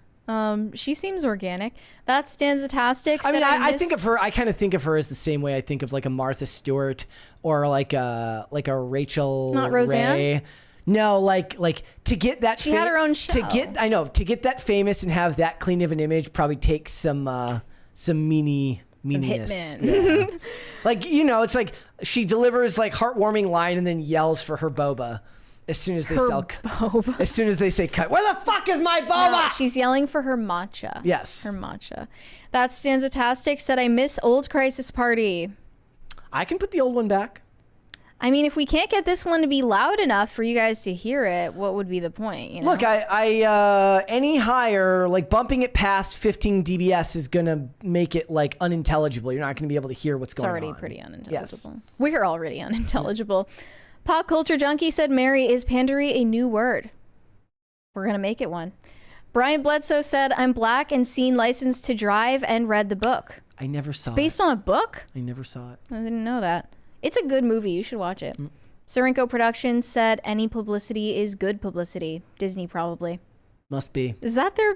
She seems organic. That Stanzatastic. I mean, I think of her. I kind of think of her as the same way I think of like a Martha Stewart or like a Rachel. Not Roseanne? Ray. No, like to get that. She had her own show. To get that famous and have that clean of an image probably takes some meaniness. Hitman. Yeah. Like, it's like she delivers like heartwarming line and then yells for her boba. As soon as they as soon as they say cut, where the fuck is my boba? No, she's yelling for her matcha. Yes. Her matcha. That Stanzatastic said, I miss old Crisis Party. I can put the old one back. I mean, if we can't get this one to be loud enough for you guys to hear it, what would be the point? Look, I any higher, like bumping it past 15 dBs is gonna make it like unintelligible. You're not gonna be able to hear what's going on. It's already pretty unintelligible. Yes. We're already unintelligible. Yeah. Pop Culture Junkie said, Mary, is pandery a new word? We're gonna make it one. Brian Bledsoe said, I'm black and seen License to Drive and read the book. I never saw it. It's based on a book? I never saw it. I didn't know that. It's a good movie. You should watch it. Serenco Productions said any publicity is good publicity. Disney probably. Must be. Is that their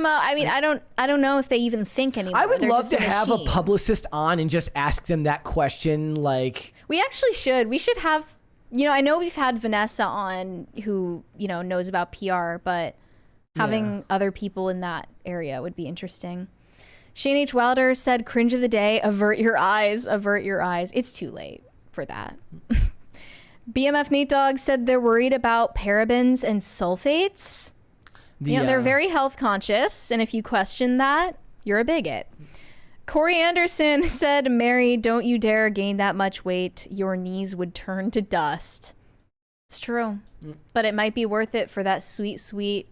MO? I mean, I don't know if they even think anymore. I would love to have a publicist on and just ask them that question. Like, we actually should. We should have. I know we've had Vanessa on who knows about PR, but having other people in that area would be interesting. Shane H. Wilder said, cringe of the day, avert your eyes, avert your eyes. It's too late for that. BMF Nate Dogg said they're worried about parabens and sulfates. They're very health conscious, and if you question that, you're a bigot. Corey Anderson said, Mary, don't you dare gain that much weight. Your knees would turn to dust. It's true. But it might be worth it for that sweet, sweet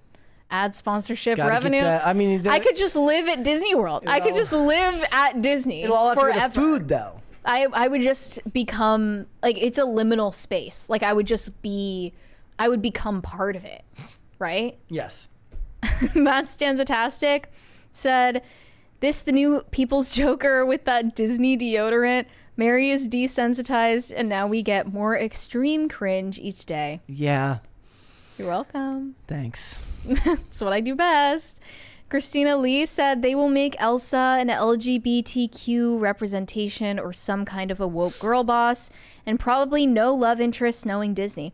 ad sponsorship revenue. I could just live at Disney World. I could just live at Disney it'll all have forever. To go to food, though. I would just become, like, it's a liminal space. Like, I would become part of it, right? Yes. Matt Stanzatastic said, this the new People's Joker with that Disney deodorant. Mary is desensitized, and now we get more extreme cringe each day. Yeah. You're welcome. Thanks. That's what I do best. Christina Lee said they will make Elsa an LGBTQ representation or some kind of a woke girl boss, and probably no love interest knowing Disney.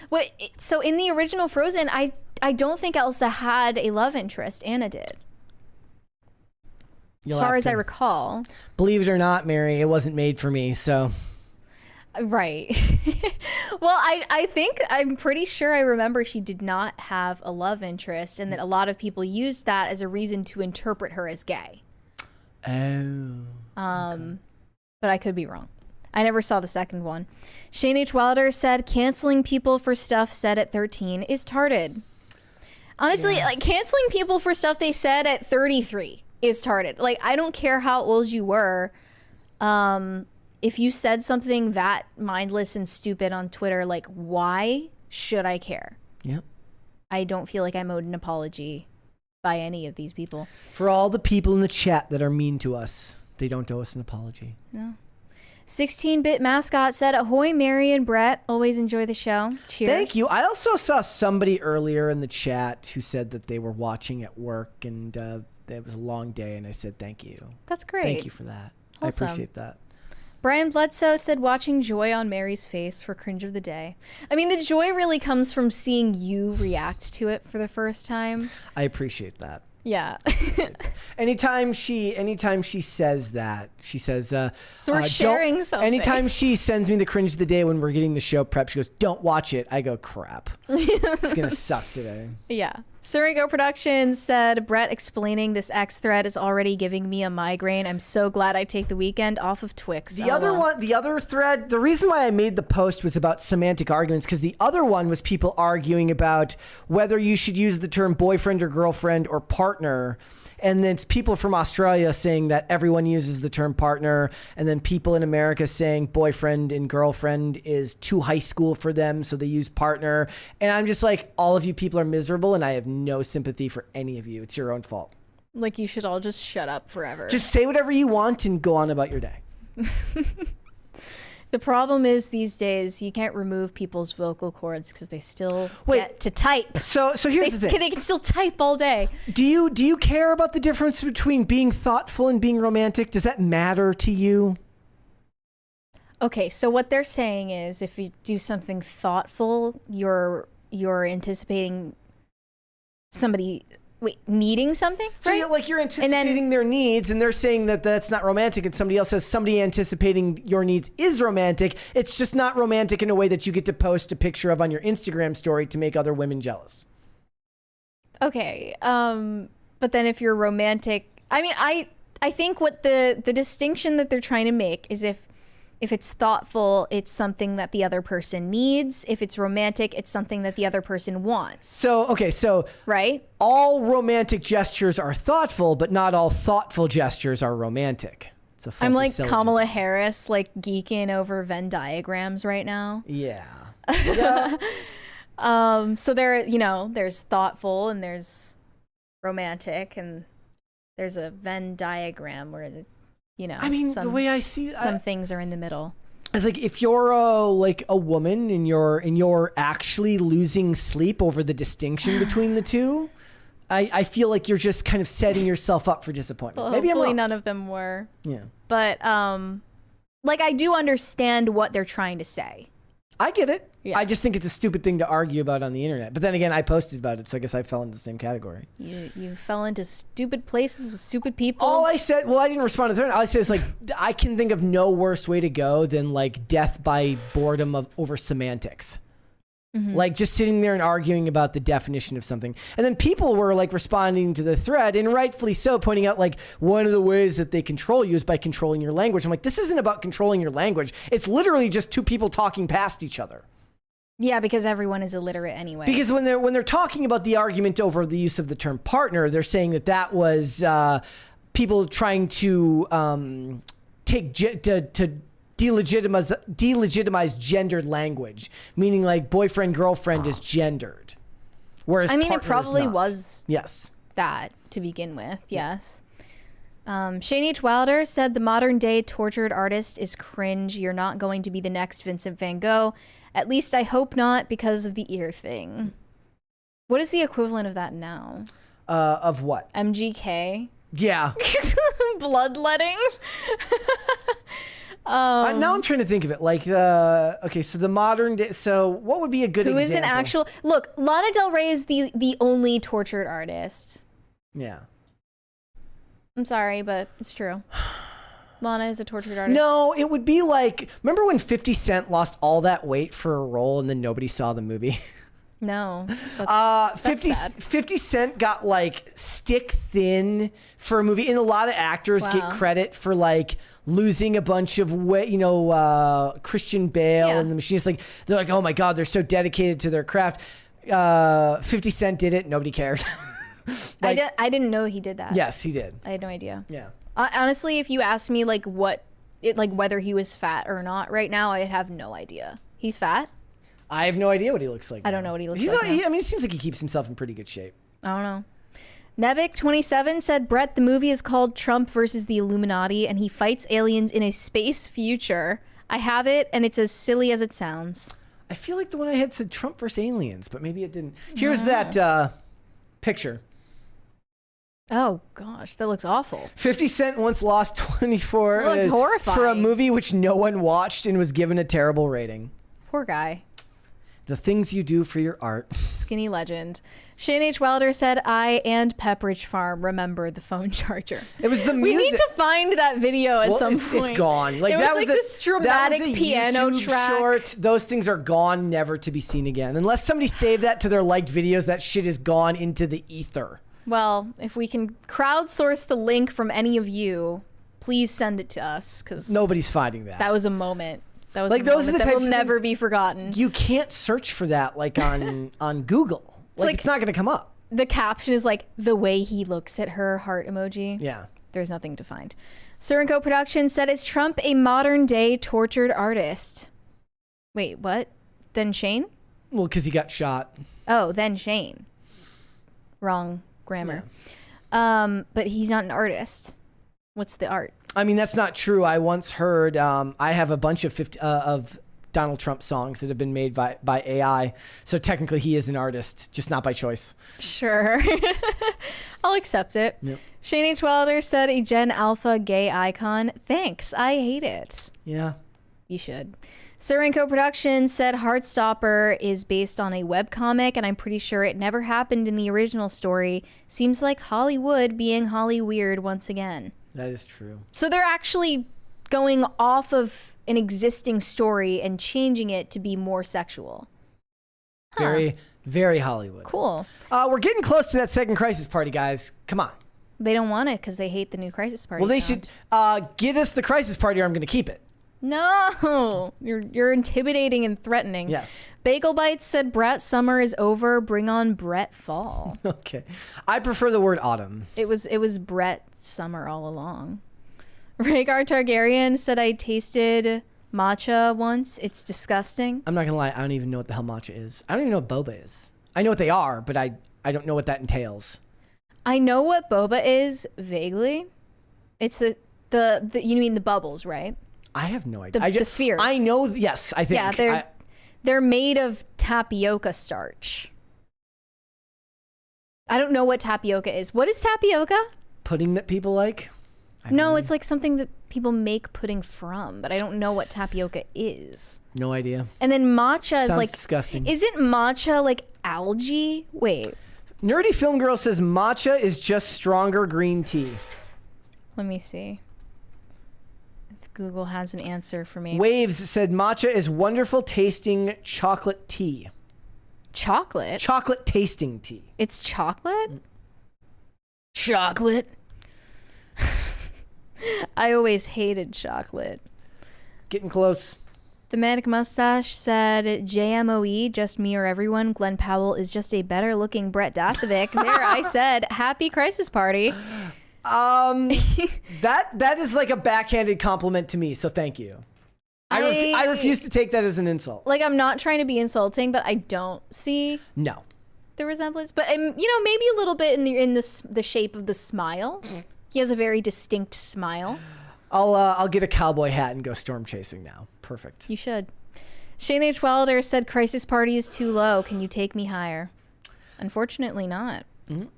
Wait, so in the original Frozen, I don't think Elsa had a love interest. Anna did. As far as I recall. Believe it or not, Mary, it wasn't made for me, so. Right. Well, I'm pretty sure I remember she did not have a love interest, and that a lot of people used that as a reason to interpret her as gay. Oh. But I could be wrong. I never saw the second one. Shane H. Wilder said canceling people for stuff said at 13 is tarded. Honestly, like canceling people for stuff they said at 33 is tarded. Like, I don't care how old you were. If you said something that mindless and stupid on Twitter, like, why should I care? Yep. I don't feel like I'm owed an apology by any of these people. For all the people in the chat that are mean to us, they don't owe us an apology. No. 16-bit mascot said, ahoy, Mary and Brett. Always enjoy the show. Cheers. Thank you. I also saw somebody earlier in the chat who said that they were watching at work and it was a long day, and I said thank you. That's great. Thank you for that. Awesome. I appreciate that. Brian Bledsoe said watching joy on Mary's face for cringe of the day. I mean, the joy really comes from seeing you react to it for the first time. I appreciate that. Yeah. anytime she says that, she says, so we're sharing something. Anytime she sends me the cringe of the day when we're getting the show prep, she goes, don't watch it. I go, crap. It's going to suck today. Yeah. Surigo Productions said, Brett explaining this X thread is already giving me a migraine. I'm so glad I take the weekend off of Twix. The other thread, the reason why I made the post was about semantic arguments, because the other one was people arguing about whether you should use the term boyfriend or girlfriend or partner. And then it's people from Australia saying that everyone uses the term partner. And then people in America saying boyfriend and girlfriend is too high school for them, so they use partner. And I'm just like, all of you people are miserable, and I have no sympathy for any of you. It's your own fault. Like, you should all just shut up forever. Just say whatever you want and go on about your day. The problem is these days you can't remove people's vocal cords because they still get to type. So here's the thing. They can still type all day. Do you care about the difference between being thoughtful and being romantic? Does that matter to you? Okay, so what they're saying is if you do something thoughtful, you're anticipating somebody needing something, so right? You're anticipating their needs, and they're saying that that's not romantic, and somebody else says somebody anticipating your needs is romantic. It's just not romantic in a way that you get to post a picture of on your Instagram story to make other women jealous. Okay, but then if you're romantic, I mean, I think what the distinction that they're trying to make is if it's thoughtful, it's something that the other person needs. If it's romantic, it's something that the other person wants. So right? All romantic gestures are thoughtful, but not all thoughtful gestures are romantic. It's a faulty I'm like syllogism. Kamala Harris, like geeking over Venn diagrams right now. Yeah. So there's thoughtful and there's romantic, and there's a Venn diagram where the way I see some things are in the middle. It's like if you're a woman and you're actually losing sleep over the distinction between the two, I feel like you're just kind of setting yourself up for disappointment. Well, Maybe hopefully I'm wrong. none of them were. Yeah. But I do understand what they're trying to say. I get it. Yeah. I just think it's a stupid thing to argue about on the internet. But then again, I posted about it, so I guess I fell into the same category. You fell into stupid places with stupid people. All I said, I didn't respond to the thread. All I said is I can think of no worse way to go than death by boredom over semantics. Mm-hmm. Like just sitting there and arguing about the definition of something. And then people were responding to the thread, and rightfully so, pointing out one of the ways that they control you is by controlling your language. I'm like, this isn't about controlling your language. It's literally just two people talking past each other. Yeah, because everyone is illiterate anyway. Because when they're talking about the argument over the use of the term partner, they're saying that was people trying to delegitimize gendered language, meaning boyfriend girlfriend is gendered, whereas it partner probably is not. was yes that to begin with. Yes. Shane H. Wilder said the modern day tortured artist is cringe. You're not going to be the next Vincent van Gogh. At least I hope not, because of the ear thing. What is the equivalent of that now? Of what? MGK. Yeah. Bloodletting. Now I'm trying to think of it. Like okay, so the modern day. So what would be a good Who example? is an actual? Look, Lana Del Rey is the only tortured artist. Yeah. I'm sorry, but it's true. Lana is a tortured artist. No, it would be like, remember when 50 Cent lost all that weight for a role and then nobody saw the movie? No. That's 50 Cent got like stick thin for a movie, and a lot of actors get credit for like losing a bunch of weight. You know, Christian Bale and the Machinist. Like they're like, oh my god, they're so dedicated to their craft. 50 Cent did it. Nobody cared. Like, I didn't know he did that. Yes, he did. I had no idea. Yeah. Honestly, if you asked me like whether he was fat or not right now, I'd have no idea. He's fat? I have no idea what he looks like. I don't know what he looks like. I mean, it seems like he keeps himself in pretty good shape. I don't know. Nebik27 said, Brett, the movie is called Trump versus the Illuminati, and he fights aliens in a space future. I have it, and it's as silly as it sounds. I feel like the one I had said Trump versus aliens, but maybe it didn't. Here's that picture. Oh, gosh, that looks awful. 50 Cent once lost 24 That looks horrifying. for a movie which no one watched and was given a terrible rating. Poor guy. The things you do for your art. Skinny legend. Shane H. Wilder said, I and Pepperidge Farm remember the phone charger. It was the music. We need to find that video at some point. It's gone. Like, it that was like this dramatic that was a piano YouTube track. short. Those things are gone, never to be seen again. Unless somebody saved that to their liked videos, that shit is gone into the ether. Well, if we can crowdsource the link from any of you, please send it to us, because nobody's finding that. That was a moment. That was like a those moment are the that types will of never things be forgotten. You can't search for that like on Google. Like it's not going to come up. The caption is like the way he looks at her, heart emoji. Yeah. There's nothing to find. Surenko Productions said, is Trump a modern day tortured artist? Wait, what? Then Shane? Well, because he got shot. Oh, then Shane. Wrong grammar. Yeah. But he's not an artist. What's the art? I mean, that's not true. I once heard, I have a bunch of Donald Trump songs that have been made by AI. So technically he is an artist, just not by choice. Sure. I'll accept it. Yep. Shane H. Wilder said, a Gen Alpha gay icon. Thanks. I hate it. Yeah. You should. Surenko Productions said Heartstopper is based on a webcomic, and I'm pretty sure it never happened in the original story. Seems like Hollywood being Holly weird once again. That is true. So they're actually going off of an existing story and changing it to be more sexual. Very, very Hollywood. Cool. We're getting close to that second Crisis Party, guys. Come on. They don't want it because they hate the new Crisis Party. Well, they sound. should get us the Crisis Party or I'm going to keep it. No, you're intimidating and threatening. Yes. Bagel Bites said Brett summer is over. Bring on Brett fall. Okay. I prefer the word autumn. It was Brett summer all along. Rhaegar Targaryen said, I tasted matcha once. It's disgusting. I'm not going to lie. I don't even know what the hell matcha is. I don't even know what boba is. I know what they are, but I don't know what that entails. I know what boba is vaguely. It's the you mean the bubbles, right? I have no idea. The spheres. I know. Yes, I think. Yeah, they're made of tapioca starch. I don't know what tapioca is. What is tapioca? Pudding that people like? No, it's like something that people make pudding from, but I don't know what tapioca is. No idea. And then matcha is Sounds like disgusting. Isn't matcha like algae? Wait. Nerdy Film Girl says matcha is just stronger green tea. Let me see. Google has an answer for me. Waves said matcha is wonderful tasting chocolate tea. Chocolate? Chocolate tasting tea. It's chocolate? Chocolate? I always hated chocolate. Getting close. The Manic Mustache said, JMOE, just me or everyone. Glen Powell is just a better looking Brett Dasovic. There, I said, happy Crisis Party. That is like a backhanded compliment to me, so thank you. I refuse to take that as an insult. Like, I'm not trying to be insulting, but I don't see no the resemblance. But maybe a little bit in the shape of the smile. He has a very distinct smile. I'll get a cowboy hat and go storm chasing now. Perfect. You should. Shane H. Wilder said, crisis party is too low. Can you take me higher? Unfortunately not. Mm-hmm.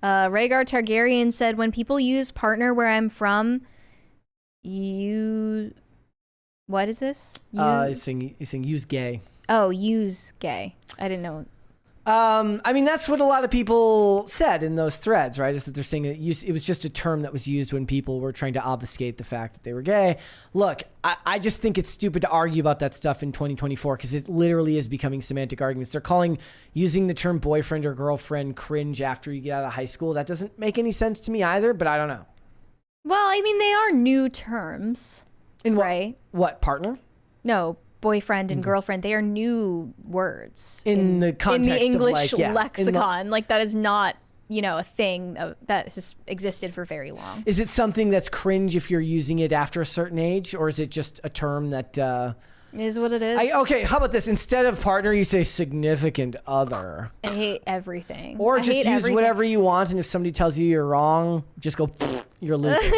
Rhaegar Targaryen said, when people use partner where I'm from, you... What is this? He's saying use gay. Oh, use gay. I didn't know. I mean, that's what a lot of people said in those threads, right? Is that they're saying that it was just a term that was used when people were trying to obfuscate the fact that they were gay. Look, I just think it's stupid to argue about that stuff in 2024 because it literally is becoming semantic arguments. They're using the term boyfriend or girlfriend cringe after you get out of high school. That doesn't make any sense to me either, but I don't know. Well, I mean, they are new terms. Right? What, partner? No, boyfriend and girlfriend. They are new words in the context in the English of lexicon. That is not, a thing that has existed for very long. Is it something that's cringe if you're using it after a certain age, or is it just a term that is what it is? Okay, how about this? Instead of partner, you say significant other. I hate everything. Or just use whatever you want, and if somebody tells you you're wrong, just go, you're losing.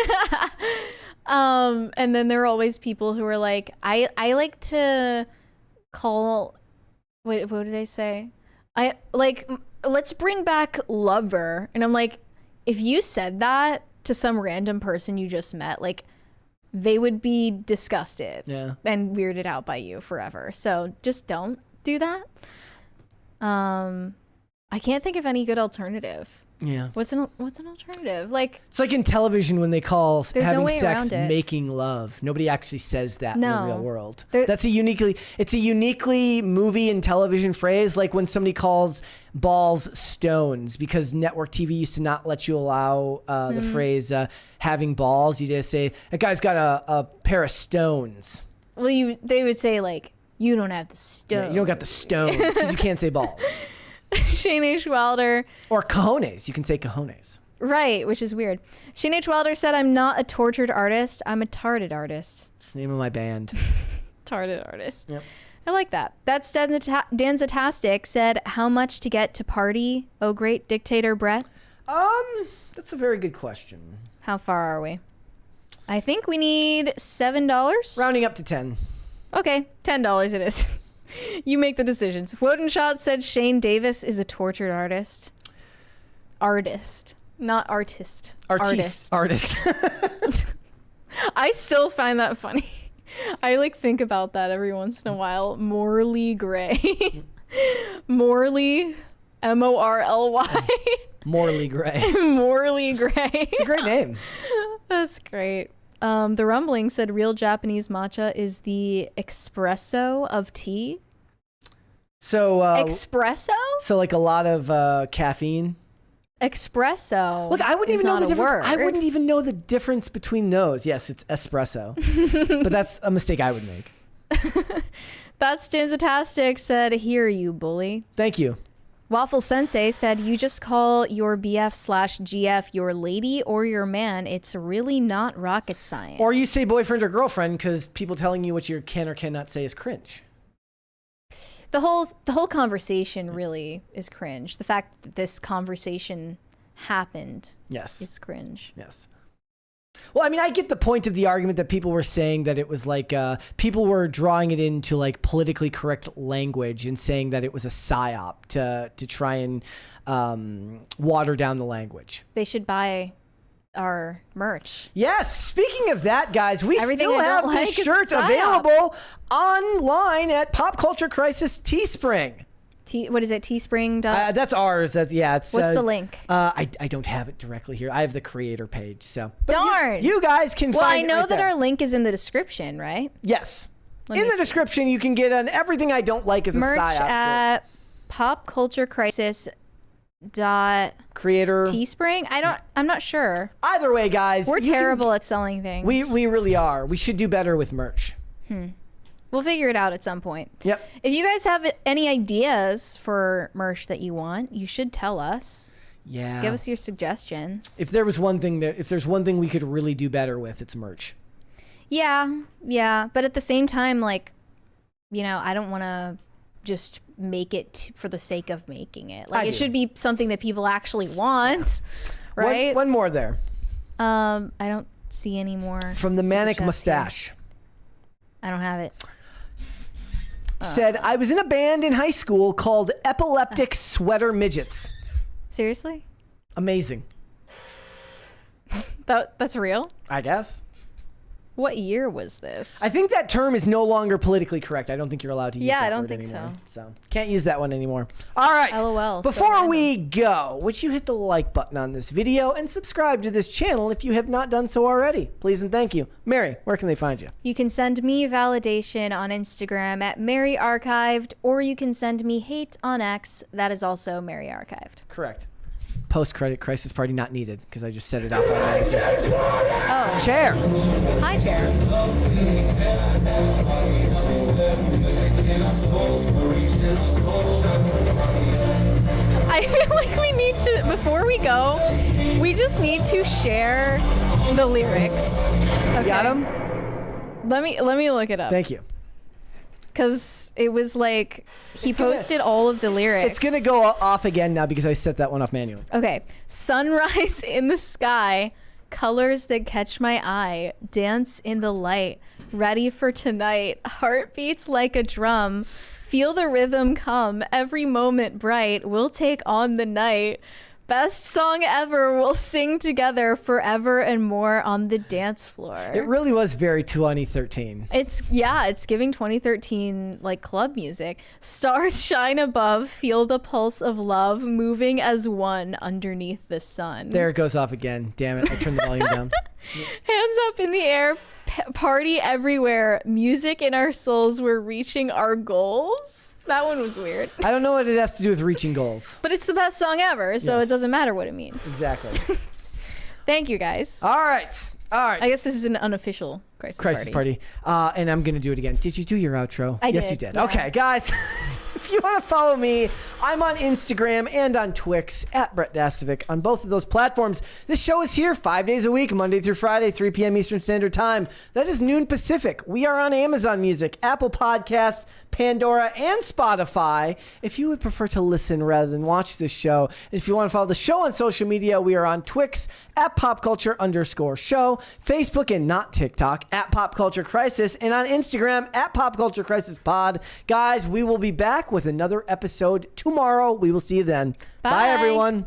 And then there are always people who are like, I like to call, what do they say? Let's bring back lover. And I'm like, if you said that to some random person you just met, they would be disgusted and weirded out by you forever. So just don't do that. I can't think of any good alternative. Yeah. What's an alternative? It's like in television when they call having sex around it. Making love. Nobody actually says that in the real world. It's a uniquely movie and television phrase, like when somebody calls balls stones, because network TV used to not let you allow the phrase having balls. You just say, that guy's got a pair of stones. Well, they would say you don't have the stones. Yeah, you don't got the stones because you can't say balls. Shane H. Wilder. Or cojones. You can say cojones. Right, which is weird. Shane H. Wilder said, I'm not a tortured artist. I'm a tarded artist. It's the name of my band. Tarded artist. Yep. I like that. That's Danzatastic said, how much to get to party? Oh, great dictator Brett. That's a very good question. How far are we? I think we need $7. Rounding up to 10. Okay, $10 it is. You make the decisions. Wodenshot said Shane Davis is a tortured artist. Artist, not artist. Artist. I still find that funny. I think about that every once in a while. Morley Gray. Morley, M-O-R-L-Y. Morley Gray. Morley Gray. It's a great name. That's great. The Rumbling said real Japanese matcha is the espresso of tea. So espresso? So a lot of caffeine. Espresso. Look, I wouldn't even know the difference. Word. I wouldn't even know the difference between those. Yes, it's espresso, but that's a mistake I would make. That's Danzatastic said, "Hear you, bully." Thank you. Waffle Sensei said, you just call your BF/GF your lady or your man. It's really not rocket science. Or you say boyfriend or girlfriend because people telling you what you can or cannot say is cringe. The whole conversation really is cringe. The fact that this conversation happened is cringe. Yes. Well, I mean, I get the point of the argument that people were saying that it was people were drawing it into politically correct language and saying that it was a psyop to try and water down the language. They should buy our merch. Yes. Speaking of that, guys, we Everything still I have don't this like shirt is a psyop. available online at Pop Culture Crisis Teespring. What is it? Teespring. That's ours. It's What's the link? I don't have it directly here. I have the creator page. So darn. You guys can Well, find. I know right that there. our link is in the description, right? Yes. In the description, you can get on everything I don't like as merch a psyop. at popculturecrisis. Creator Teespring. I'm not sure. Either way, guys, we're terrible at selling things. We really are. We should do better with merch. We'll figure it out at some point. Yep. If you guys have any ideas for merch that you want, you should tell us. Yeah. Give us your suggestions. If there's one thing we could really do better with, it's merch. Yeah. But at the same time, I don't want to just make it for the sake of making it. It should be something that people actually want, right? One more there. I don't see any more. From the Super Manic Chats Mustache. here. I don't have it. Said, I was in a band in high school called Epileptic Sweater Midgets. Seriously? Amazing. That's real? I guess. What year was this? I think that term is no longer politically correct. I don't think you're allowed to use that I don't word think anymore. So can't use that one anymore. All right. LOL, so Before random. we go, would you hit the like button on this video and subscribe to this channel if you have not done so already? Please and thank you. Mary, where can they find you? You can send me validation on Instagram at Mary Archived, or you can send me hate on X. That is also Mary Archived. Correct. Post-credit crisis party not needed because I just set it off already. Oh. Chair. Hi, Chair. I feel like we need to, before we go, we just need to share the lyrics. Okay. Got him? Let me look it up. Thank you. Because it was like, he posted all of the lyrics. It's going to go off again now because I set that one off manually. Okay. Sunrise in the sky, colors that catch my eye, dance in the light, ready for tonight, heartbeats like a drum, feel the rhythm come, every moment bright, we'll take on the night. Best song ever, we'll sing together forever and more on the dance floor. It really was very 2013. It's giving 2013 like club music. Stars shine above, feel the pulse of love, moving as one underneath the sun. There it goes off again. Damn it. I turned the volume down. Hands up in the air, party everywhere, music in our souls, we're reaching our goals. That one was weird. I don't know what it has to do with reaching goals. But it's the best song ever, so Yes. it doesn't matter what it means. Exactly. Thank you, guys. All right. I guess this is an unofficial crisis party. And I'm going to do it again. Did you do your outro? I Yes, did, you did. yeah. Okay, guys. If you want to follow me, I'm on Instagram and on Twix at Brett Dasovic on both of those platforms. This show is here 5 days a week, Monday through Friday, 3 p.m. Eastern Standard Time. That is noon Pacific. We are on Amazon Music, Apple Podcasts, Pandora, and Spotify. If you would prefer to listen rather than watch this show, and if you want to follow the show on social media, we are on Twix at popculture_show, Facebook and not TikTok at Pop Culture Crisis, and on Instagram at Pop Culture Crisis Pod. Guys, we will be back with another episode tomorrow. We will see you then. Bye everyone.